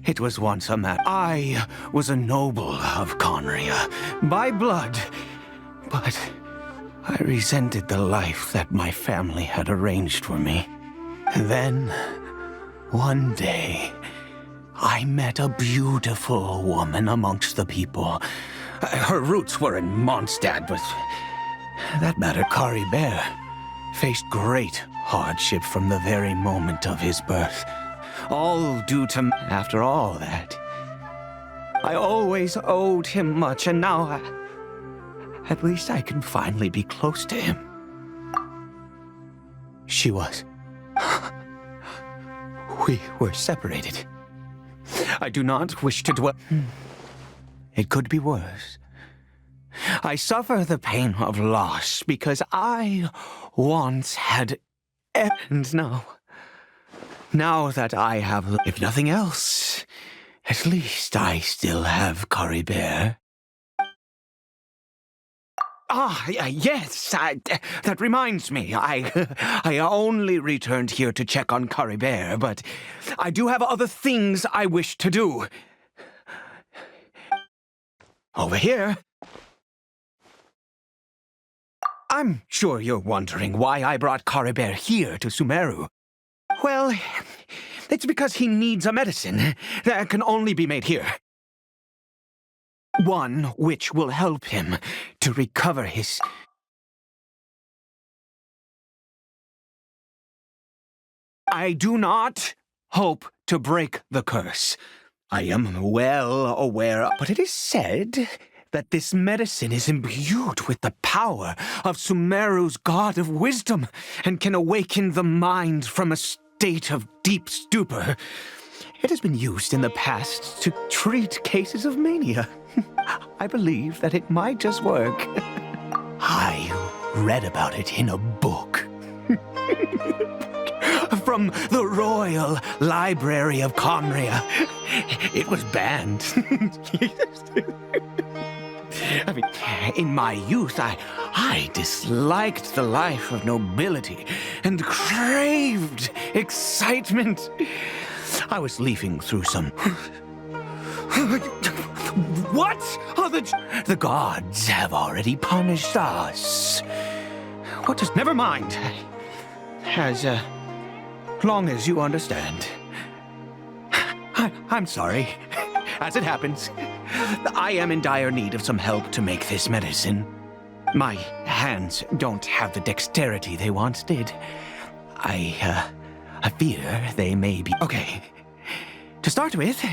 it was once a matter. I was a noble of Conria by blood, but I resented the life that my family had arranged for me. Then, one day, I met a beautiful woman amongst the people. Her roots were in Mondstadt, but that matter, Caribert faced great hardship from the very moment of his birth. All due to, after all that, I always owed him much, and now at least I can finally be close to him. She was. We were separated. I do not wish to dwell. It could be worse. I suffer the pain of loss because I once had. And now that I have, if nothing else, at least I still have Caribert. Yes, that reminds me. I only returned here to check on Caribert, but I do have other things I wish to do. Over here. I'm sure you're wondering why I brought Caribert here to Sumeru. Well, it's because he needs a medicine that can only be made here. One which will help him to recover his... I do not hope to break the curse. I am well aware, but it is said that this medicine is imbued with the power of Sumeru's god of wisdom and can awaken the mind from a state of deep stupor. It has been used in the past to treat cases of mania. I believe that it might just work. I read about it in a book. From the Royal Library of Conria. It was banned. I mean, in my youth, I disliked the life of nobility and craved excitement. I was leafing through some... What? The gods have already punished us. What does... Never mind. As long as you understand. I'm sorry. As it happens, I am in dire need of some help to make this medicine. My hands don't have the dexterity they once did. I fear they may be... Okay. To start with,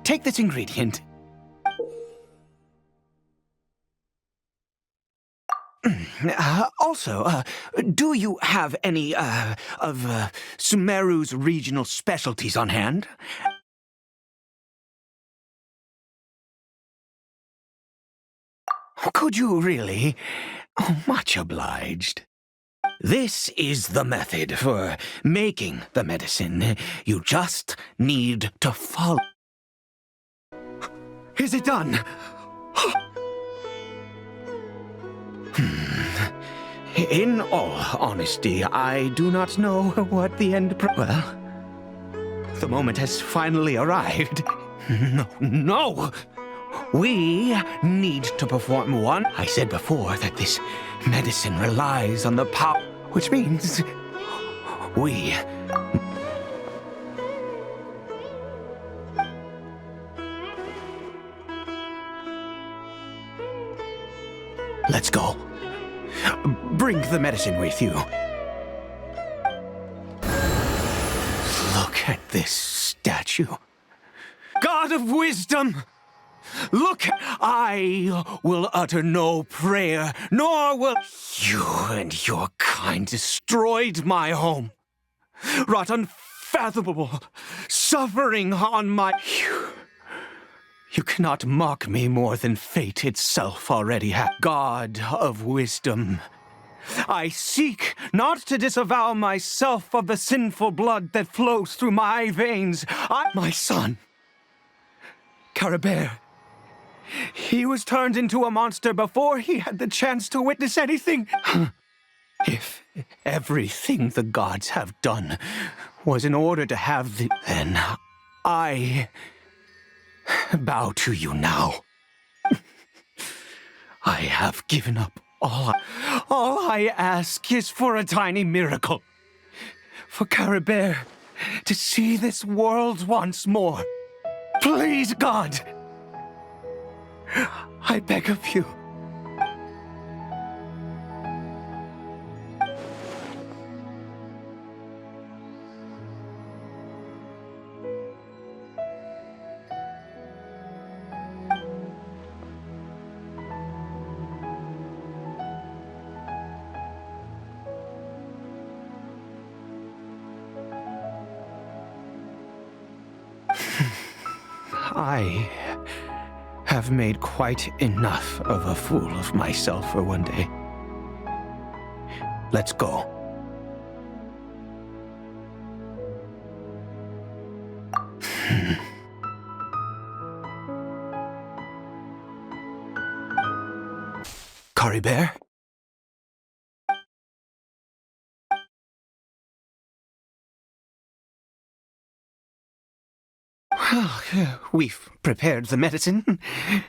take this ingredient. Also, do you have any, of Sumeru's regional specialties on hand? Could you really? Oh, much obliged. This is the method for making the medicine. You just need to follow. Is it done? In all honesty, I do not know what the end well, the moment has finally arrived. No! We need to perform one. I said before that this medicine relies on the power, which means we... Let's go. Bring the medicine with you. Look at this statue. God of wisdom! Look, I will utter no prayer, nor will you and your kind destroyed my home. Wrought unfathomable suffering on my... You cannot mock me more than fate itself already has. God of wisdom, I seek not to disavow myself of the sinful blood that flows through my veins. My son, Caribert, he was turned into a monster before he had the chance to witness anything. If everything the gods have done was in order to have the... Then I bow to you now. I have given up all I ask is for a tiny miracle. For Caribert to see this world once more. Please, God. I beg of you. I have made quite enough of a fool of myself for one day. Let's go. Caribert? Well, we've prepared the medicine.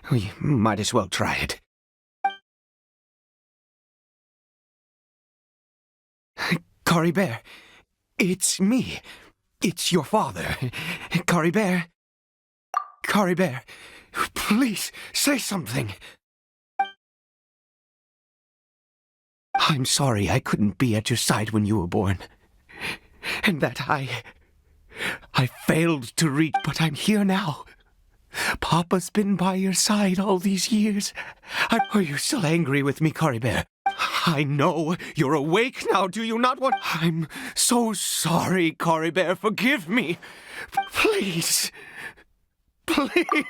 We might as well try it. Caribert, it's me. It's your father. Caribert. Caribert, please say something. I'm sorry I couldn't be at your side when you were born. And that I failed to reach, but I'm here now. Papa's been by your side all these years. Are you still angry with me, Caribert? I know you're awake now, do you not want... I'm so sorry, Caribert, forgive me. Please. Please.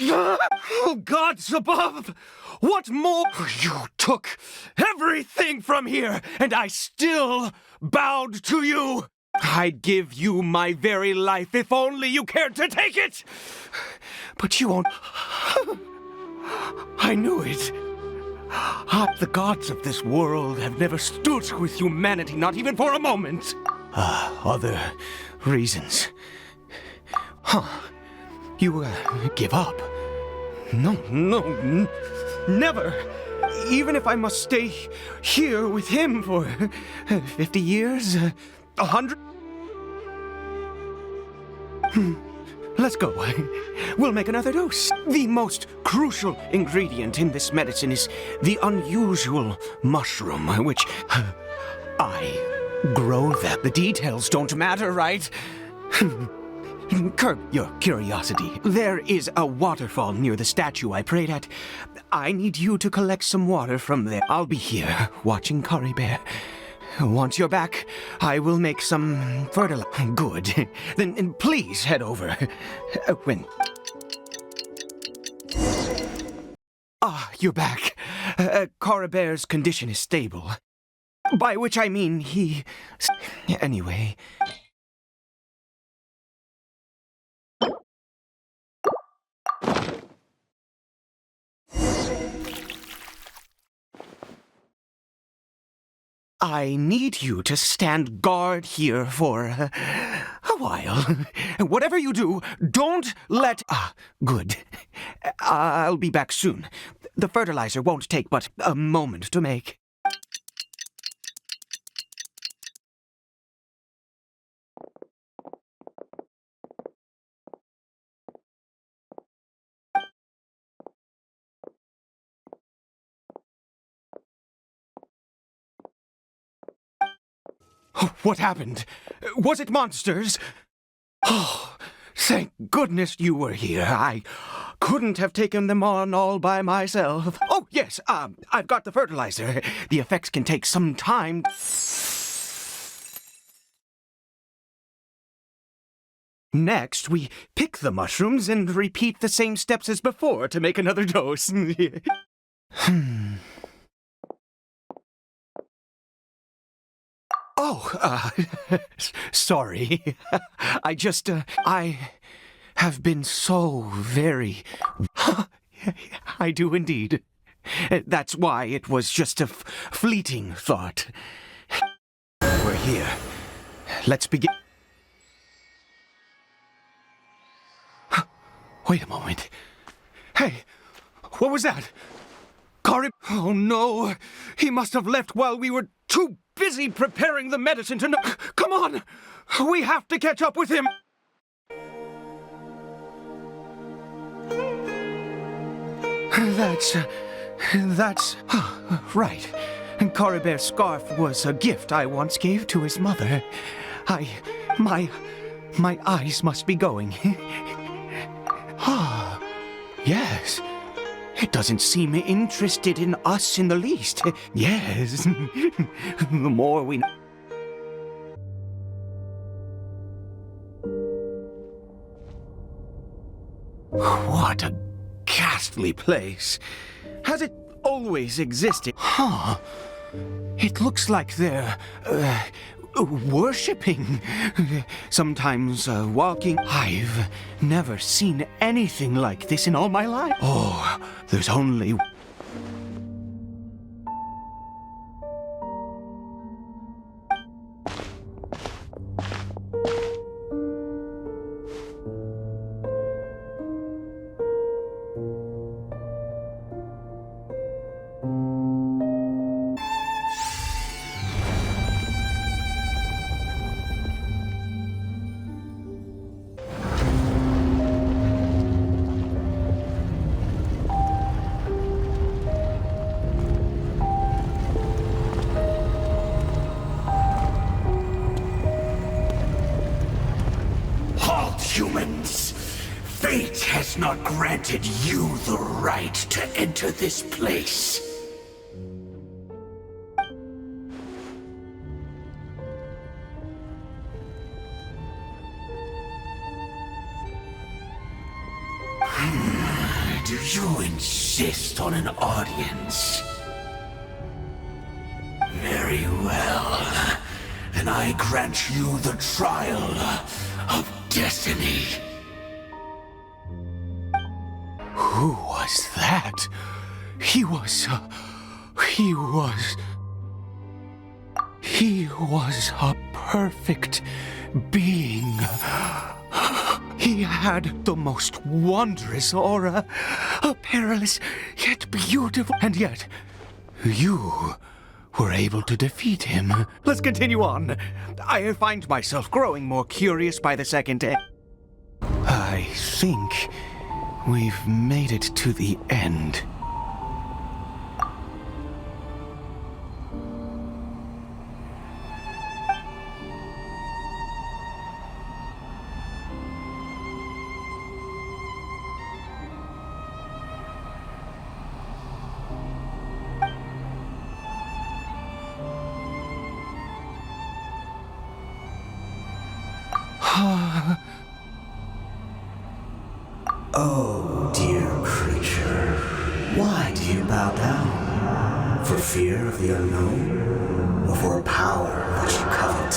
Oh, gods above! What more? You took everything from here, and I still bowed to you. I'd give you my very life if only you cared to take it! But you won't... I knew it. The gods of this world have never stood with humanity, not even for a moment. Other reasons. You give up? No, never. Even if I must stay here with him for 50 years, 100... Let's go. We'll make another dose. The most crucial ingredient in this medicine is the unusual mushroom, which I grow them. The details don't matter, right? Curb your curiosity. There is a waterfall near the statue I prayed at. I need you to collect some water from there. I'll be here, watching Caribert. Once you're back, I will make some fertilizer. Good. Then please head over. When... you're back. Caribert's condition is stable. By which I mean he... Anyway... I need you to stand guard here for a while. Whatever you do, don't let... good. I'll be back soon. The fertilizer won't take but a moment to make. What happened? Was it monsters? Oh, thank goodness you were here. I couldn't have taken them on all by myself. Oh, yes, I've got the fertilizer. The effects can take some time. Next, we pick the mushrooms and repeat the same steps as before to make another dose. Oh, sorry. I have been so very... I do indeed. That's why it was just a fleeting thought. We're here. Let's begin. Wait a moment. Hey, what was that? Kari... Oh no, he must have left while we were too busy preparing the medicine to... Come on, we have to catch up with him. That's... right. Caribear's scarf was a gift I once gave to his mother. My eyes must be going. Ah, yes. It doesn't seem interested in us in the least. Yes. The more we... What a ghastly place. Has it always existed? Huh. It looks like they're, worshipping. Sometimes walking. I've never seen anything like this in all my life. Oh, there's only... Humans, fate has not granted you the right to enter this place. Do you insist on an audience? Very well. Then I grant you the trial of destiny. Who was that? He was a perfect being. He had the most wondrous aura, a perilous yet beautiful, and yet you were able to defeat him. Let's continue on. I find myself growing more curious by the second day. I think we've made it to the end. Oh, dear creature, why do you bow down? For fear of the unknown? Or for a power that you covet?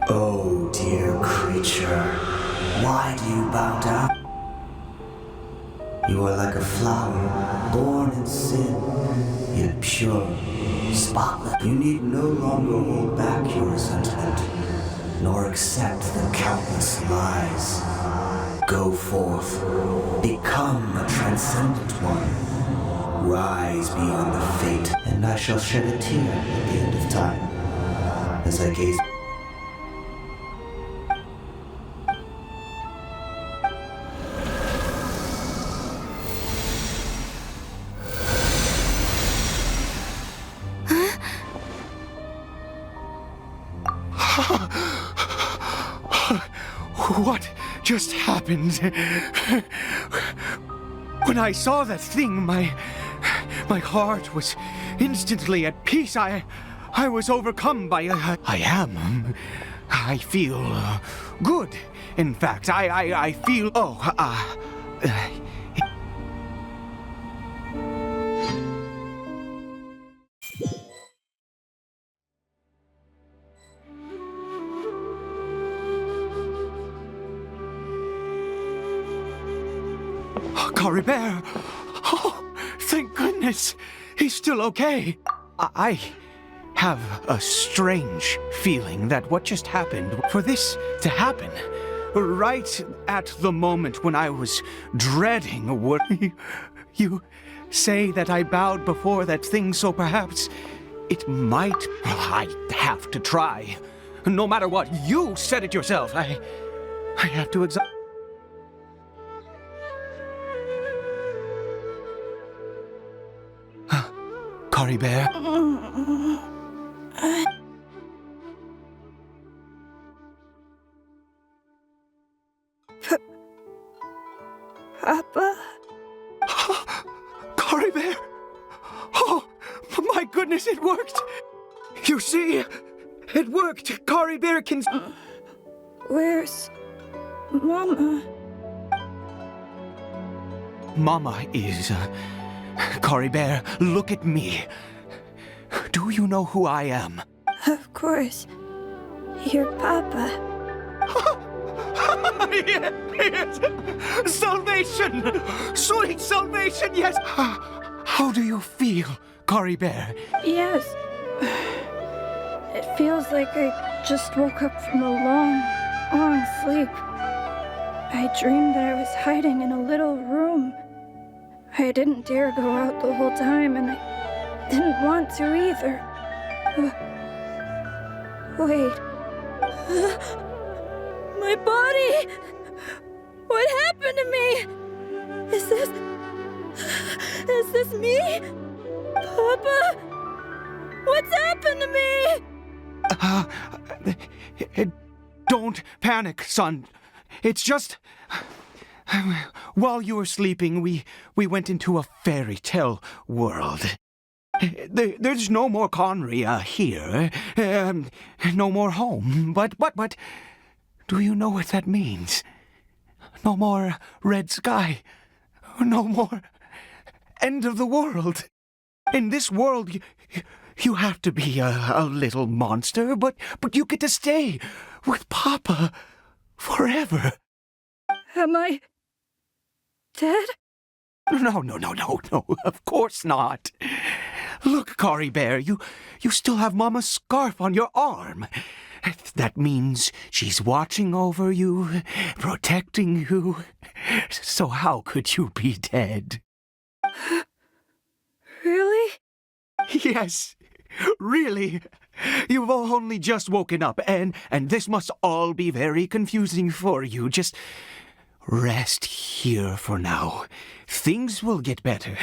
Oh, dear creature, why do you bow down? You are like a flower, born in sin, yet pure, spotless. You need no longer hold back your resentment, nor accept the countless lies. Go forth, become a transcendent one. Rise beyond the fate, and I shall shed a tear at the end of time, as I gaze. What just happened. When I saw that thing, my heart was instantly at peace. I was overcome by I feel good. In fact, I feel Cory Bear! Oh, thank goodness! He's still okay. I have a strange feeling that what just happened, for this to happen, right at the moment when I was dreading what you say that I bowed before that thing, so perhaps it might. I have to try. No matter what, you said it yourself. I have to examine. Cory Bear. Papa? Cory Bear! Oh, my goodness, it worked! You see, it worked! Cory Bear can... Where's Mama? Mama is... Cory Bear, look at me. Do you know who I am? Of course. Your Papa. Yes! Salvation! Sweet salvation, yes! How do you feel, Cory Bear? Yes. It feels like I just woke up from a long sleep. I dreamed that I was hiding in a little room. I didn't dare go out the whole time, and I didn't want to either. Wait. My body! What happened to me? Is this me? Papa? What's happened to me? Don't panic, son. It's just... While you were sleeping, we went into a fairy tale world. There's no more Conry here. No more home. But, do you know what that means? No more red sky. No more end of the world. In this world, you have to be a little monster, but you get to stay with Papa forever. Am I dead? No, of course not. Look, Cory Bear, you still have Mama's scarf on your arm. That means she's watching over you, protecting you. So how could you be dead? Really? Yes, really. You've only just woken up, and this must all be very confusing for you. Just rest here for now. Things will get better.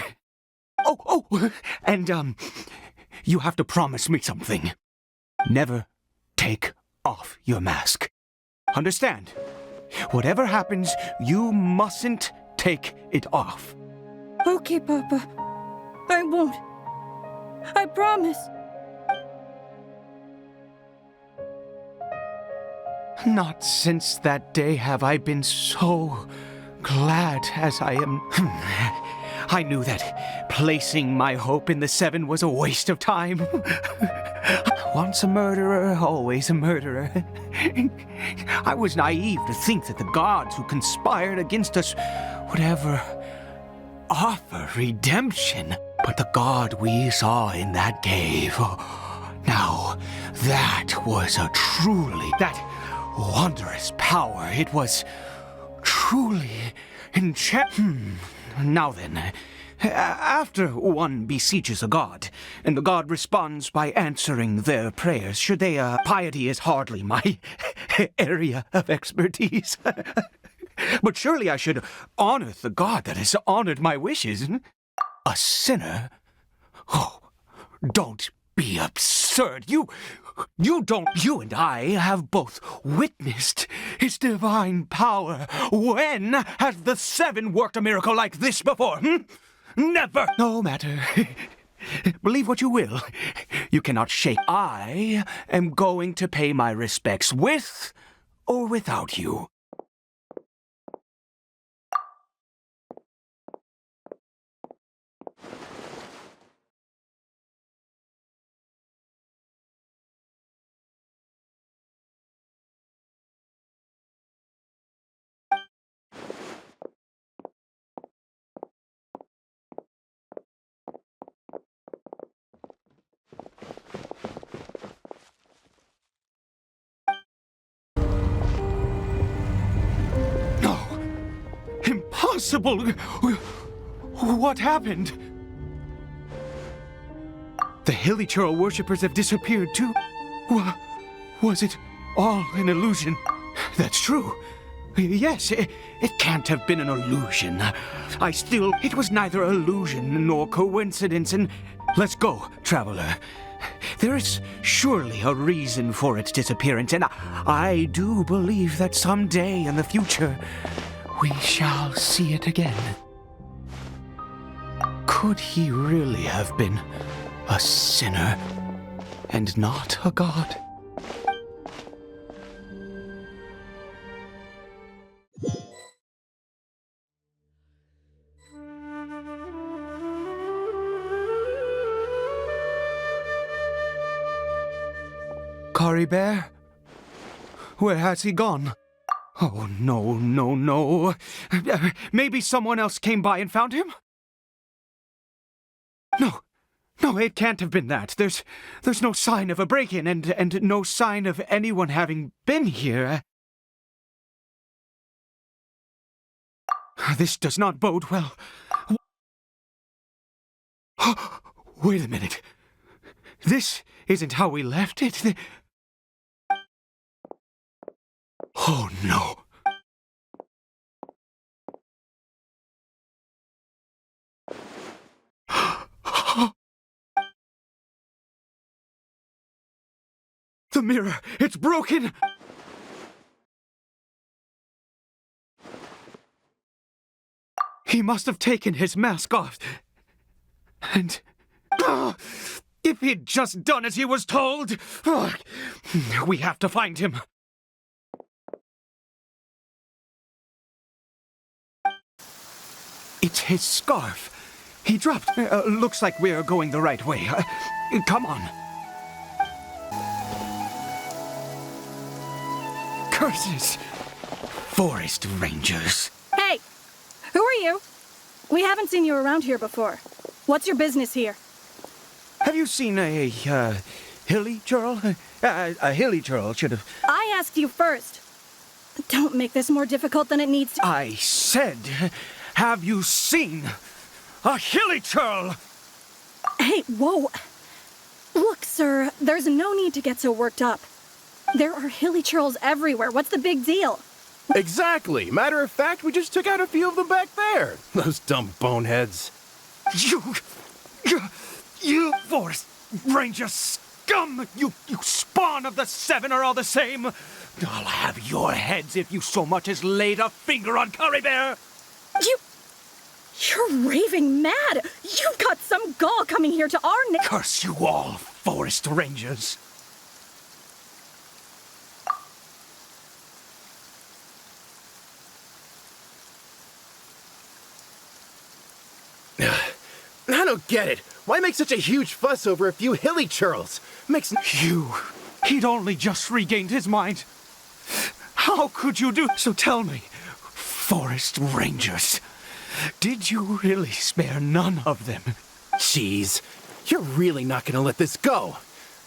Oh, and you have to promise me something. Never take off your mask. Understand? Whatever happens, you mustn't take it off. Okay, Papa. I won't. I promise. Not since that day have I been so glad as I am. I knew that placing my hope in the Seven was a waste of time. Once a murderer, always a murderer. I was naive to think that the gods who conspired against us would ever offer redemption. But the god we saw in that cave, now that was that wondrous power. It was truly enchanting. Now then, after one besieges a god, and the god responds by answering their prayers, should they, piety is hardly my area of expertise. But surely I should honor the god that has honored my wishes. A sinner? Oh, don't be absurd. You and I have both witnessed his divine power. When has the Seven worked a miracle like this before? Never. No matter. Believe what you will. You cannot shake. I am going to pay my respects with or without you. Impossible! What happened? The Hilichurl worshippers have disappeared too. Was it all an illusion? That's true. Yes, it can't have been an illusion. It was neither illusion nor coincidence, and let's go, traveler. There is surely a reason for its disappearance, and I do believe that someday in the future, we shall see it again. Could he really have been a sinner and not a god? Kari Bear? Where has he gone? Oh, no. Maybe someone else came by and found him? No, it can't have been that. There's no sign of a break-in and no sign of anyone having been here. This does not bode well. Wait a minute. This isn't how we left it. Oh, no. The mirror, it's broken! He must have taken his mask off. And... if he'd just done as he was told! We have to find him. It's his scarf. He dropped. Looks like we're going the right way. Come on. Curses! Forest rangers. Hey! Who are you? We haven't seen you around here before. What's your business here? Have you seen a Hilichurl? A Hilichurl should have... I asked you first. Don't make this more difficult than it needs to. I said, have you seen a Hilichurl? Hey, whoa. Look, sir, there's no need to get so worked up. There are Hilichurls everywhere. What's the big deal? Exactly. Matter of fact, we just took out a few of them back there. Those dumb boneheads. You forest ranger scum! You spawn of the Seven are all the same! I'll have your heads if you so much as laid a finger on Kari Bear! You're raving mad! You've got some gall coming here to our Curse you all, forest rangers! I don't get it. Why make such a huge fuss over a few Hilichurls? He'd only just regained his mind. How could you do? So tell me, forest rangers, did you really spare none of them? Jeez, you're really not gonna let this go.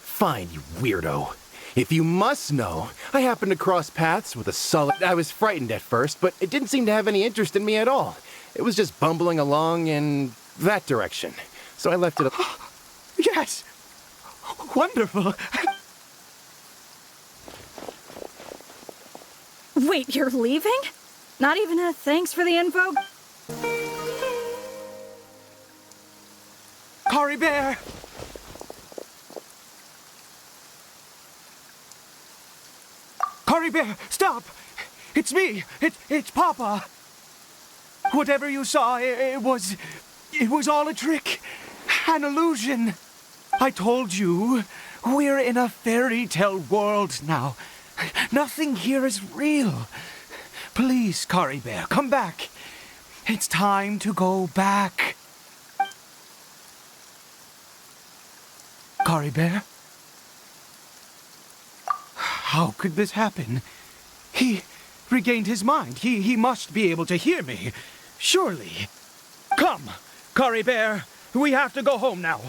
Fine, you weirdo. If you must know, I happened to cross paths with a solid... I was frightened at first, but it didn't seem to have any interest in me at all. It was just bumbling along in that direction. So I left it... Yes! Wonderful! Wait, you're leaving? Not even a thanks for the info? Kari Bear! Cory Bear, stop! It's me! It's Papa! Whatever you saw, it was all a trick. An illusion. I told you, we're in a fairy tale world now. Nothing here is real. Please, Cory Bear, come back. It's time to go back. Cory Bear? How could this happen? He regained his mind. He must be able to hear me. Surely. Come, Cory Bear. We have to go home now.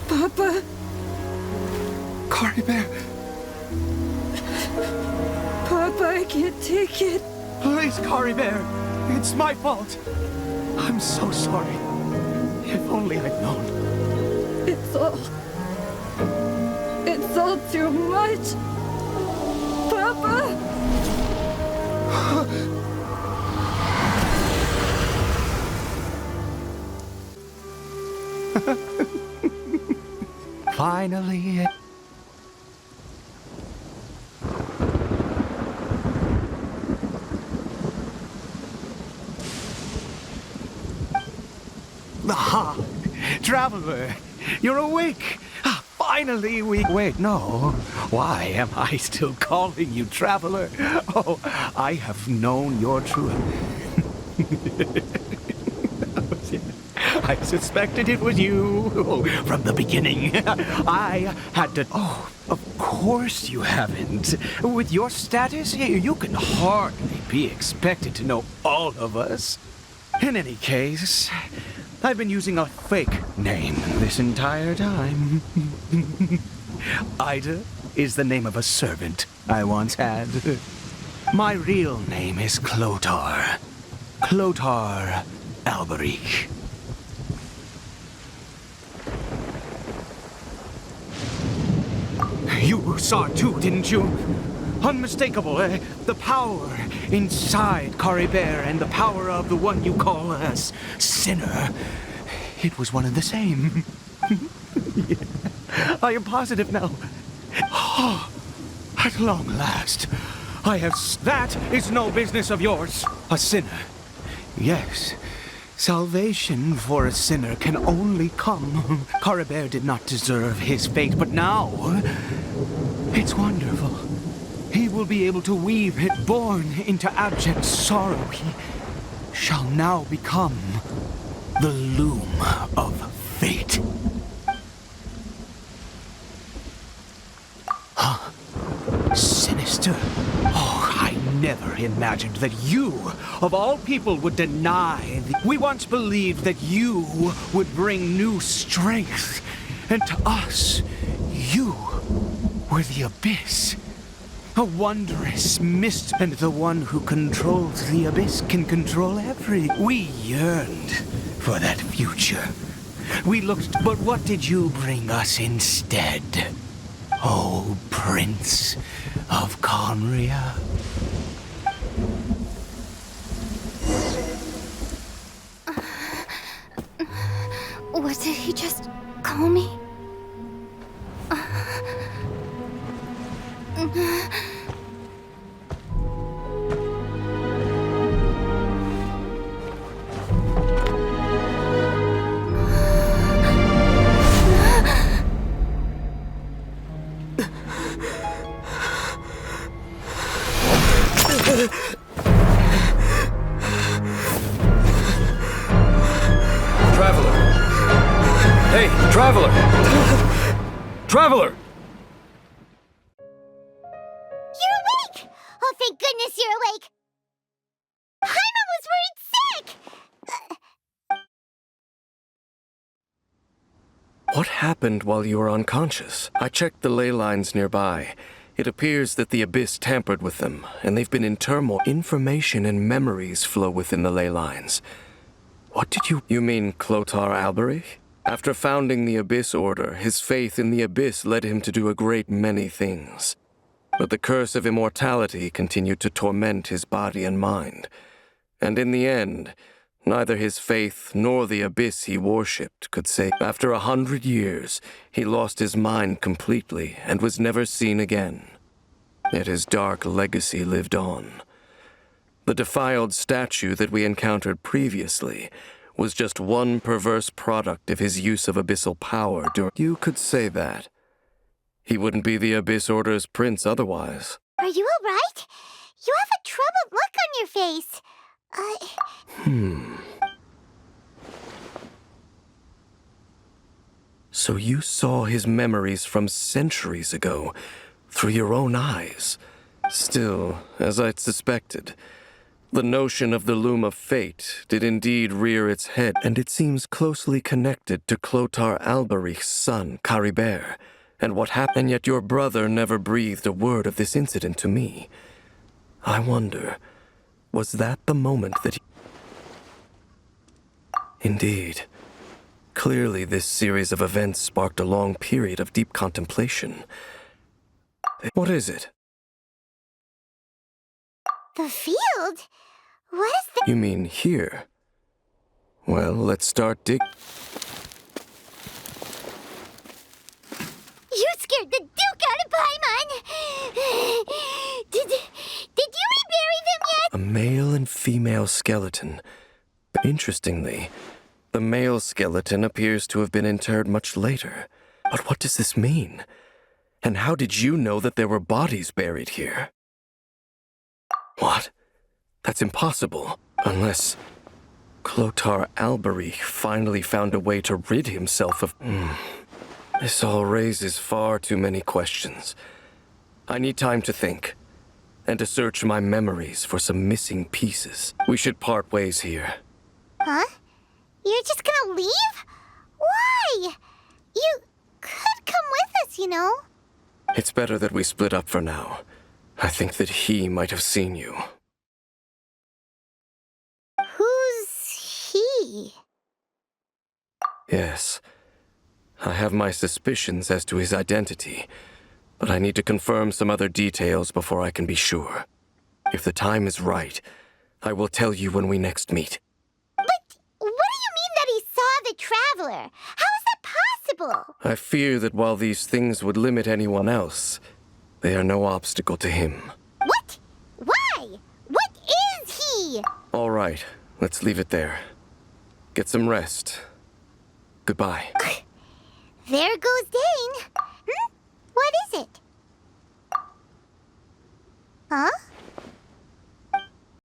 Papa? Cory Bear. Papa, I can't take it. Please, Cory Bear. It's my fault. I'm so sorry. If only I'd known. It's all too much. Papa! Finally. Ah, Traveler, you're awake. Finally, Wait, no. Why am I still calling you Traveler? Oh, I have known your true... I suspected it was you from the beginning. I had to... Oh, of course you haven't. With your status, you can hardly be expected to know all of us. In any case, I've been using a fake name this entire time. Ida is the name of a servant I once had. My real name is Clotar. Clotar Alberic. You saw it too, didn't you? Unmistakable, the power inside Cory Bear and the power of the one you call a sinner. It was one and the same. Yeah. I am positive now. Oh, at long last, I have... That is no business of yours. A sinner. Yes. Salvation for a sinner can only come. Cory Bear did not deserve his fate, but now... It's wonderful. He will be able to weave it, born into abject sorrow. He shall now become the loom of fate. Huh? Sinister. Oh, I never imagined that you, of all people, would deny. We once believed that you would bring new strength. And to us, you were the abyss. A wondrous mist, and the one who controls the abyss can control every... We yearned for that future. We looked, but what did you bring us instead? Oh, Prince of Conria. What did he just call me? Traveler! Hey, Traveler! Traveler! You're awake! Oh, thank goodness you're awake! Paimon was worried sick! What happened while you were unconscious? I checked the ley lines nearby. It appears that the Abyss tampered with them, and they've been in turmoil. Information and memories flow within the ley lines. What did you... You mean Clotar Alberic? After founding the Abyss Order, his faith in the Abyss led him to do a great many things. But the curse of immortality continued to torment his body and mind. And in the end, Neither his faith nor the abyss he worshipped could save. After 100 years, he lost his mind completely and was never seen again. Yet his dark legacy lived on. The defiled statue that we encountered previously was just one perverse product of his use of abyssal power during... You could say that. He wouldn't be the Abyss Order's prince otherwise. Are you all right? You have a troubled look on your face. So you saw his memories from centuries ago, through your own eyes. Still, as I'd suspected, the notion of the Loom of Fate did indeed rear its head, and it seems closely connected to Clotar Alberich's son, Caribert, and what happened. And yet your brother never breathed a word of this incident to me. I wonder, was that the moment that he... Indeed. Clearly, this series of events sparked a long period of deep contemplation. What is it? The field? What is that? You mean here? Well, let's start dig... You scared the Duke out of Paimon! Did you rebury them yet? A male and female skeleton. Interestingly, the male skeleton appears to have been interred much later. But what does this mean? And how did you know that there were bodies buried here? What? That's impossible. Unless Clotar Alberich finally found a way to rid himself of... This all raises far too many questions. I need time to think, and to search my memories for some missing pieces. We should part ways here. Huh? You're just gonna leave? Why? You could come with us, you know. It's better that we split up for now. I think that he might have seen you. Who's he? Yes. I have my suspicions as to his identity, but I need to confirm some other details before I can be sure. If the time is right, I will tell you when we next meet. But what do you mean that he saw the Traveler? How is that possible? I fear that while these things would limit anyone else, they are no obstacle to him. What? Why? What is he? All right, let's leave it there. Get some rest. Goodbye. There goes Dane. What is it? Huh?